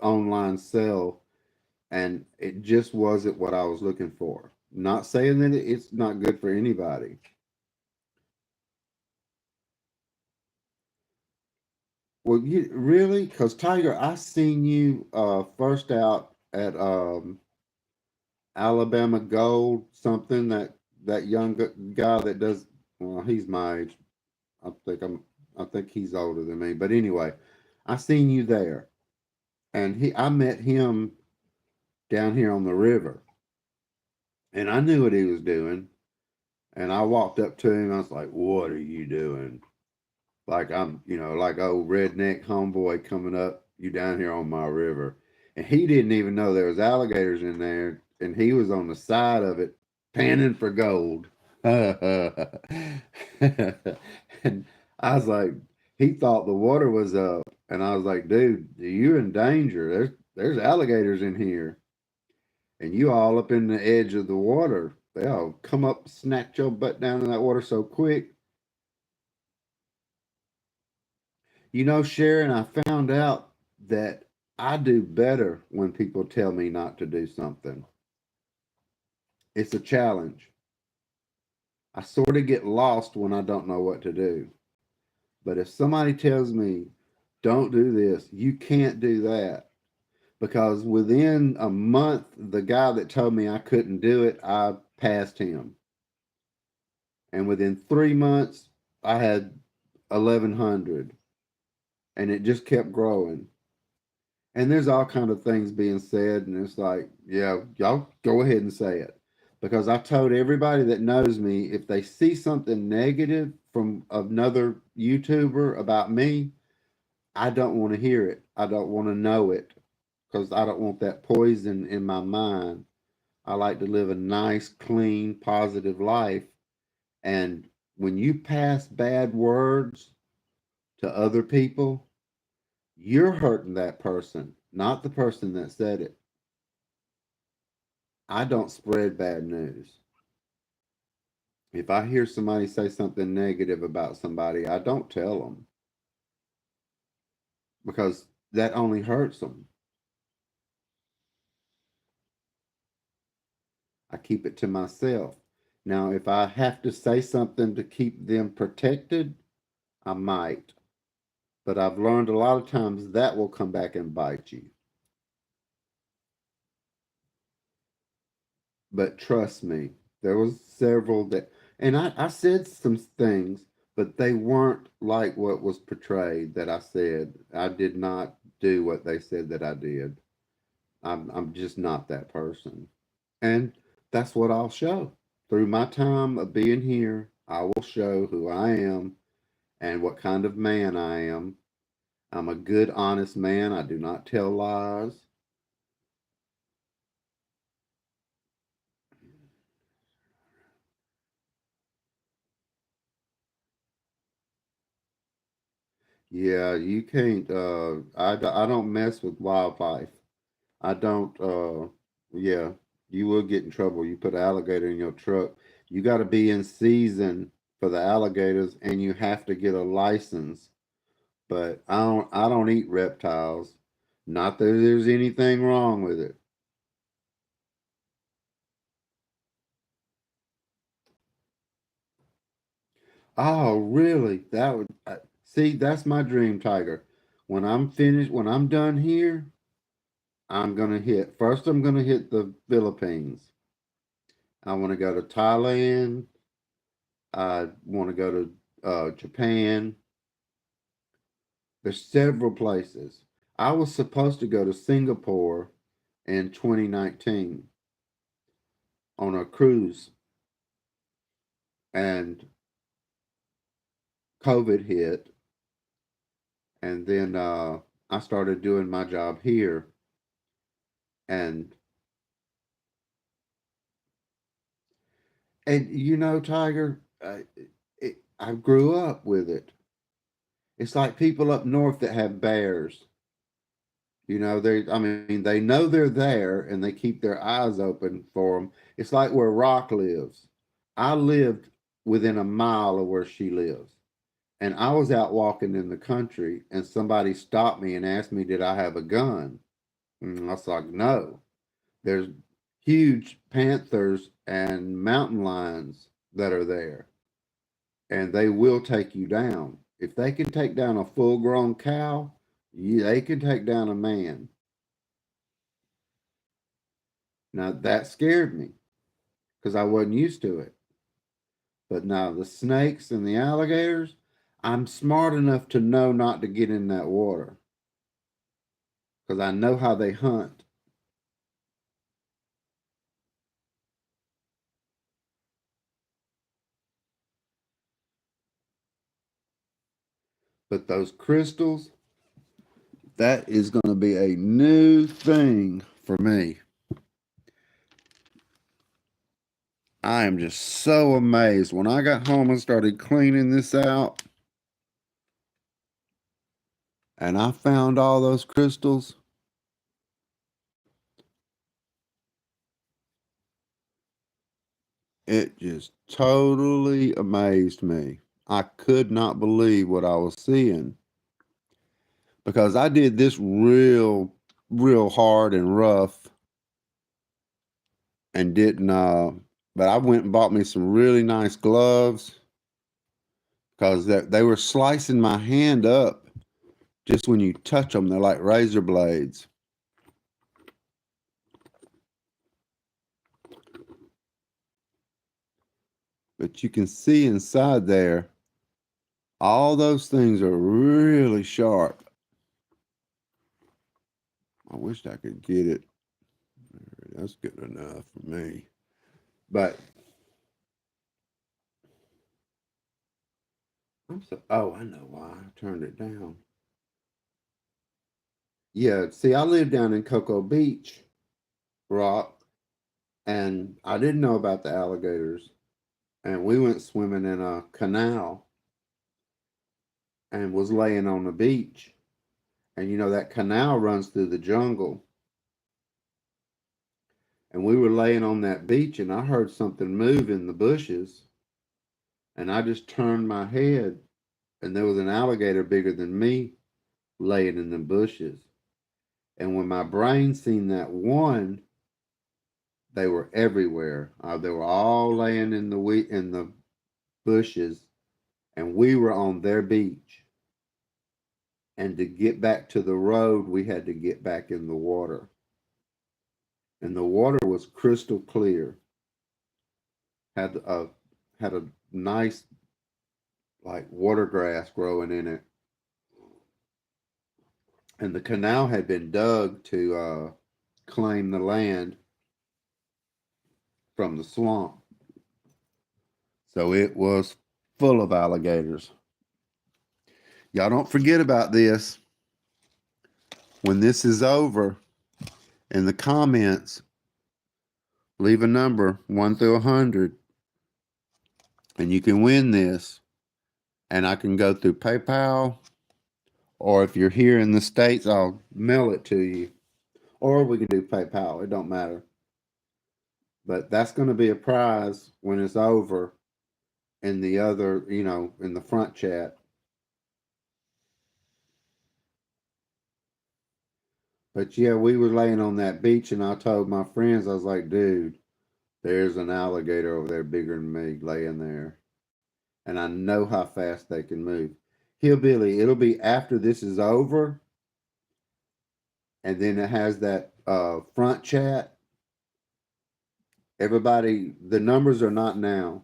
online sell, and it just wasn't what I was looking for. Not saying that it's not good for anybody. Well, you really, because Tiger, I seen you first out at Alabama Gold, something that young guy that does. Well, he's my age. I think I'm. I think he's older than me. But anyway, I seen you there, and I met him down here on the river, and I knew what he was doing. And I walked up to him. I was like, "What are you doing?" Like like old redneck homeboy coming up, you down here on my river. And he didn't even know there was alligators in there, and he was on the side of it, panning for gold. And I was like, he thought the water was up, and I was like, dude, you're in danger. There's alligators in here, and you all up in the edge of the water. They'll come up, snatch your butt down in that water so quick. Sharon, I found out that I do better when people tell me not to do something. It's a challenge. I sort of get lost when I don't know what to do. But if somebody tells me, don't do this, you can't do that. Because within a month, the guy that told me I couldn't do it, I passed him. And within 3 months, I had 1,100. And it just kept growing. And there's all kind of things being said, and it's like, yeah, y'all go ahead and say it, because I told everybody that knows me, if they see something negative from another YouTuber about me, I don't want to hear it. I don't want to know it, because I don't want that poison in my mind. I like to live a nice, clean, positive life. And when you pass bad words to other people, you're hurting that person, not the person that said it. I don't spread bad news. If I hear somebody say something negative about somebody, I don't tell them because that only hurts them. I keep it to myself. Now, if I have to say something to keep them protected, I might. But I've learned a lot of times that will come back and bite you. But trust me, there was several and I said some things, but they weren't like what was portrayed that I said. I did not do what they said that I did. I'm just not that person. And that's what I'll show. Through my time of being here, I will show who I am and what kind of man I am. I'm a good, honest man. I do not tell lies. Yeah, you can't. I don't mess with wildlife. I don't. Yeah, you will get in trouble. You put an alligator in your truck. You got to be in season for the alligators, and you have to get a license. But I don't eat reptiles. Not that there's anything wrong with it. Oh, really? That would see. That's my dream, Tiger. When I'm finished, when I'm done here, I'm gonna hit. First, I'm gonna hit the Philippines. I want to go to Thailand. I want to go to Japan. There's several places. I was supposed to go to Singapore in 2019 on a cruise, and COVID hit, and then I started doing my job here, and you know, Tiger, I grew up with it. It's like people up north that have bears. You know, I mean, they know they're there and they keep their eyes open for them. It's like where Rock lives. I lived within a mile of where she lives. And I was out walking in the country and somebody stopped me and asked me, did I have a gun? And I was like, no. There's huge panthers and mountain lions that are there, and they will take you down. If they can take down a full grown cow, they can take down a man. Now that scared me because I wasn't used to it. But now the snakes and the alligators, I'm smart enough to know not to get in that water because I know how they hunt. But those crystals, that is going to be a new thing for me. I am just so amazed. When I got home and started cleaning this out and I found all those crystals, it just totally amazed me. I could not believe what I was seeing because I did this real hard and rough and didn't, but I went and bought me some really nice gloves because they were slicing my hand up just when you touch them. They're like razor blades. But you can see inside there, all those things are really sharp. I wish I could get it. That's good enough for me. But oh, I know why I turned it down. Yeah, see, I live down in Cocoa Beach, Rock, and I didn't know about the alligators. And we went swimming in a canal and was laying on the beach. And you know, that canal runs through the jungle. And we were laying on that beach, and I heard something move in the bushes. And I just turned my head, and there was an alligator bigger than me laying in the bushes. And when my brain seen that one, they were everywhere. They were all laying in the bushes, and we were on their beach. And to get back to the road, we had to get back in the water. And the water was crystal clear. Had a nice like water grass growing in it. And the canal had been dug to claim the land from the swamp. So it was full of alligators. Y'all don't forget about this. When this is over, in the comments, leave a number 1 through 100, and you can win this. And I can go through PayPal, or if you're here in the States, I'll mail it to you. Or we can do PayPal. It don't matter. But that's going to be a prize when it's over in the other, in the front chat. But yeah, we were laying on that beach, and I told my friends, I was like, dude, there's an alligator over there bigger than me laying there. And I know how fast they can move. Hillbilly, it'll be after this is over. And then it has that front chat. Everybody, the numbers are not now.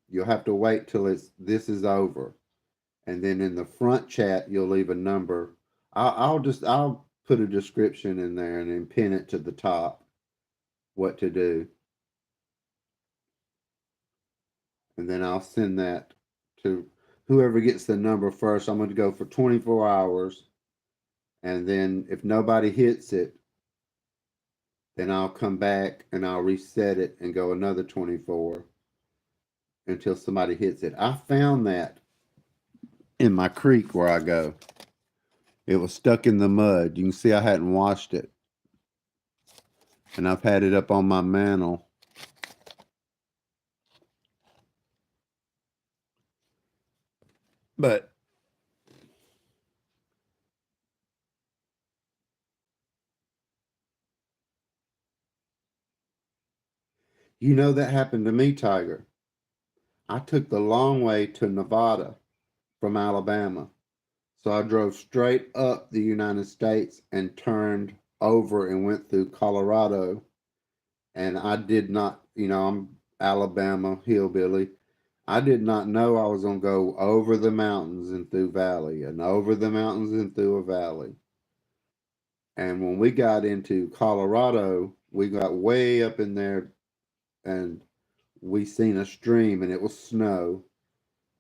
You'll have to wait till this is over. And then in the front chat, you'll leave a number. I'll put a description in there and then pin it to the top what to do. And then I'll send that to whoever gets the number first. I'm going to go for 24 hours. And then if nobody hits it, then I'll come back and I'll reset it and go another 24 until somebody hits it. I found that in my creek where I go. It was stuck in the mud. You can see I hadn't washed it. And I've had it up on my mantle. But that happened to me, Tiger. I took the long way to Nevada from Alabama. So I drove straight up the United States and turned over and went through Colorado. And I did not, I'm Alabama hillbilly. I did not know I was going to go over the mountains and through valley and over the mountains and through a valley. And when we got into Colorado, we got way up in there and we seen a stream and it was snow.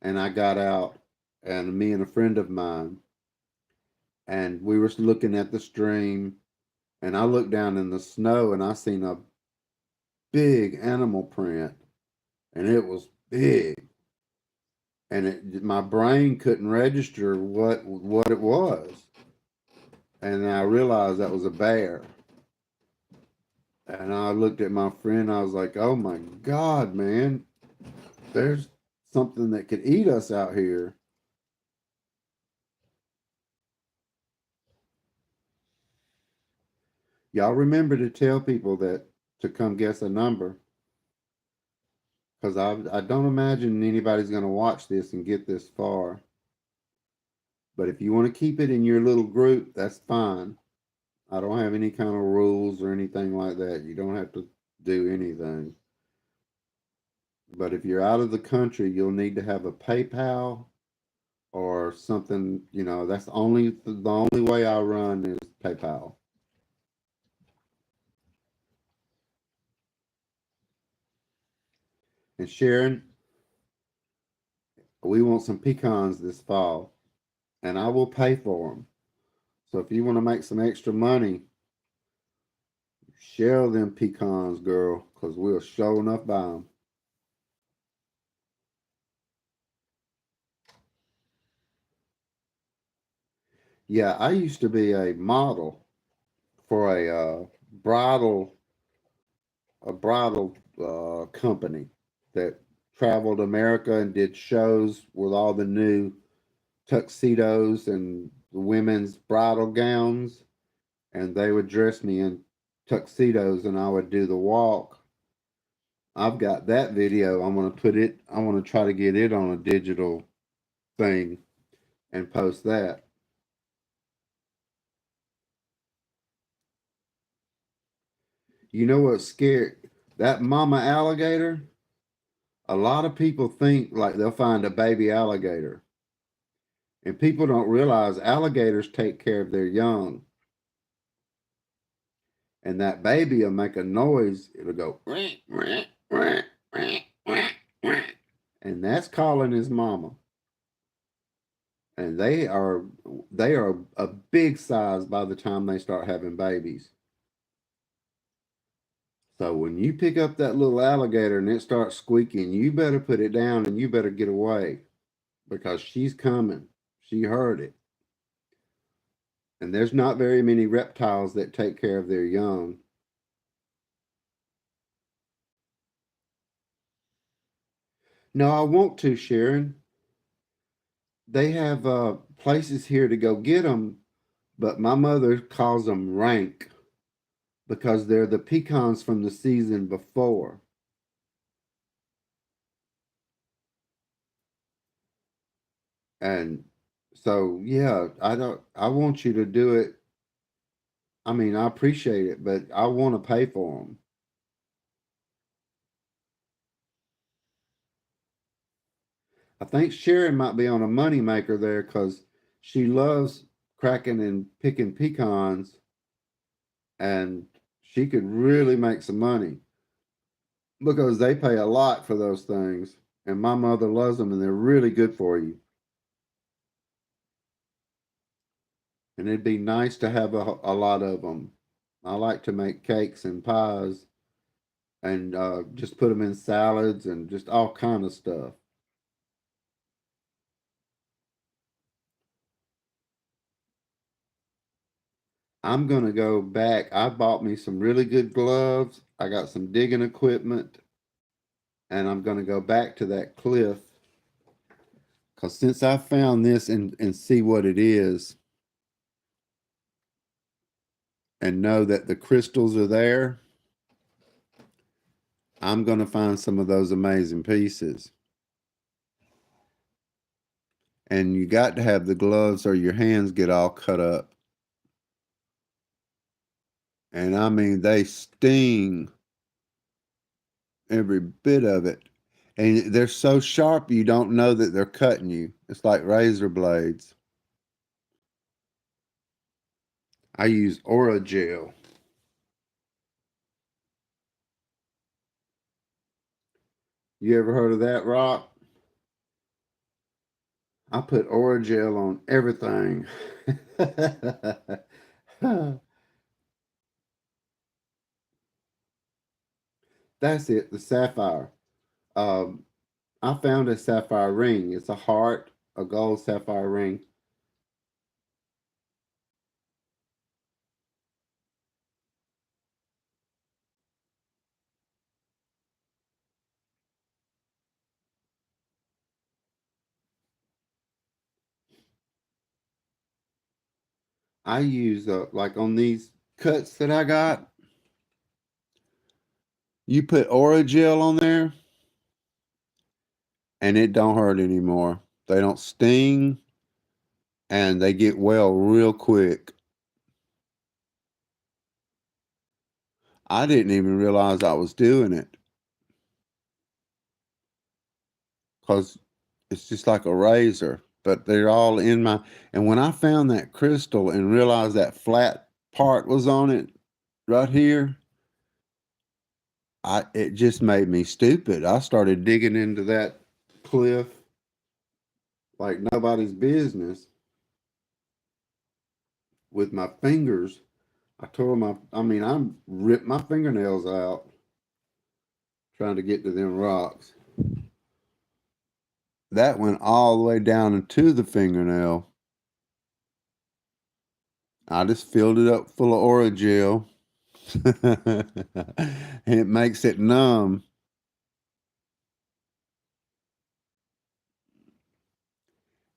And I got out and me and a friend of mine, and we were looking at the stream, and I looked down in the snow and I seen a big animal print, and it was big. And my brain couldn't register what it was. And I realized that was a bear. And I looked at my friend, I was like, oh my God, man, there's something that could eat us out here. Y'all remember to tell people that to come guess a number. Because I don't imagine anybody's going to watch this and get this far. But if you want to keep it in your little group, that's fine. I don't have any kind of rules or anything like that. You don't have to do anything. But if you're out of the country, you'll need to have a PayPal or something. That's the only way I run is PayPal. And Sharon, we want some pecans this fall, and I will pay for them. So if you want to make some extra money, share them pecans, girl, because we'll show enough buy them. Yeah, I used to be a model for a bridal company that traveled America and did shows with all the new tuxedos and women's bridal gowns, and they would dress me in tuxedos and I would do the walk. I've got that video. I want to try to get it on a digital thing and post that. You know what's scary? That mama alligator, a lot of people think like they'll find a baby alligator. And people don't realize alligators take care of their young. and that baby will make a noise. It'll go, and that's calling his mama. And they are a big size by the time they start having babies. So when you pick up that little alligator and it starts squeaking, you better put it down and you better get away because she's coming. She heard it. And there's not very many reptiles that take care of their young. No, I want to, Sharon. They have places here to go get them, but my mother calls them rank because they're the pecans from the season before. And so, yeah, I want you to do it. I mean, I appreciate it, but I want to pay for them. I think Sharon might be on a money maker there because she loves cracking and picking pecans, and she could really make some money because they pay a lot for those things. And my mother loves them, and they're really good for you. And it'd be nice to have a lot of them. I like to make cakes and pies and just put them in salads and just all kind of stuff. I'm gonna go back. I bought me some really good gloves. I got some digging equipment, and I'm gonna go back to that cliff because since I found this and see what it is and know that the crystals are there, I'm gonna find some of those amazing pieces. And you got to have the gloves or your hands get all cut up. And I mean, they sting every bit of it. And they're so sharp you don't know that they're cutting you. It's like razor blades. I use Aura Gel. You ever heard of that, Rock? I put Aura Gel on everything. That's it, the sapphire. Um, I found a sapphire ring. It's a heart, a gold sapphire ring. I use like on these cuts that I got, you put Aura Gel on there and it don't hurt anymore. They don't sting and they get well real quick. I didn't even realize I was doing it because it's just like a razor, but they're all in my. And when I found that crystal and realized that flat part was on it right here, it just made me stupid. I started digging into that cliff like nobody's business with my fingers. I mean, I ripped my fingernails out trying to get to them rocks. That went all the way down into the fingernail. I just filled it up full of Aura Gel. And it makes it numb.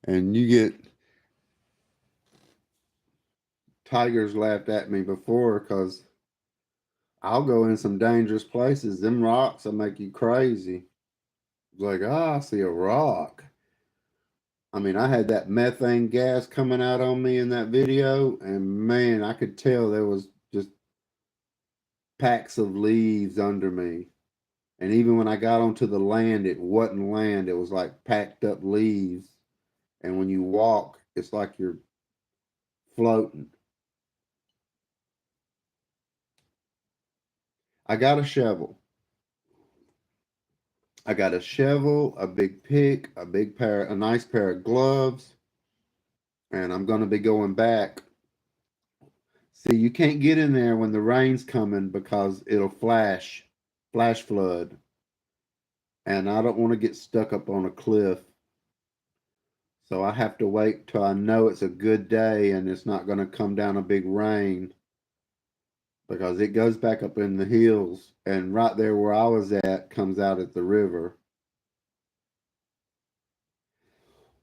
And you get tigers laughed at me before because I'll go in some dangerous places. Them rocks will make you crazy. Like, oh, I see a rock. I mean, I had that methane gas coming out on me in that video, and man, I could tell there was just packs of leaves under me. And even when I got onto the land, it wasn't land, it was like packed up leaves. And when you walk, it's like you're floating. I got a shovel. I got a shovel, a big pick, a nice pair of gloves, and I'm going to be going back. See, you can't get in there when the rain's coming because it'll flash flood, and I don't want to get stuck up on a cliff. So I have to wait till I know it's a good day and it's not going to come down a big rain because it goes back up in the hills, and right there where I was at comes out at the river.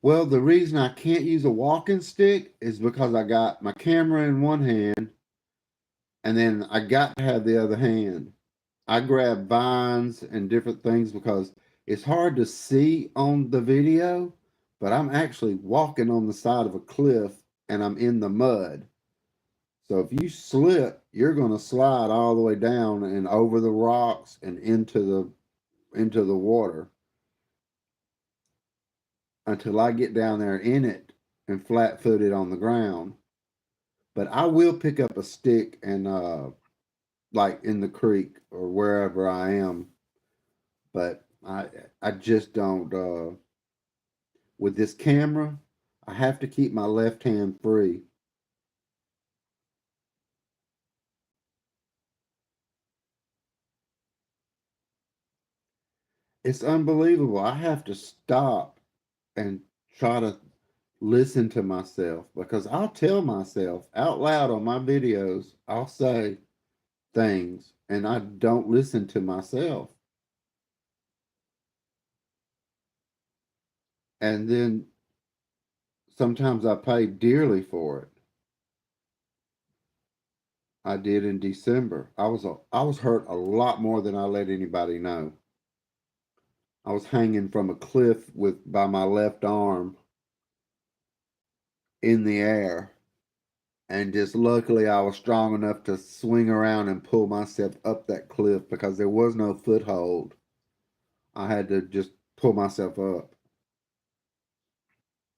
Well, the reason I can't use a walking stick is because I got my camera in one hand and then I got to have the other hand. I grab vines and different things because it's hard to see on the video, but I'm actually walking on the side of a cliff and I'm in the mud. So if you slip, you're going to slide all the way down and over the rocks and into the water until I get down there in it and flat-footed on the ground. But I will pick up a stick and like in the creek or wherever I am. But I just don't with this camera, I have to keep my left hand free. It's unbelievable. I have to stop and try to listen to myself because I'll tell myself out loud on my videos, I'll say things and I don't listen to myself. And then sometimes I pay dearly for it. I did in December. I was hurt a lot more than I let anybody know. I was hanging from a cliff with by my left arm in the air, and just luckily I was strong enough to swing around and pull myself up that cliff because there was no foothold. I had to just pull myself up,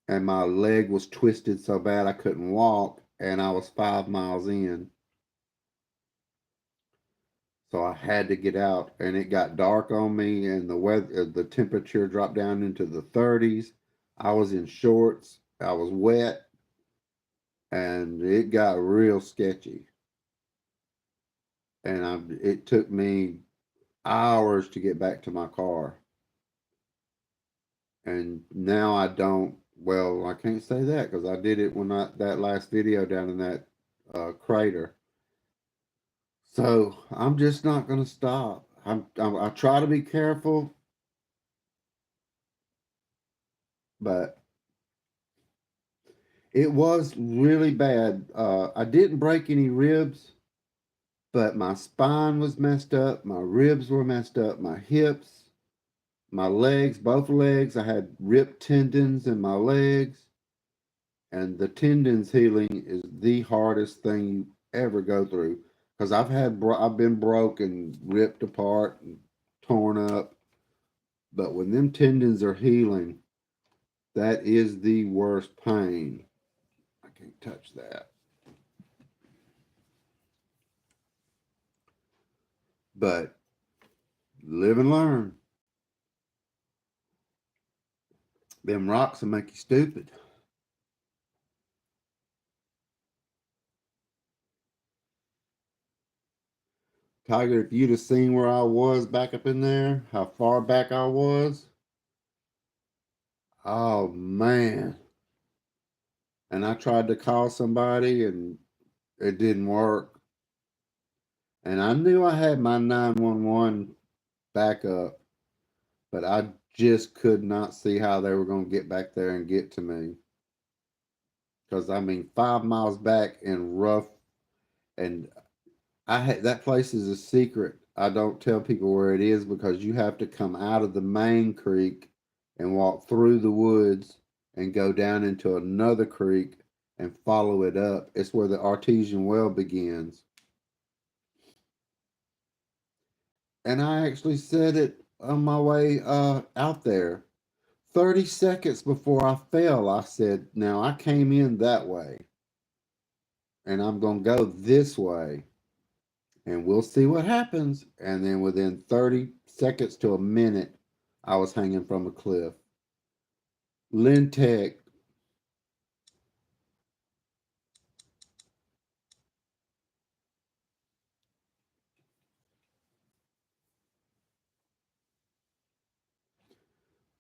and my leg was twisted so bad I couldn't walk, and I was 5 miles in. So I had to get out, and it got dark on me, and the temperature dropped down into the 30s. I was in shorts, I was wet, and it got real sketchy. And it took me hours to get back to my car. And now I don't. Well, I can't say that because I did it when that last video down in that crater. So I'm just not going to stop. I try to be careful, but it was really bad. I didn't break any ribs, but my spine was messed up. My ribs were messed up. My hips, my legs, both legs. I had ripped tendons in my legs. And the tendons healing is the hardest thing you ever go through because I've been broken, ripped apart, and torn up. But when them tendons are healing, that is the worst pain. I can't touch that. But live and learn. Them rocks will make you stupid. Tiger, if you'd have seen where I was back up in there, how far back I was, oh man. And I tried to call somebody and it didn't work. And I knew I had my 911 backup, but I just could not see how they were going to get back there and get to me. Because I mean, 5 miles back in rough, and that place is a secret. I don't tell people where it is because you have to come out of the main creek and walk through the woods and go down into another creek and follow it up. It's where the artesian well begins. And I actually said it on my way out there. 30 seconds before I fell, I said, now I came in that way and I'm going to go this way. and we'll see what happens. And then within 30 seconds to a minute, I was hanging from a cliff. Lintech,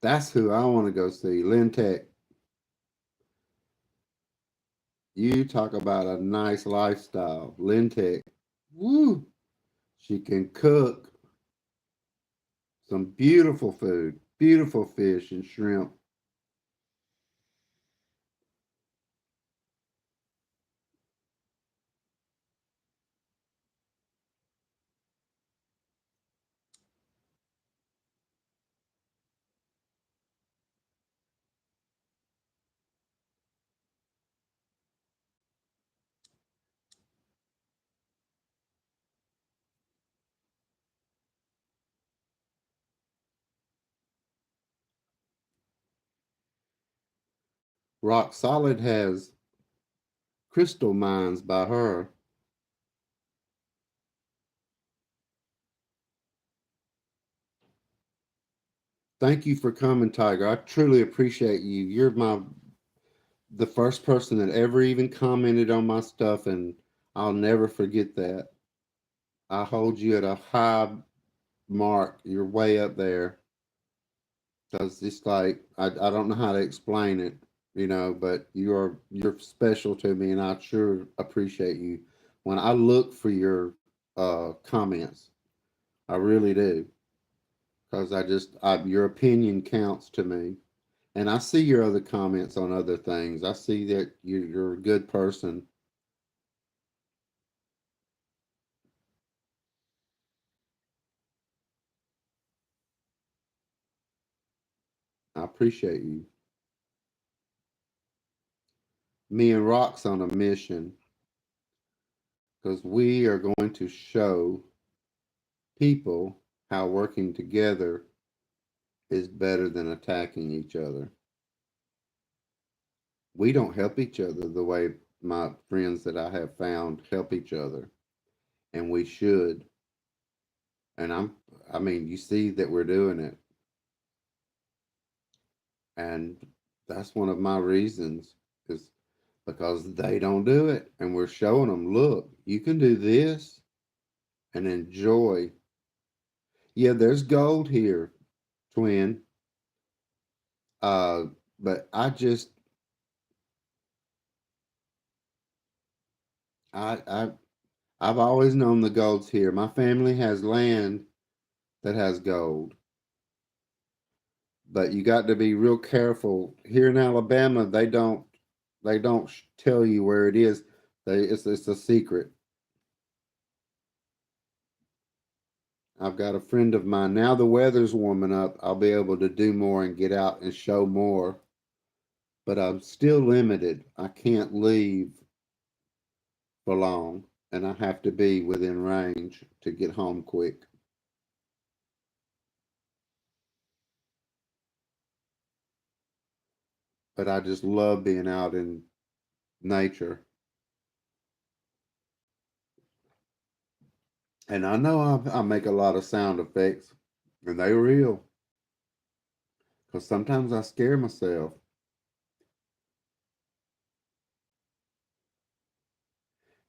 that's who I want to go see. Lintech, you talk about a nice lifestyle. Lintech, woo, she can cook some beautiful food, beautiful fish and shrimp. Rock Solid has crystal mines by her. Thank you for coming, Tiger. I truly appreciate you. You're the first person that ever even commented on my stuff, and I'll never forget that. I hold you at a high mark. You're way up there. Because it's like I don't know how to explain it, but you're special to me, and I sure appreciate you. When I look for your comments, I really do, because your opinion counts to me. And I see your other comments on other things. I see that you're a good person. I appreciate you. Me and Rock's on a mission because we are going to show people how working together is better than attacking each other. We don't help each other the way my friends that I have found help each other, and we should. And I mean, you see that we're doing it, and that's one of my reasons is because they don't do it, and we're showing them, look, you can do this and enjoy. Yeah, there's gold here, twin. Uh, but I I've always known the gold's here. My family has land that has gold, but you got to be real careful. Here in Alabama, they don't tell you where it is. It's a secret. I've got a friend of mine. Now the weather's warming up. I'll be able to do more and get out and show more, but I'm still limited. I can't leave for long, and I have to be within range to get home quick. But I just love being out in nature. And I know I make a lot of sound effects, and they're real, because sometimes I scare myself.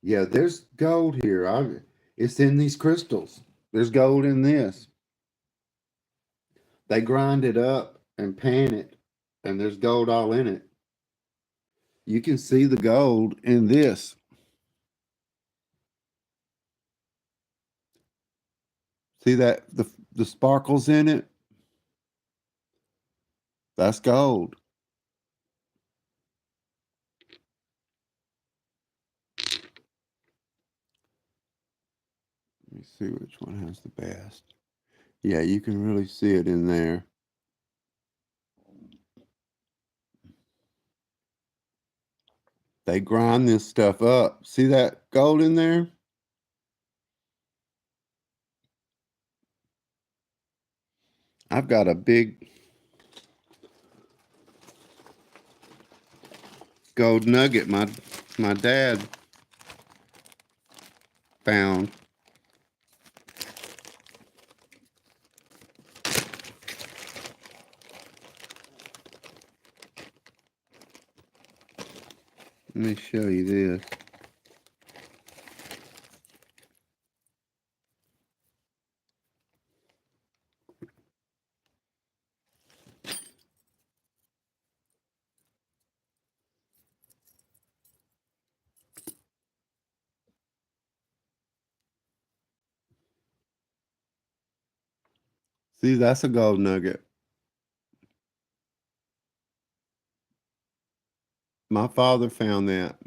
Yeah, there's gold here. It's in these crystals. There's gold in this. They grind it up and pan it, and there's gold all in it. You can see the gold in this. See that the sparkles in it? That's gold. Let me see which one has the best. Yeah, you can really see it in there. They grind this stuff up. See that gold in there? I've got a big gold nugget my dad found. Let me show you this. See, that's a gold nugget. My father found that.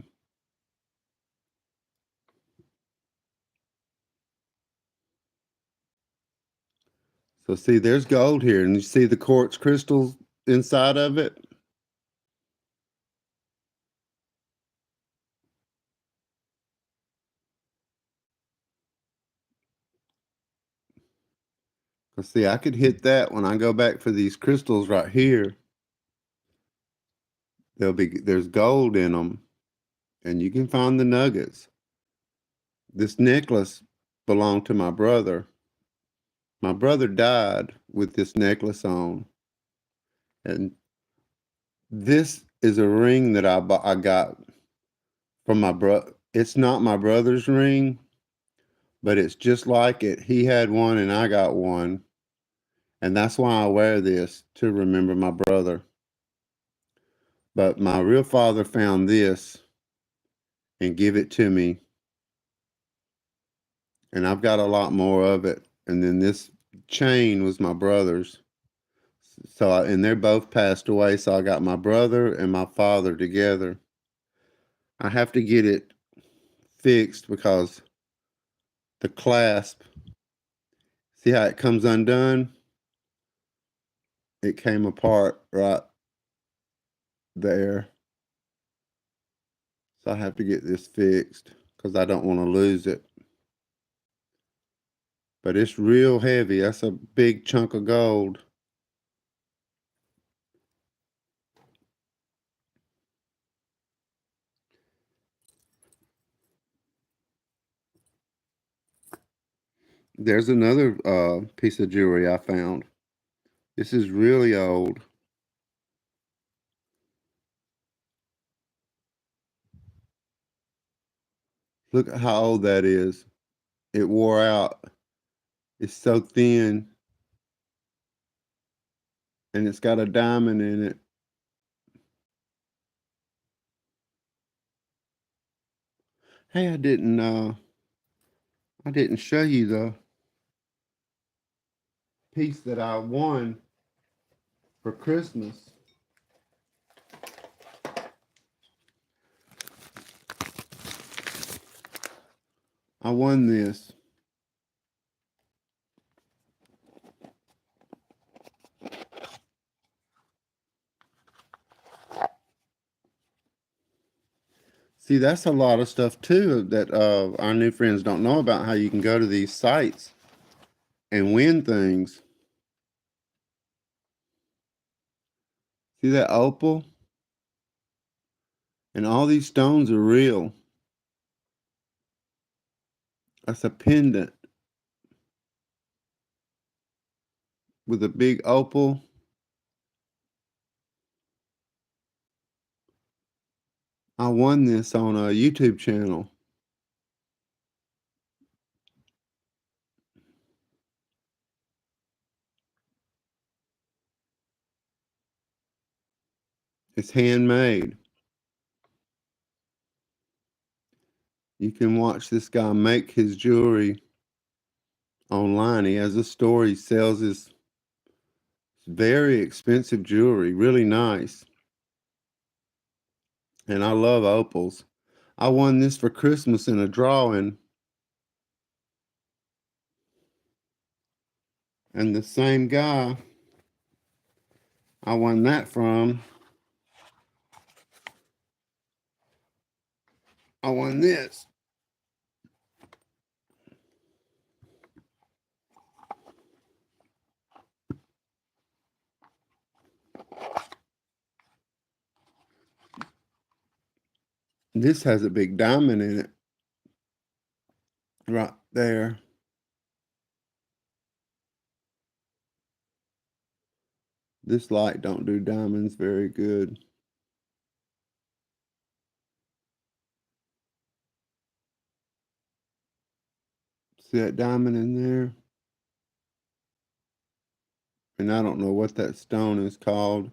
So see, there's gold here, and you see the quartz crystals inside of it? See, I could hit that when I go back for these crystals right here. There's gold in them, and you can find the nuggets. This necklace belonged to my brother. My brother died with this necklace on, and this is a ring that I got from my brother. It's not my brother's ring, but it's just like it. He had one, and I got one, and that's why I wear this, to remember my brother. But my real father found this and give it to me, and I've got a lot more of it. And then this chain was my brother's. And they're both passed away. So I got my brother and my father together. I have to get it fixed because the clasp, see how it comes undone? It came apart right there. So I have to get this fixed because I don't want to lose it. But it's real heavy. That's a big chunk of gold. There's another piece of jewelry I found. This is really old. Look at how old that is. It wore out. It's so thin. And it's got a diamond in it. Hey, I didn't show you the piece that I won for Christmas. I won this. See, that's a lot of stuff too that our new friends don't know about, how you can go to these sites and win things. See that opal? And all these stones are real. That's a pendant with a big opal. I won this on a YouTube channel. It's handmade. You can watch this guy make his jewelry online. He has a store. He sells his very expensive jewelry, really nice. And I love opals. I won this for Christmas in a drawing. And the same guy I won that from, I won this. This has a big diamond in it. Right there. This light don't do diamonds very good. See that diamond in there? And I don't know what that stone is called.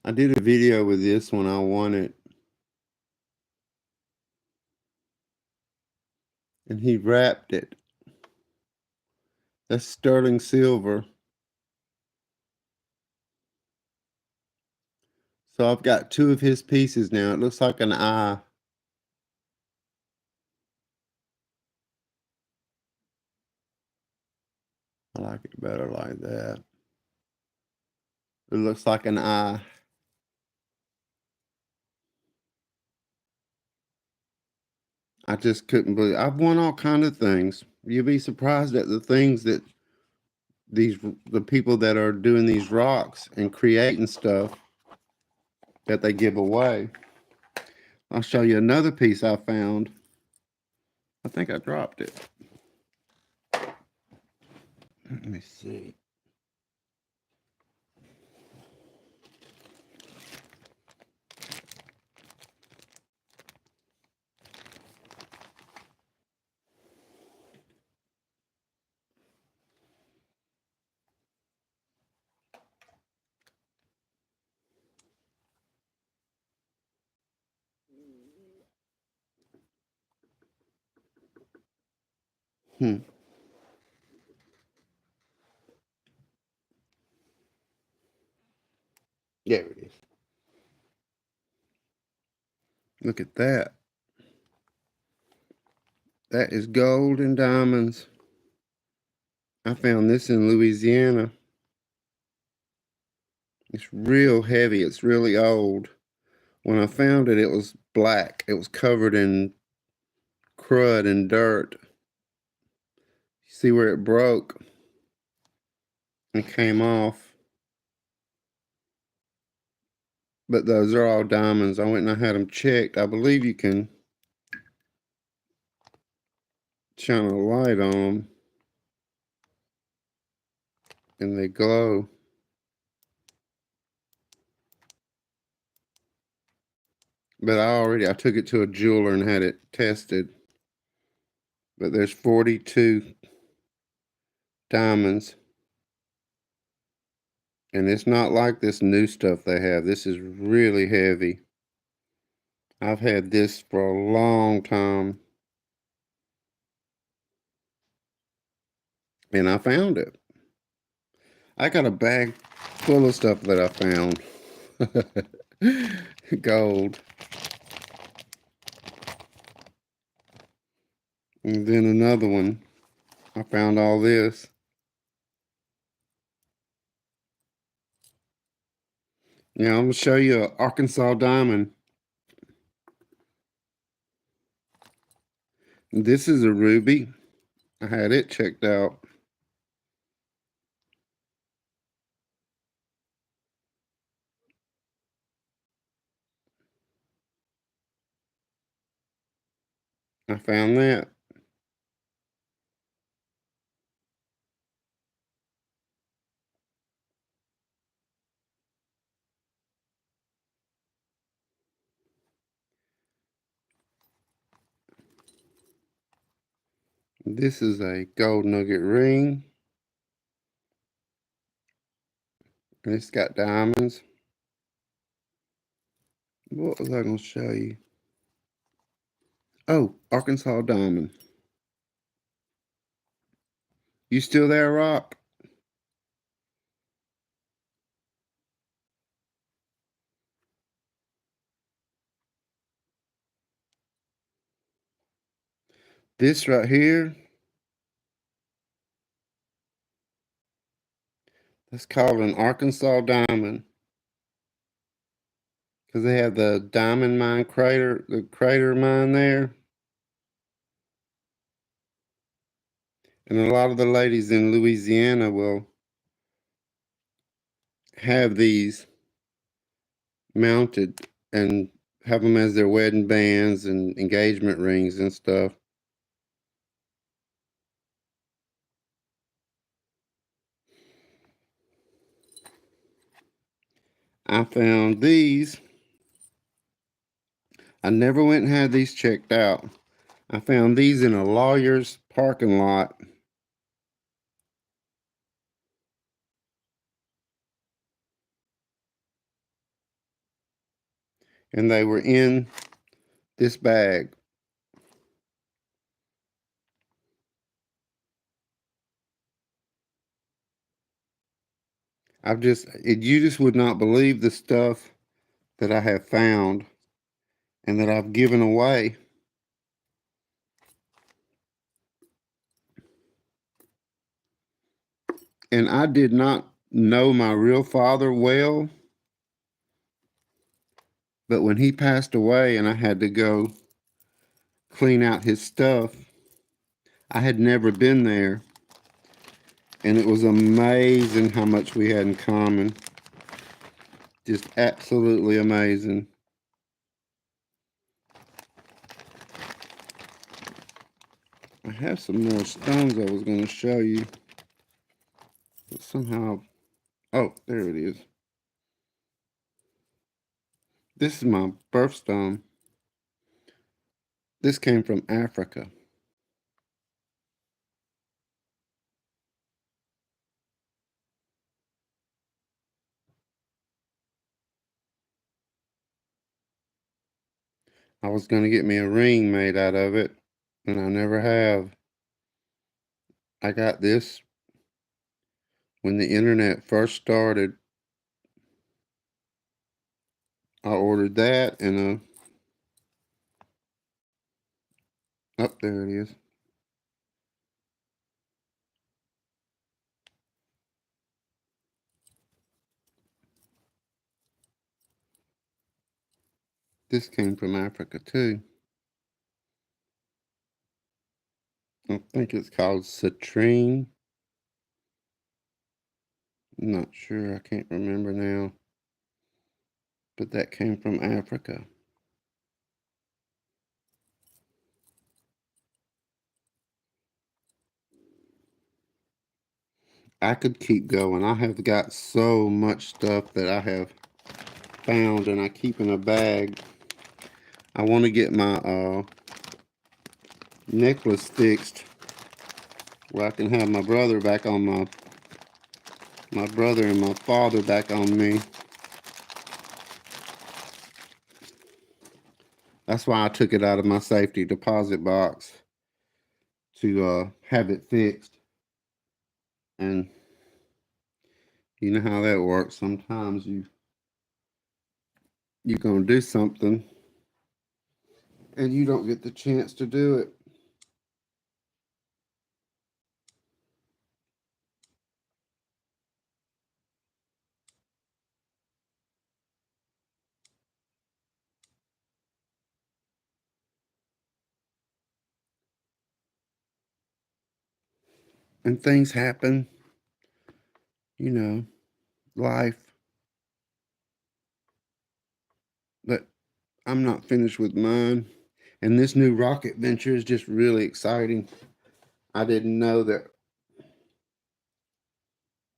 I did a video with this when I won it. And he wrapped it. That's sterling silver. So I've got two of his pieces now. It looks like an eye. I like it better like that. It looks like an eye. I just couldn't believe I've won all kind of things. You'd be surprised at the things that the people that are doing these rocks and creating stuff that they give away. I'll show you another piece I found. I think I dropped it. Let me see. Hmm. There it is. Look at that. That is gold and diamonds. I found this in Louisiana. It's real heavy. It's really old. When I found it, it was black. It was covered in crud and dirt. See where it broke and came off? But those are all diamonds. I went and I had them checked. I believe you can shine a light on them and they glow. But I took it to a jeweler and had it tested. But there's 42 diamonds. And it's not like this new stuff they have. This is really heavy. I've had this for a long time. And I found it. I got a bag full of stuff that I found. Gold. And then another one. I found all this. Now I'm going to show you an Arkansas diamond. This is a ruby. I had it checked out. I found that. This is a gold nugget ring. And it's got diamonds. What was I going to show you? Oh, Arkansas diamond. You still there, Rock? This right here, that's called an Arkansas diamond. Because they have the diamond mine crater, the crater mine there. And a lot of the ladies in Louisiana will have these mounted and have them as their wedding bands and engagement rings and stuff. I found these. I never went and had these checked out. I found these in a lawyer's parking lot. And they were in this bag. You just would not believe the stuff that I have found and that I've given away. And I did not know my real father well, but when he passed away and I had to go clean out his stuff, I had never been there. And it was amazing how much we had in common. Just absolutely amazing. I have some more stones I was going to show you. But somehow, oh, there it is. This is my birthstone. This came from Africa. I was going to get me a ring made out of it, and I never have. I got this when the internet first started. I ordered that, and up there it is. This came from Africa too. I think it's called citrine. I'm not sure. I can't remember now. But that came from Africa. I could keep going. I have got so much stuff that I have found and I keep in a bag. I want to get my necklace fixed where I can have my brother back on my brother and my father back on me. That's why I took it out of my safety deposit box to have it fixed. And you know how that works. Sometimes you're gonna do something and you don't get the chance to do it. And things happen, you know, life. But I'm not finished with mine. And this new rocket venture is just really exciting. I didn't know that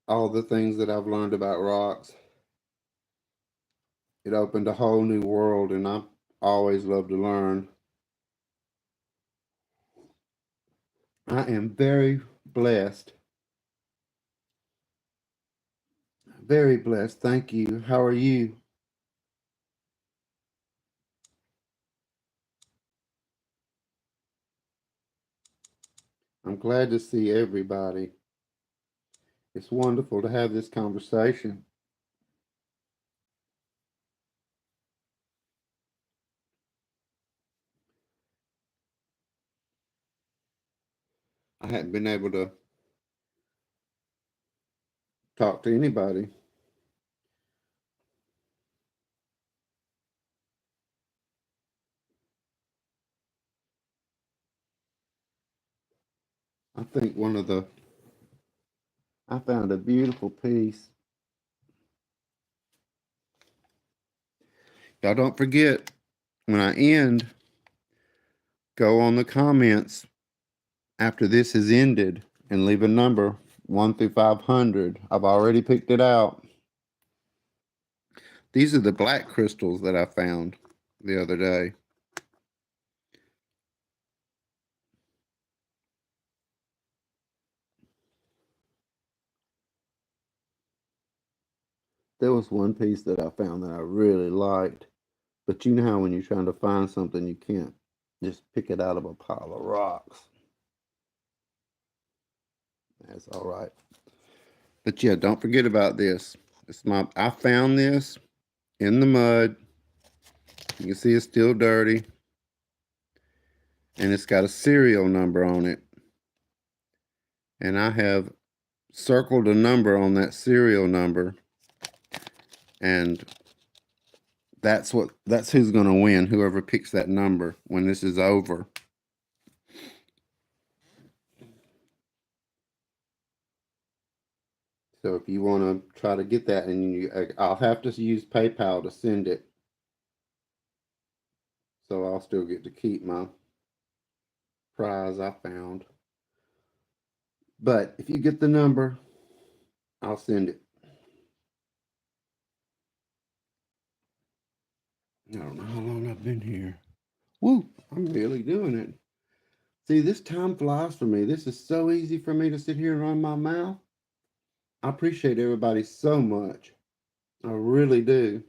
all the things that I've learned about rocks. It opened a whole new world, and I always love to learn. I am very blessed. Very blessed. Thank you. How are you? I'm glad to see everybody. It's wonderful to have this conversation. I hadn't been able to talk to anybody. I think I found a beautiful piece. Y'all don't forget, when I end, go on the comments after this has ended and leave a number 1 through 500. I've already picked it out. These are the black crystals that I found the other day. There was one piece that I found that I really liked, but you know how when you're trying to find something, you can't just pick it out of a pile of rocks. That's all right. But yeah, don't forget about this. I found this in the mud. You can see it's still dirty. And it's got a serial number on it. And I have circled a number on that serial number. And that's who's going to win, whoever picks that number when this is over. So if you want to try to get that, and I'll have to use PayPal to send it. So I'll still get to keep my prize I found. But if you get the number, I'll send it. I don't know how long I've been here. Woo, I'm really doing it. See, this time flies for me. This is so easy for me to sit here and run my mouth. I appreciate everybody so much. I really do.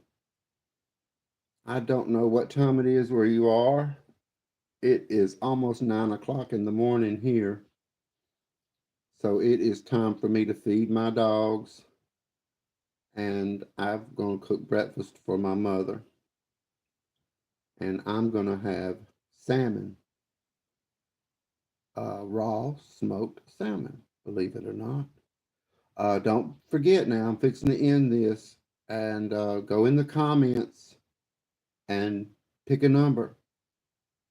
I don't know what time it is where you are. It is almost 9 o'clock in the morning here. So it is time for me to feed my dogs. And I'm going to cook breakfast for my mother. And I'm going to have salmon. Raw smoked salmon, believe it or not. Don't forget now, I'm fixing to end this. And go in the comments and pick a number.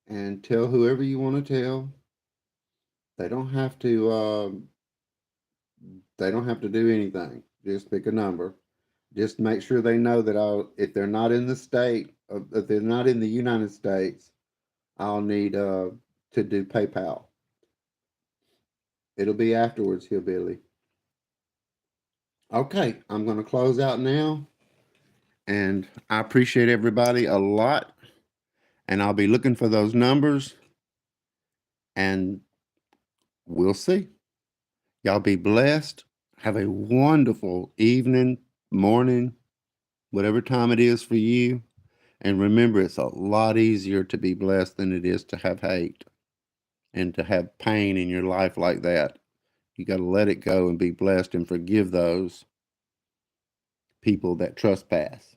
And tell whoever you want to tell. They don't have to do anything. Just pick a number. Just make sure they know that if they're not in the state, if they're not in the United States, I'll need to do PayPal. It'll be afterwards, Hillbilly. Okay, I'm going to close out now. And I appreciate everybody a lot. And I'll be looking for those numbers. And we'll see. Y'all be blessed. Have a wonderful evening, morning, whatever time it is for you. And remember, it's a lot easier to be blessed than it is to have hate and to have pain in your life like that. You got to let it go and be blessed and forgive those people that trespass.